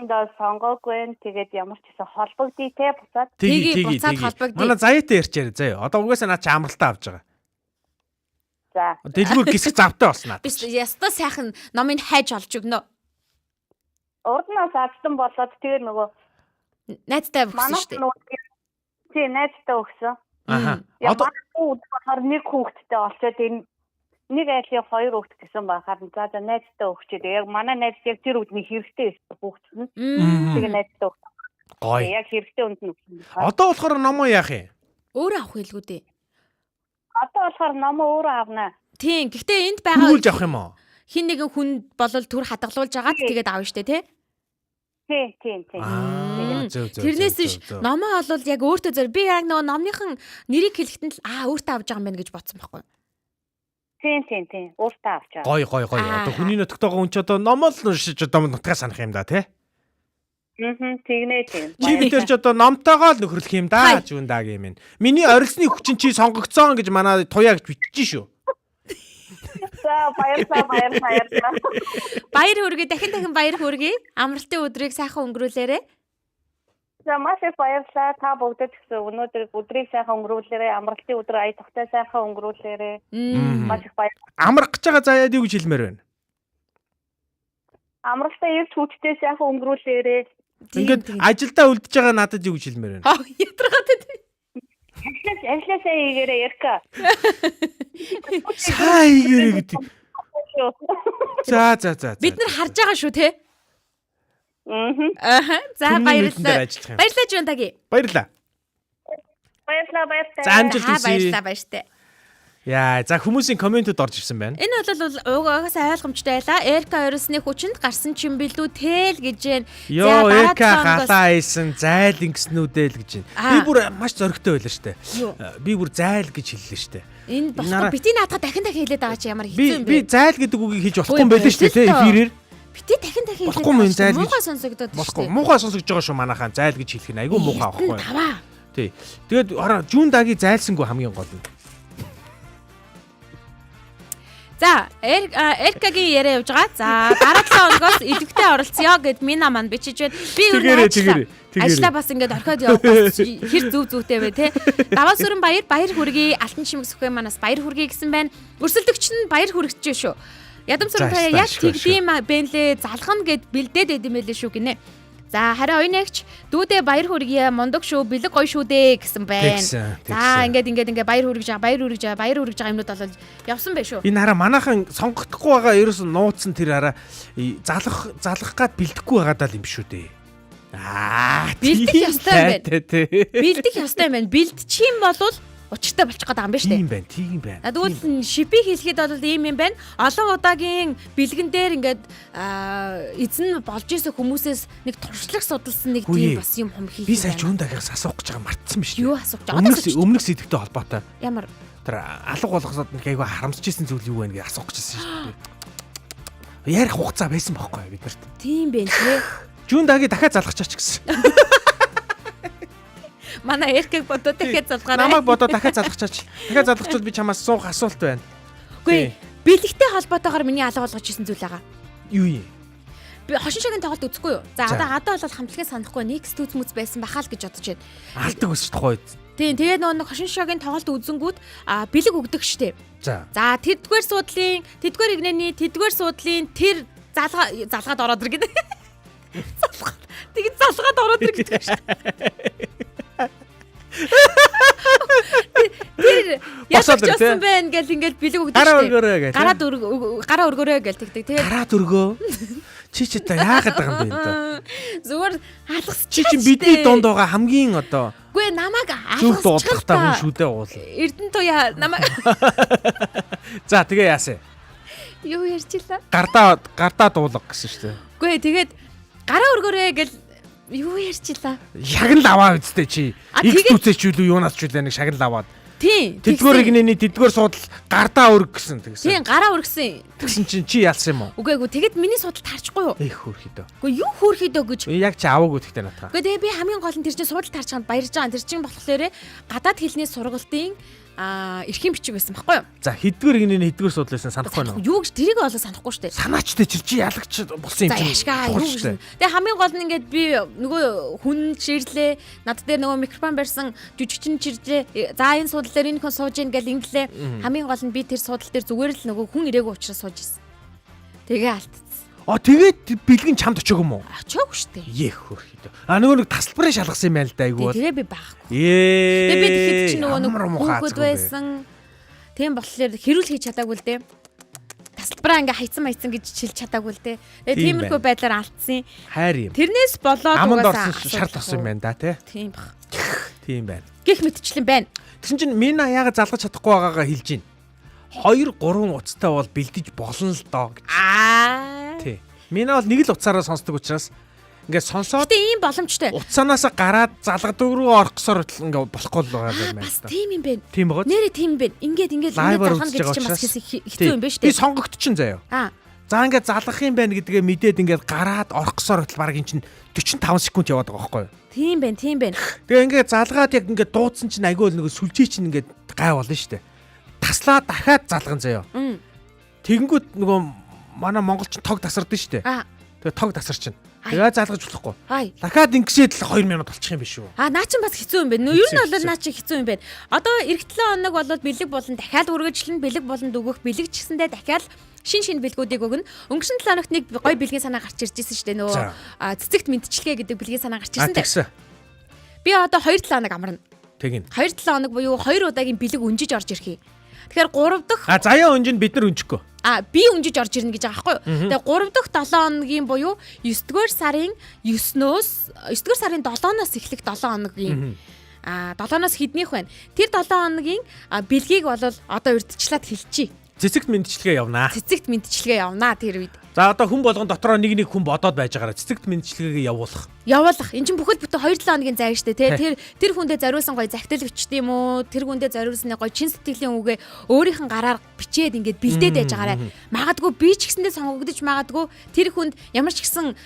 одоо сонгоогүй. Тэгээд ямар ч гэсэн холбогдъё те буцаад. Тэгээ буцаад холбогдъё. Манай заяатай ярьчаарай заяа. Одоо угаасаа наа чи амралтаа авч байгаа. За. Дэлгүүр гисэх завтай болсон надад. Биш яста сайхан номыг хайж олж өгнө. Урднаас аздан болоод тэгээ нөгөө Найзтай өгсөн шүү дээ. Тийм найзтай өгсөн. Одоо болохоор нэг хүүхэдтэй олцоод энэ нэг айлын 2 хүүхэд гэсэн байхаар за найзтай өгчээд яг манай найз яг тэр үдний хэрэгтэй байсан хүүхэд нь. Тэгээ найзтай өгсөн. гоё. Яг хэрэгтэй үнд нь өгсөн. Одоо болохоор номоо яах юм? Өөрөө авах хэлгүү дээ. Одоо болохоор номоо өөрөө авнаа. Тийм. Гэхдээ энд байгаа Түгүүлж авах юм уу? хин нэгэн хүн болол түр хадгалуулж агаад тэгээд авна штэ тий. Тийм. Тэрнээс биш номоо олвол яг өөртөө зөв би яг нөгөө номныхан нэрийг хэлэхдээ л өөртөө авч байгаа юм байна гэж бодсон байхгүй. Тийм. Өөртөө авч байгаа. Гоё. Одоо хүний нутагтайгаа хүн ч одоо номоо л уншиж одоо нутгаа санах юм да тий. Тийм. Чи бид ч одоо номтойгоо л нөхөрлөх юм да Жундаг юм. Миний орилсны хүчин чи сонгогдсон гэж манай туяа гэж бичиж шүү. За баярлалаа. Баяр хүргэе дахин баяр хүргэе. Амралтын өдрийг сайхан өнгөрүүлээрэй. За маш их баярлалаа. Та бүгдэд гэсэн өнөөдөр өдрийг сайхан өнгөрүүлээрэй. Амралтын өдөр ая тогтой сайхан өнгөрүүлээрэй. Маш их баярлалаа. Амрах гэж байгаа заяад юу гэж хэлмээр байна? Амралтаа ирж хүчтэй сайхан өнгөрүүлээрэй. Ингээд ажилдаа үлдэж байгаа надад юу гэж хэлмээр байна? Ятрагаад тий. Ажилласаа игээрээ ярка. Сая игээрээ гэдэг. За. Бид нар харж байгаа шүү те. За баярлалаа. Баярлалаа Жундаги. Баярлалаа. За амжилт хүсье. Баярлалаа. Яа, за хүмүүсийн комментүүд орж ирсэн байна. Энэ бол угаасаа ойлгомжтой байлаа. Эрка орсны хүчинд гарсан ч юм билүү тэл гэж байна. Йоо, Эрка халаа хийсэн зайл ингэснүүдээ л гэж байна. Би бүр маш зөрөгтэй байлаа штэ. Би бүр зайл гэж хэллээ штэ. Энэ болохгүй бити наадах дахин хэлээд байгаа чи ямар хэцүү юм бэ? Би зайл гэдэг үгийг хийж болохгүй юм байлаа штэ те эфирээр. Бити дахин хэлээд болохгүй юм зайл гэж. Муухай сонсогдоод болохгүй. Муухай сонсогдож байгаа шүү манайхаа зайл гэж хэлэх нь айгүй муухай аахгүй. Таваа. Тий. Тэгээд хараа Жундагийн зайлсангүй хамгийн гол нь. За, Эркагийн яриа явж байгаа. За, дараа 7 хоногоос идэвхтэй оролцъё гэд Мина маань бичиж байна. Би өөрөө ажлаа бас ингээд орхиод явах хэр зүвтэй бай тээ. Даваа сүрэн баяр хүргэе. Алтан чимэг сүхбай манаас баяр хүргэе гэсэн байна. Өрсөлдөгч нь баяр хүргэж шүү. Ядам сүрэн таяа яг тэгдэм бэнлээ залхана гэд бэлдээд идэм байлээ шүү гинэ. За харин оюунэгч дүүдээ баяр хүргье мундаг шүү бэлэг гоё шүү дээ гэсэн байна. За ингээд баяр хүргэж байгаа юмнууд бол явсан байх шүү. Энэ хараа манайхан сонгогдохгүй байгаа ерөөс нь нууцсан тэр хараа залах гад бэлдэхгүй байгаа даа юм шүү дээ. Бэлдэх ёстой юм байна. Бэлдэх ёстой юм байна. Бэлдчих юм бол учиртай болчих гээд байгаа юм байна шүү дээ. Тийм байна. Тэгвэл шипи хэлэхэд бол ийм юм байна. Олон удаагийн бэлгэн дээр ингээд эзэн болж исэн хүмүүсээс нэг туршлага судалсан нэг тийм бас юм хийх. Би сая юун дахиас асуух гэж байгаа мартсан биш үү? Юу асуух гэж? Өмнөх сэдвтэй холбоотой. Ямар? Тэр алга болгосоод нэг айгүй харамсажсэн зүйл юу вэ гэж асуух гэжсэн шүү дээ. Ярих хугацаа байсан байхгүй бид нарт. Тийм байх тий. Жүүн даги дахиад залгачаач гэсэн. Манай Эркэг бодоод дахиад залгаарай. Намайг бодоод дахиад залгачаач. Дахиад залгачвал би чамаас суух асуулт байна. Үгүй бэлэгтэй холбоотойгоор миний алга болгож ирсэн зүйл байгаа. Юу юм? Би хошин шогийн тоглолт үзэхгүй юу? За одоо бол хамтлагийн санахгүй next үзмүц байсан бахаа л гэж бодож байна. Алдаг ус тухайд. Тийм тэгээд нэг хошин шогийн тоглолт үзэнгүүд бэлэг өгдөг штеп. За тэдгээр суудлын тэдгээр игнэний тэдгээр суудлын тэр залгаад ороод ир гэдэг. Тэгээд залгаад ороод ир гэдэг шүү. Тэр ясаж болсон байна гэл ингээд бэлэг өгдөг шүү. Гараа өргөөрэй гэл тэгдэг. Тэгээд гараа өргөө. Чи та яагаад байгаа юм бэ энэ? Зүгээр алгасч чи бидний дунд байгаа хамгийн одоо үгүй намайг зүг дуудахтай хүн шүү дээ уул. Эрдэнэ туяа намайг. За тэгээ яасэ. Юу ярьчихлаа? Гардаа дуулга гэсэн шүү дээ. Үгүй тэгээд гараа өргөөрэй гэл юу ярьчихлаа? Шагнал аваа үсттэй чи. Их түцээч юу юунаас ч үлээ нэг шагнал аваад. Тийм. Тэдгээр игнэний тэдгээр суудал гардаа өрг гэсэн тэгсэн. Тийм гараа өргсөн. Тэгсэн чинь чи ялсан юм уу? Үгүй тэгэд миний суудал таарчихгүй юу? Их хөөрхөдөө. Үгүй юу хөөрхөдөө гэж. Яг чи аваагүй тэгтээ натаа. Үгүй тэгээ би хамгийн гол нь тэр чинь суудал таарчаад баярж байгаа. Тэр чинь болохоор гадаад хэлний сургалтын эрхийн бичиг байсан байхгүй юу? За хэдгээр игнэний хэдгээр суудал байсан санахгүй нь. Юу гэж тэрийг олоо санахгүй шүү дээ. Санаачтай чи ялагч болсон юм чинь. Юу гэж. Тэгээ хамгийн гол нь ингээд би нөгөө хүн чирлээ. Над дээр нөгөө микрофон барьсан жүжигчин чирлээ. За энэ суудал дээр энэ хүн сууж ийн гэл инглээ. Хамгийн гол нь би тэр суудал дээр зүгээр л нөгөө хүн ирээгүй учраас сууж ирсэн. Тэгээ алдсан. Тэгээд бэлгэн чамд очиог юм уу? Очиог штэ. Ех хөрхөдөө. Нөгөө нэг тасалбарын шалгасан юм байл да айгуу. Тэгээ би байхгүй. Тэгээ би тэгэхэд чи нөгөө хүүхэд байсан. Тийм болохоор хэрүүл хийж чадаагүй л дээ. Тасалбараа ингээ хайцсан гэж чилж чадаагүй л дээ. Тэгээ тиймэрхүү байдлаар алдсан. Хайр юм. Тэрнээс болоод аманд орсон шарт болсон юм байна да тий. Тийм баг. Тийм байна. Гэх мэтчлэн байна. Тэгсэн чинь Мина яагаад залгаж чадахгүй байгаагаа хэлж байна. 2-3 уцтай бол бэлдэж болно л доо гэж. Тий. Мина бол нэг л уцаараа сонсдог учраас ингээд сонсоод тийм ийм боломжтой. Уцаанаас гараад залгадаг руу орох гэсээр ингээд болохгүй л байгаа юм байна. Бас тийм юм байна. Тийм байгаа. Нэрээ тийм юм байна. Ингээд залгах гэж чинь бас хэцүү юм байна шүү дээ. Би сонгогдчихин заяа. За ингээд залгах юм байна гэдгээ мэдээд ингээд гараад орох гэсээр баг ин чинь 45 секунд яваад байгаа байхгүй юу? Тийм байна, тийм байна. Тэгээ ингээд залгаад яг ингээд дуудсан чинь агиул нэг сүлжээ чинь ингээд гай болно шүү дээ. Таслаа дахиад залган заяа. Тэгэнгүүт нөгөө манай монголчин тог тасардаг шүү дээ. Тэгээ тог тасарчин. Тэгээ залгаж болохгүй. Дахиад ингэсээд л 2 минут болчих юм биш үү? Наа чин бас хэцүү юм байна. Ер нь бол наа чин хэцүү юм байна. Одоо эх 7 хоног болоод бэлэг болон дахиад үргэлжлэн бэлэг болон дүгөх бэлэг ч гэсэндээ дахиад шин бэлгүүдийг өгнө. Өнгөрсөн 7 хоногт нэг гой бэлгийн санаа гарч ирж ирсэн шүү дээ. Нөгөө цэцэгт мэдчилгээ гэдэг бэлгийн санаа гарч ирсэн дээ. Би одоо 2-7 хоног амарна. Тэгин. 2-7 хоног буюу 2 удаагийн бэлэг өнжиж орж ирэх юм. Тэгэхээр 3 дахь заяа өнжинд бид нар өнжихгүй. Би өнжиж орж ирнэ гэж байгаа байхгүй юу? Тэгээ 3 дахь 7 хоногийн буюу 9-р сарын 9-өөс 9-р сарын 7-оос эхлэх 7 хоногийн 7-оос хэднийх вэ? Тэр 7 хоногийн бэлгийг бол одоо урьдчилаад хэлчихье. Цэцэгт мэдчилгээ явнаа. Цэцэгт мэдчилгээ явнаа тэр үед. За одоо хүн болгон дотроо нэг хүн бодоод байж байгаараа цэцэгт мэдчилгээгээ явуулах. Энд чинь бүхэл бүтэн 2-7 хоногийн зай штэ тий. Тэр хүндээ зориулсан гоё захидал бичдэг юм уу? Тэр хүндээ зориулсан гоё чин сэтгэлийн үгээ өөрийнх нь гараар бичээд ингээд бэлдээд байж байгаараа. Магадгүй би ч гэсэндээ сонгогдож магадгүй тэр хүнд ямар ч гэсэн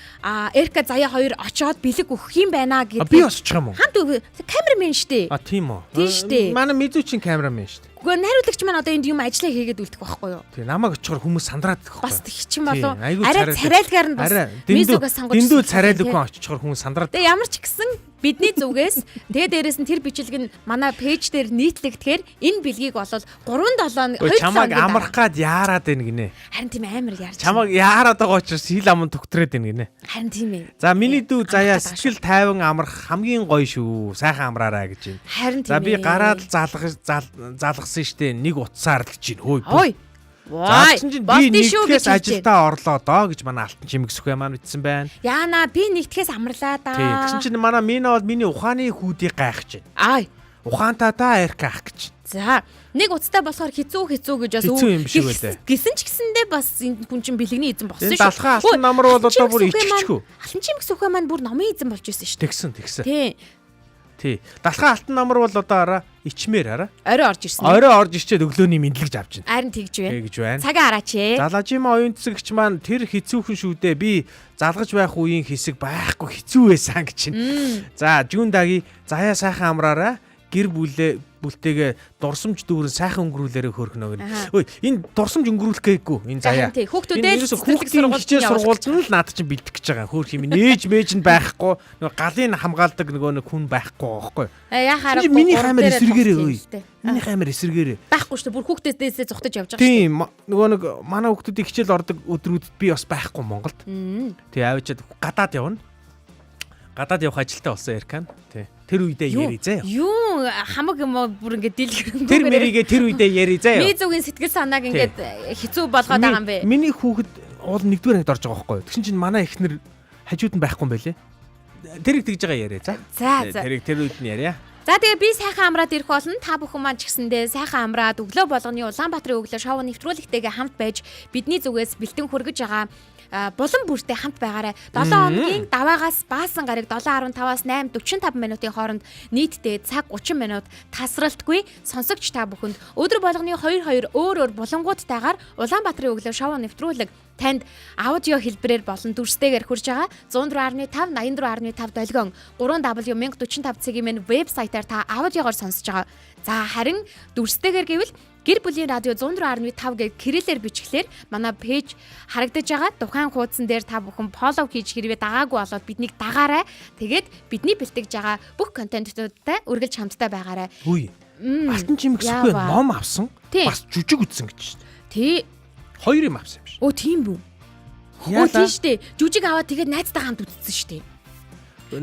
Эрка заяа 2 очоод бэлэг өгөх юм байна гэдэг. Би осчих юм уу? Хамт камерамен штэ. Тийм үү. Тийм штэ. Манай мэдүүчин камерамен штэ. Гэхдээ найруулагч маань одоо энд юм ажиллаа хийгээд үлдэх байхгүй юу? Тийм намайг очихоор хүмүүс сандраад байхгүй. Бас тэгчин болов. Арай царайлгаар нь бас мисүгээс сонгож. Дэндүү царайлаг хүн очихоор хүмүүс сандраад. Тэгээ ямар ч гэсэн бидний зүгээс тэгээ дээрээс нь тэр бичлэг нь манай пэйж дээр нийтлэгдэхээр энэ бэлгийг болол 3-7 2 чамайг амрах гад яарад байна гинэ. Харин тийм амар яарч. Чамайг яарад байгаа учраас хил аман тогтрээд байна гинэ. Харин тийм ээ. За миний дүү заяа сэтгэл тайван амрах хамгийн гоё шүү. Сайхан амраарай гэж байна. Харин тийм ээ. За би гараад залгасан штэ нэг утсаар л гэж байна. Хөөе. Вай. Би нэгтгэс ажилдаа орлоо доо гэж манай алтан чимэг сүхэ маань ütсэн байна. Яана би нэгтгэс амрлаа да. Тийм. Тэгсэн чинь манай Мина бол миний ухааны хүүдийг гайхаж байна. Ай. Ухаантаа та Эрка ах гэж. За нэг уцтай болохоор хэцүү гэж бас Хэцүү юм шиг байлаа. гисэн ч гэсэндээ бас энэ хүн чинь бэлгэний эзэн болсон Энэ шүү. далхаа алтан намар бол одоо бүр иччихгүй. Алтан чимэг сүхэ маань бүр номын эзэн болж ирсэн шүү. Тэгсэн. Тий. Тий. Далхаа алтан намар бол одоо араа ичмээр Орой орж ирсэн. Орой орж ичээд өглөөний мэдлэгж авч байна. Харин тэгж байна. Тэгж байна. Цагаа араач ээ. Залажимаа оюун цэцэгч маань тэр хэцүүхэн шүү дээ. Би залгаж байх үеийн хэсэг байхгүй хэцүү байсан гэж чинь. За Жундаги заяа сайхан амраараа гэр бүлтэйгээ дурсамж дүүрэн сайхан өнгөрүүлээрэ хөөрхнө гэнэ. Ой энэ дурсамж өнгөрүүлэх гээгүй энэ заяа. Тий, хүүхдүүдээ хүүхдийн хичээл сургуульд нь л наад чинь бэлдэх гэж байгаа. Хөөх юм нээж мэж нь байхгүй. Нөгөө галын хамгаалдаг нөгөө нэг хүн байхгүй байхгүй. Яхаараа миний камер эсрэгээрээ ой. Миний камер эсрэгээрээ. Байхгүй шүү дээ. Бүр хүүхдээс дээсээ зугтаж явж байгаа шүү. Тийм нөгөө нэг манай хүүхдүүдийн хичээл ордог өдрүүдэд би бас байхгүй Монголд. Тий авчиад гадаад явна. Гадаад явах ажилтаа болсон Эркан. Тий. Тэр үедээ яри заяа. Юу хамаг юм уу бүр ингээд дийлгэрэн. Тэр мэрийгээ тэр үедээ яри заяа. Ми зүгийн сэтгэл санааг ингээд хэцүү болгоод байгаа юм бэ. Миний хүүхэд уул нэгдүгээр ангид орж байгаа байхгүй юу? Тэгсэн чинь манай эхнэр хажууд нь байхгүй юм байлээ. Тэрийг тэгж байгаа яриа за. За. Тэрийг тэр үед нь яриа. За тэгээ би сайхан амраад ирэх болно. Та бүхэн маань ч гэсэндээ сайхан амраад өглөө болгоны Улаанбаатарын өглөө шоу нэвтрүүлэгтэйгээ хамт байж бидний зүгээс бэлтэн хүргэж байгаа булан бүртээ хамт байгаарай. 7 хоногийн даваагаас баасан гараг 7:15-аас 8:45 минутын хооронд нийтдээ цаг 30 минут тасралтгүй сонсогч та бүхэнд өдөр болгоны 2 өөр булангуудтайгаар Улаанбаатарын өглөө шоу нэвтрүүлэг танд аудио хэлбэрээр болон дүрстэйгээр хүрж байгаа 104.5 84.5 долгион 3W1045 цагийн минь вебсайтаар та аудиогоор сонсож байгаа. За харин дүрстэйгээр гэвэл гэр бүлийн радио 104.5 гээд кириллээр бичглээр манай пэйж харагдаж байгаа. Тухайн хуудсан дээр та бүхэн фоллоу хийж хэрвээ дагаагүй болоод биднийг дагаарай. Тэгээд бидний бэлтгэж байгаа бүх контентуудтай үргэлж хамтдаа байгаарай. Үгүй. Алтан чимэг сүхэ ном авсан. Бас жүжиг үзсэн гэж шүү дээ. Тий. 2 юм авсан юм шиг. Оо тийм үү. Оо тийм шүү дээ. Жүжиг аваад тэгээд найзтай хамт үзсэн шүү дээ.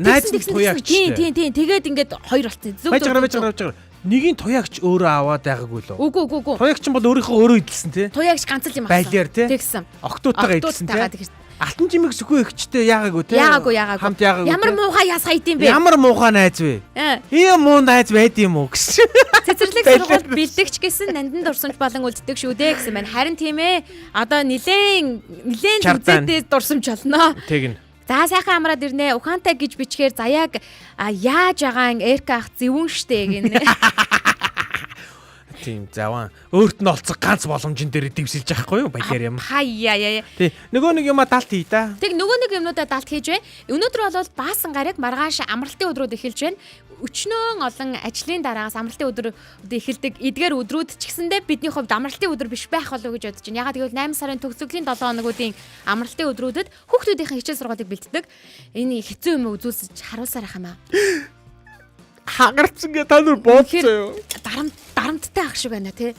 Найз нь туяагч. Тийм. Тэгээд ингээд 2 болцсон. Байж байгаа. Нэгийн туяагч өөрөө аваад байгаагүй лөө. Үгүй. Туяагч бол өөрийнхөө идэлсэн тий. Туяагч ганц л юм авсан. Байлаар тий. Тэгсэн. Октоотойгоо идэлсэн тий. Алтан жимэг сүхөө ихчтэй яагаагүй тий. Яагаагүй. Хамт яагаагүй. Ямар муухай яс хайд юм бэ? Ямар муухай найз вэ? Ийм муу найз байд юм уу гэсэн. Цэцэрлэг сургууль бэлдэгч гэсэн нандин дурсамж болон үлддэг шүү дээ гэсэн байна. Харин тийм ээ. Одоо нилээн зүзээтэй дурсамж болно. Тэгнь. За сайхан амраад ирнэ. Ухаантай гэж бичгээр заяаг яаж агаан Эрка ах зөвүүн штэ гинэ. Тийм заван өөрт нь олцох ганц боломжин дээр дэвсэлж байхгүй юу баялаар юм. Хаяа. Тий нөгөө нэг юма далт хий та. Тэг нөгөө нэг юмнуудаа далт хийж бай. Өнөөдөр бол баасан гараг маргааш амралтын өдрүүд эхэлж байна. Өчнөө олон ажлын дараагаас амралтын өдрүүд эхэлдэг. Эдгээр өдрүүд ч гэсэндээ бидний хувьд амралтын өдөр биш байх болов гэж бодож байна. Ягаад гэвэл 8 сарын төгсгөлийн 7 хоногуудын амралтын өдрүүдэд хүүхдүүдийн хичээл сургалтыг бэлддэг. Энэ хэцүү юм үзүүлсэж харуулсаар ах юм аа. Хагарцсан гэ та нар бооцоо юу? Дарамттай ах шиг байна тий.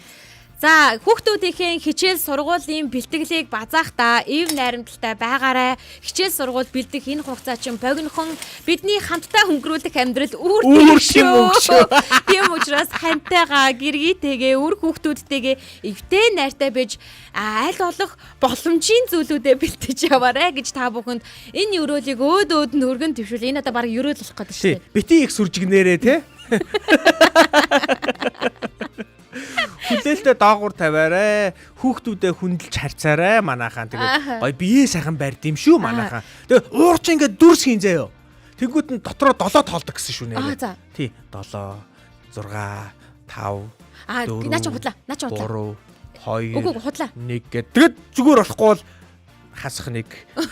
За хүүхдүүдийн хичээл сургуулийн бэлтгэлийг базаахта ив найрамдалтай байгаарай. Хичээл сургууль бэлдэх энэ хугацаа чинь богинохон бидний хамтдаа өнгөрүүлэх амьдрал үүрэг шүү. Тийм учраас хантайгаа гэргийтэйгээ үр хүүхдүүдтэйгээ эвтэй найртай байж аль болох боломжийн зүйлүүдэд бэлтэж яваарай гэж та бүхэнд энэ өрөөлийг өөд нь өргөн твшүүл. Энэ одоо баг өрөөл болох гэдэг шүү. Бити их сүржигнээрээ те. Хүлээлтээ доогуур тавиарай. Хүүхдүүдэд хүндэлж харьцаарай манайхаа. Тэгээд гоё бие сайхан барьд юм шүү манайхаа. Тэгээд уурч ингээд дүрс хийн заяа. Тэгвэл нь дотроо 7 тоолдог гэсэн шүү нэрээ. Тий 7 6 5 наа чи худлаа. 3 2 Үгүй худлаа. 1 гэдэг. Тэгээд зүгээр болохгүй бол хасах 1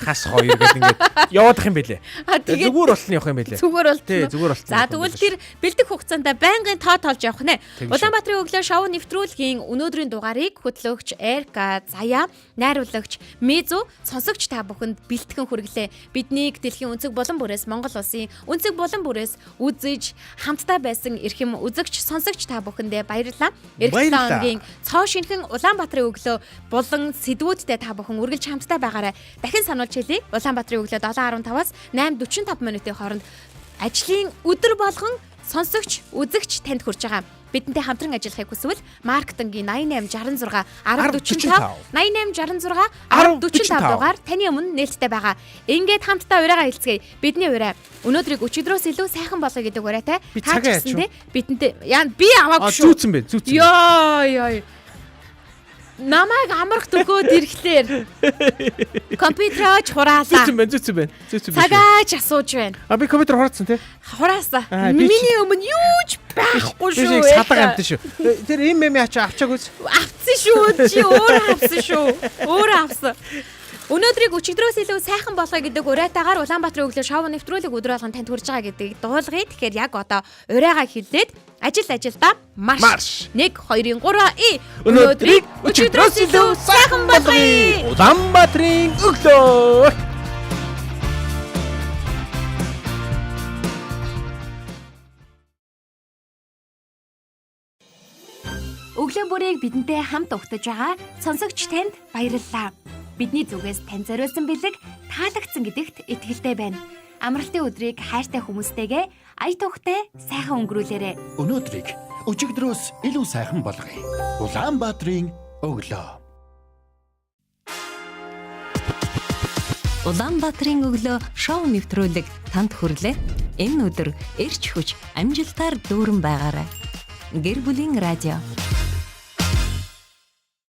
хас 2 гэдэг ингээд яваадах юм бэлээ. Тэгээд зүгээр болтны явах юм бэлээ. Зүгээр болтно. Тий зүгээр болтно. За тэгвэл тэр бэлдэх хугацаанд байнгын тоо тоолж явах нэ. Улаанбаатарын өглөө шоу нэвтрүүлгийн өнөөдрийн дугаарыг хөтлөгч Эрка, Заяа, найруулагч Мизу, сонсогч та бүхэнд бэлтгэн хүргэлээ. Биднийг дэлхийн өнцөг булан бүрээс Монгол улсын өнцөг булан бүрээс үзэж хамтдаа байсан эрхэм үзэгч, сонсогч та бүхэндээ баярлалаа. Эх хоногийн цоо шинхэн Улаанбаатарын өглөө булан сэдвүүдтэй та бүхэн үргэлж хамтдаа байгаарай. Дахин сануулж хэлье. Улаанбаатарын өглөө 7:15-аас 8:45 минутын хооронд ажлын өдөр болгон сонсогч, үзэгч танд хүрч байгаа. бидэнтэй хамтран ажиллахыг хүсвэл маркетингийн 8866 1045 8866 1045 дугаар таны өмнө нээлттэй байгаа. Ингээд хамтдаа урайгаа хэлцгээе. Бидний урай өнөөдрийг өчигдрөөс илүү сайхан болгоё гэдэг урайтай. Бидэнтэй би аваагүй шүү. Зүүцэн бэ. Ёо. Намайг амрах төгөөд ирэхлээр компьютерооч хураалаа. Зүүцэн байна. Цагаач асууж байна. Би компьютер хураацсан тий. Хураасаа. Миний өмнө юу ч байхгүй шүү. Садаг амт шүү. Тэр им авчаагүй. Авцсан шүү. Чи өөрөө авсан шүү. Өөрөө авсан. Өнөөдрийг өчигдрөөс илүү сайхан болгоё гэдэг уриатаагаар Улаанбаатарын өглөө шоу нэвтрүүлэг өдөр болгон танд хүрж байгаа гэдгийг дуулгая. Тэгэхээр яг одоо урайгаа хэлээд ажилдаа марш. 1 2 3 өнөөдрийг өчигдрөөс илүү сайхан болгоё. Улаанбаатарын өглөө. Өглөө бүрийг бидэнтэй хамт угтаж байгаа сонсогч танд баярлалаа. Бидний зүгээс тань зориулсан бэлэг таалагдсан гэдэгт итгэлтэй байна. Амралтын өдрийг хайртай хүмүүстэйгээ ая тухтай сайхан өнгөрүүлээрэй. Өнөөдрийг өчигдрөөс илүү сайхан болгоё. Улаанбаатарын өглөө. Улаанбаатарын өглөө шоу нэвтрүүлэг танд хүрлээ. Энэ өдөр эрч хүч амжилтаар дүүрэн байгаарай. Гэр бүлийн радио